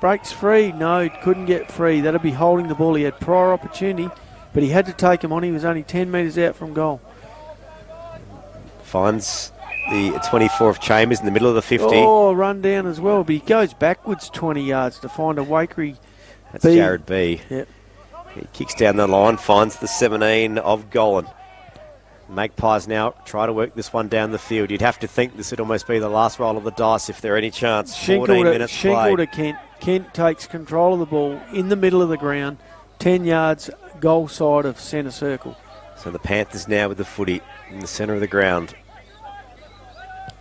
Breaks free. No, couldn't get free. That'll be holding the ball. He had prior opportunity, but he had to take him on. He was only 10 metres out from goal. Finds the 24th Chambers in the middle of the 50. Oh, run down as well, but he goes backwards 20 yards to find a Waikerie. That's Jared B. Yep. He kicks down the line, finds the 17 of Golan. Magpies now try to work this one down the field. You'd have to think this would almost be the last roll of the dice if there any chance. 14 minutes Schenkel played. to Kent. Kent takes control of the ball in the middle of the ground, 10 yards goal side of centre circle. So the Panthers now with the footy in the centre of the ground.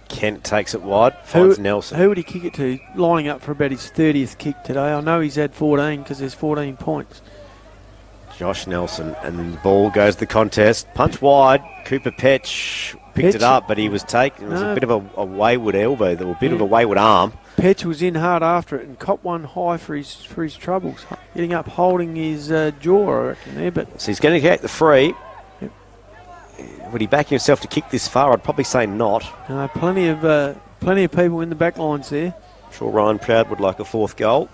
Kent takes it wide, finds Nelson. Who would he kick it to? Lining up for about his 30th kick today. I know he's had 14 because there's 14 points. Josh Nelson, and then the ball goes to the contest. Punch wide. Cooper Petch picked it up, but he was taken. It was a bit of a wayward elbow, or a bit of a wayward arm. Petch was in hard after it and copped one high for his troubles. Getting up, holding his jaw, I reckon, there. But so he's going to get the free. Yep. Would he back himself to kick this far? I'd probably say not. Plenty of people in the back lines there. I'm sure Ryan Proud would like a fourth goal.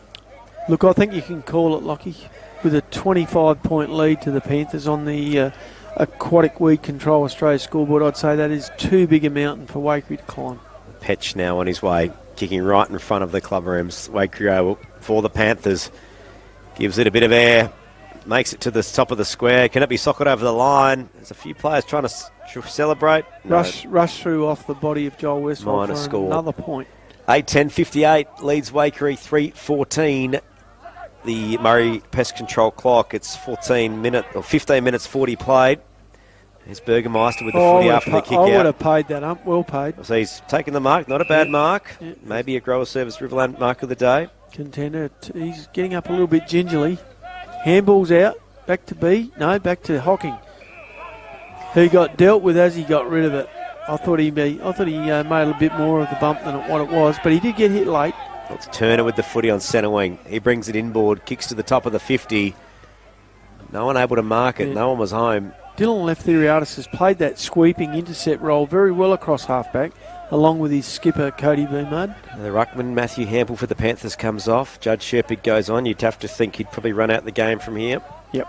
Look, I think you can call it, Lockie, with a 25-point lead to the Panthers on the Aquatic Weed Control Australia scoreboard. I'd say that is too big a mountain for Waikerie to climb. Petch now on his way, kicking right in front of the club rooms. Waikerie for the Panthers. Gives it a bit of air. Makes it to the top of the square. Can it be socked over the line? There's a few players trying to celebrate. Rush through off the body of Joel Westphal for score. Another point. 8:10:58 leads Waikerie 3:14. The Murray Pest Control clock. It's 15 minutes 40 played. Here's Burgermeister with the footy after the kick out. I would have paid that up. Well paid. So he's taken the mark. Not a bad mark. Yeah. Maybe a Grower Service Riverland mark of the day. Contender. He's getting up a little bit gingerly. Handball's out. Back to B. No, back to Hocking. Who got dealt with as he got rid of it. I thought he made a bit more of the bump than what it was, but he did get hit late. It's Turner with the footy on centre wing. He brings it inboard, kicks to the top of the 50. No one able to mark it. Yeah. No one was home. Dylan Leftheriadis has played that sweeping intercept role very well across halfback, along with his skipper, Cody Boomard. The ruckman, Matthew Hample for the Panthers, comes off. Judge Sherpick goes on. You'd have to think he'd probably run out the game from here. Yep.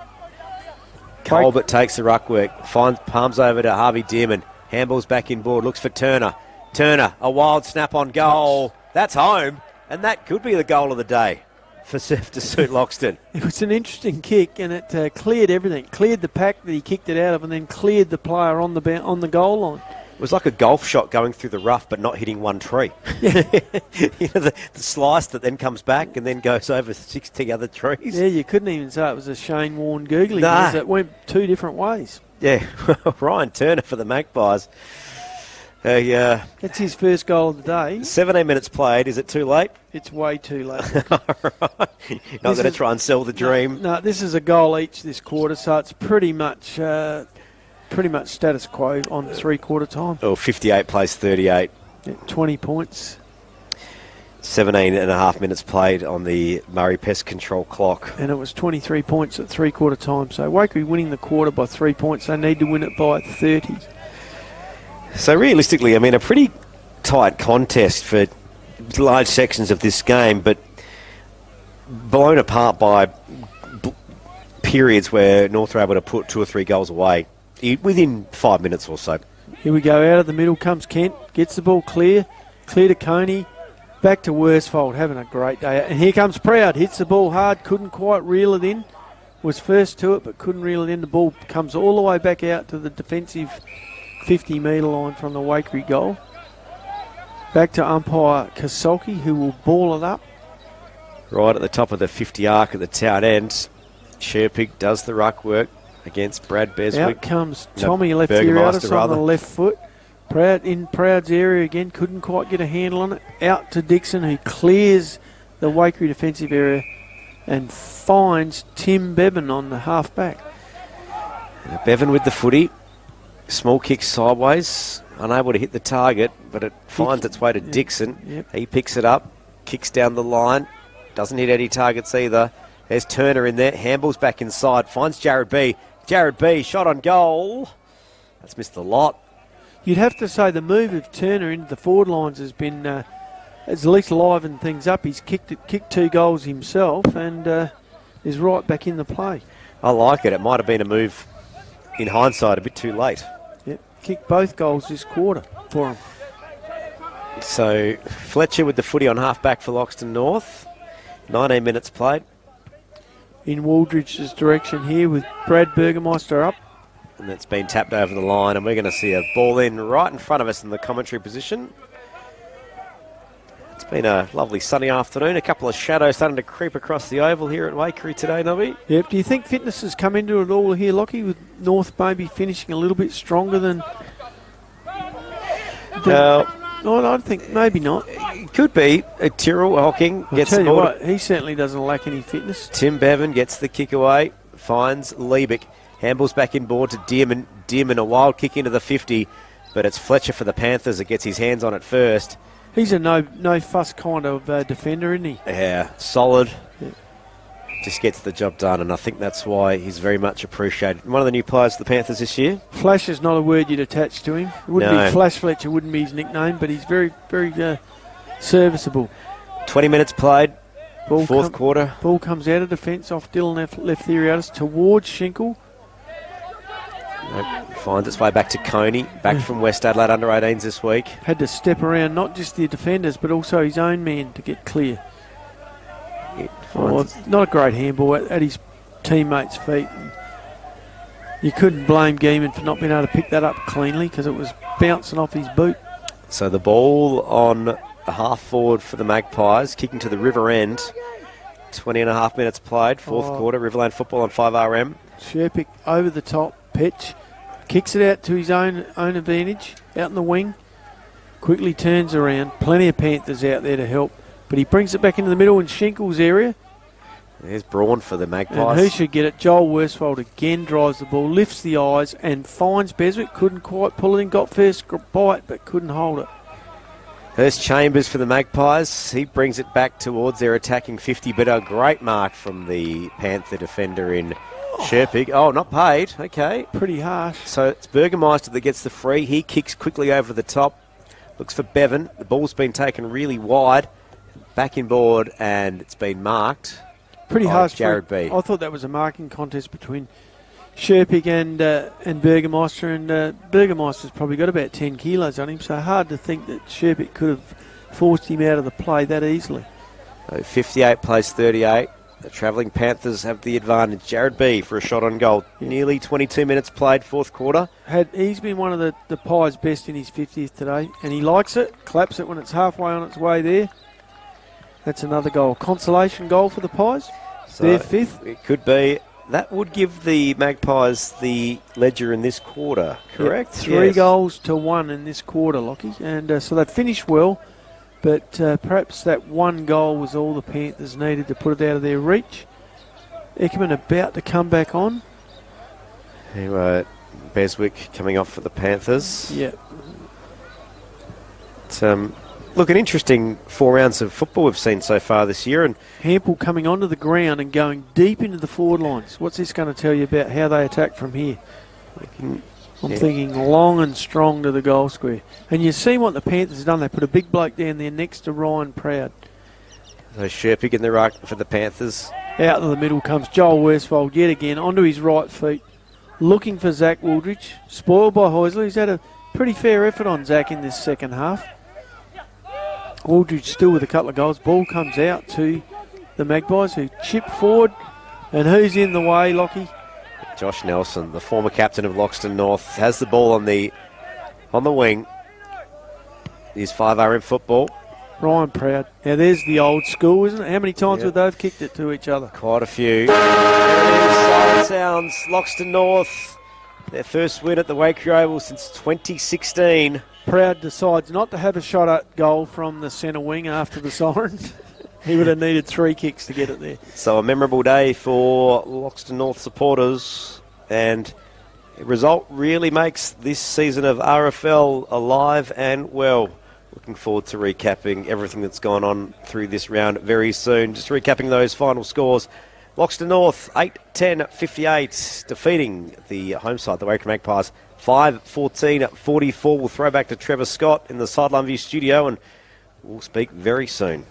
Colbert takes the ruck work. Finds palms over to Harvey Dearman. Handball's back inboard. Looks for Turner. Turner, a wild snap on goal. That's home. And that could be the goal of the day for Surf to suit Loxton. It was an interesting kick, and it cleared everything. Cleared the pack that he kicked it out of, and then cleared the player on the goal line. It was like a golf shot going through the rough, but not hitting one tree. Yeah. The slice that then comes back and then goes over 60 other trees. Yeah, you couldn't even say it was a Shane Warne googly. Nah. It went two different ways. Yeah, Ryan Turner for the Magpies. That's his first goal of the day. 17 minutes played. Is it too late? It's way too late. Right. Not going to try and sell the dream. No, this is a goal each this quarter, so it's pretty much status quo on three-quarter time. 58 plays 38. Yeah, 20 points. 17 and a half minutes played on the Murray Pest Control clock. And it was 23 points at three-quarter time. So Waikerie winning the quarter by 3 points. They need to win it by 30. So realistically, I mean, a pretty tight contest for large sections of this game, but blown apart by periods where North were able to put 2 or 3 goals away within 5 minutes or so. Here we go. Out of the middle comes Kent. Gets the ball clear to Coney. Back to Worsfold, having a great day. And here comes Proud. Hits the ball hard. Couldn't quite reel it in. Was first to it, but couldn't reel it in. The ball comes all the way back out to the defensive 50-metre line from the Waikerie goal. Back to umpire Kasolki, who will ball it up. Right at the top of the 50 arc at the town end. Sherpig does the ruck work against Brad Beswick. Out comes Tommy Leftheriadis on the left foot. Proud in Proud's area again. Couldn't quite get a handle on it. Out to Dixon, who clears the Waikerie defensive area and finds Tim Bevan on the half-back. Bevan with the footy. Small kick sideways, unable to hit the target, but it finds its way to Dixon. Yep. He picks it up, kicks down the line, doesn't hit any targets either. There's Turner in there, handballs back inside, finds Jared B. Jared B, shot on goal. That's missed a lot. You'd have to say the move of Turner into the forward lines has been, has at least livened things up. He's kicked 2 goals himself and is right back in the play. I like it. It might have been a move, in hindsight, a bit too late. Yep, kicked both goals this quarter for him. So Fletcher with the footy on half-back for Loxton North. 19 minutes played. in Waldridge's direction here with Brad Burgermeister up. And that's been tapped over the line, and we're going to see a ball in right in front of us in the commentary position. It's been a lovely sunny afternoon. A couple of shadows starting to creep across the oval here at Waikerie today, Nobby. Yep. Do you think fitness has come into it all here, Lockie, with North maybe finishing a little bit stronger than... No, I think maybe not. it could be. Tyrrell Hocking I'll gets tell the you ball. what, he certainly doesn't lack any fitness. Tim Bevan gets the kick away, finds Liebeck. Handballs back in board to Dearman. Dearman, a wild kick into the 50, but it's Fletcher for the Panthers that gets his hands on it first. He's a no fuss kind of defender, isn't he? Yeah, solid. Yeah. Just gets the job done, and I think that's why he's very much appreciated. One of the new players of the Panthers this year. Flash is not a word you'd attach to him. It wouldn't No. be Flash Fletcher, wouldn't be his nickname, but he's very, very serviceable. 20 minutes played, Ball fourth quarter. Ball comes out of defence off Dylan left Theriatis towards Schinkel. Nope, finds its way back to Coney, back from West Adelaide under-18s this week. Had to step around not just the defenders, but also his own man to get clear. It Well, finds- it's not a great handball at his teammates' feet. You couldn't blame Geeman for not being able to pick that up cleanly because it was bouncing off his boot. So the ball on a half forward for the Magpies, kicking to the river end. 20 and a half minutes played, fourth quarter, Riverland football on 5RM. Sherpick over the top, pitch, kicks it out to his own advantage, out in the wing, quickly turns around. Plenty of Panthers out there to help, but he brings it back into the middle in Schinkel's area. There's Braun for the Magpies. And who should get it? Joel Worsfold again drives the ball, lifts the eyes and finds Beswick. Couldn't quite pull it in, got first bite but couldn't hold it. There's Chambers for the Magpies. He brings it back towards their attacking 50, but a great mark from the Panther defender in Sherpig. Oh, not paid. Okay. Pretty harsh. So it's Burgermeister that gets the free. He kicks quickly over the top. Looks for Bevan. The ball's been taken really wide. Back in board, and it's been marked. Pretty by harsh. Jared B. I thought that was a marking contest between Sherpig and Burgermeister, and Burgermeister's probably got about 10 kilos on him, so hard to think that Sherpig could have forced him out of the play that easily. So 58 plays 38. The travelling Panthers have the advantage. Jared B for a shot on goal. Nearly 22 minutes played, fourth quarter. He's been one of the Pies' best in his 50th today, and he likes it, claps it when it's halfway on its way there. That's another goal. Consolation goal for the Pies. So Their fifth. It could be. That would give the Magpies the ledger in this quarter, correct? Yep, 3 Yes. goals to 1 in this quarter, Lockie. And so they've finished well, but perhaps that one goal was all the Panthers needed to put it out of their reach. Eckerman about to come back on. Anyway, Beswick coming off for the Panthers. Yeah. Look, an interesting 4 rounds of football we've seen so far this year. And Hampel coming onto the ground and going deep into the forward lines. What's this going to tell you about how they attack from here? I'm thinking long and strong to the goal square. And you see what the Panthers have done. They put a big bloke down there next to Ryan Proud. so Sherpig in the right for the Panthers. Out of the middle comes Joel Worsfold yet again onto his right feet. Looking for Zach Wooldridge. Spoiled by Heusler. He's had a pretty fair effort on Zach in this second half. Wooldridge still with a couple of goals. Ball comes out to the Magpies who chip forward. And who's in the way, Lockie? Josh Nelson, the former captain of Loxton North, has the ball on the wing. He's 5RM football. Ryan Proud. Now there's the old school, isn't it? How many times have they kicked it to each other? Quite a few. There it is, siren sounds. Loxton North, their first win at the Waikerie Oval since 2016. Proud decides not to have a shot at goal from the centre wing after the sirens. He would have needed 3 kicks to get it there. So a memorable day for Loxton North supporters, and the result really makes this season of RFL alive and well. Looking forward to recapping everything that's gone on through this round very soon. Just recapping those final scores. Loxton North 8-10-58, defeating the home side, the Waikerie Magpies 5-14-44. We'll throw back to Trevor Scott in the Sideline View studio, and we'll speak very soon.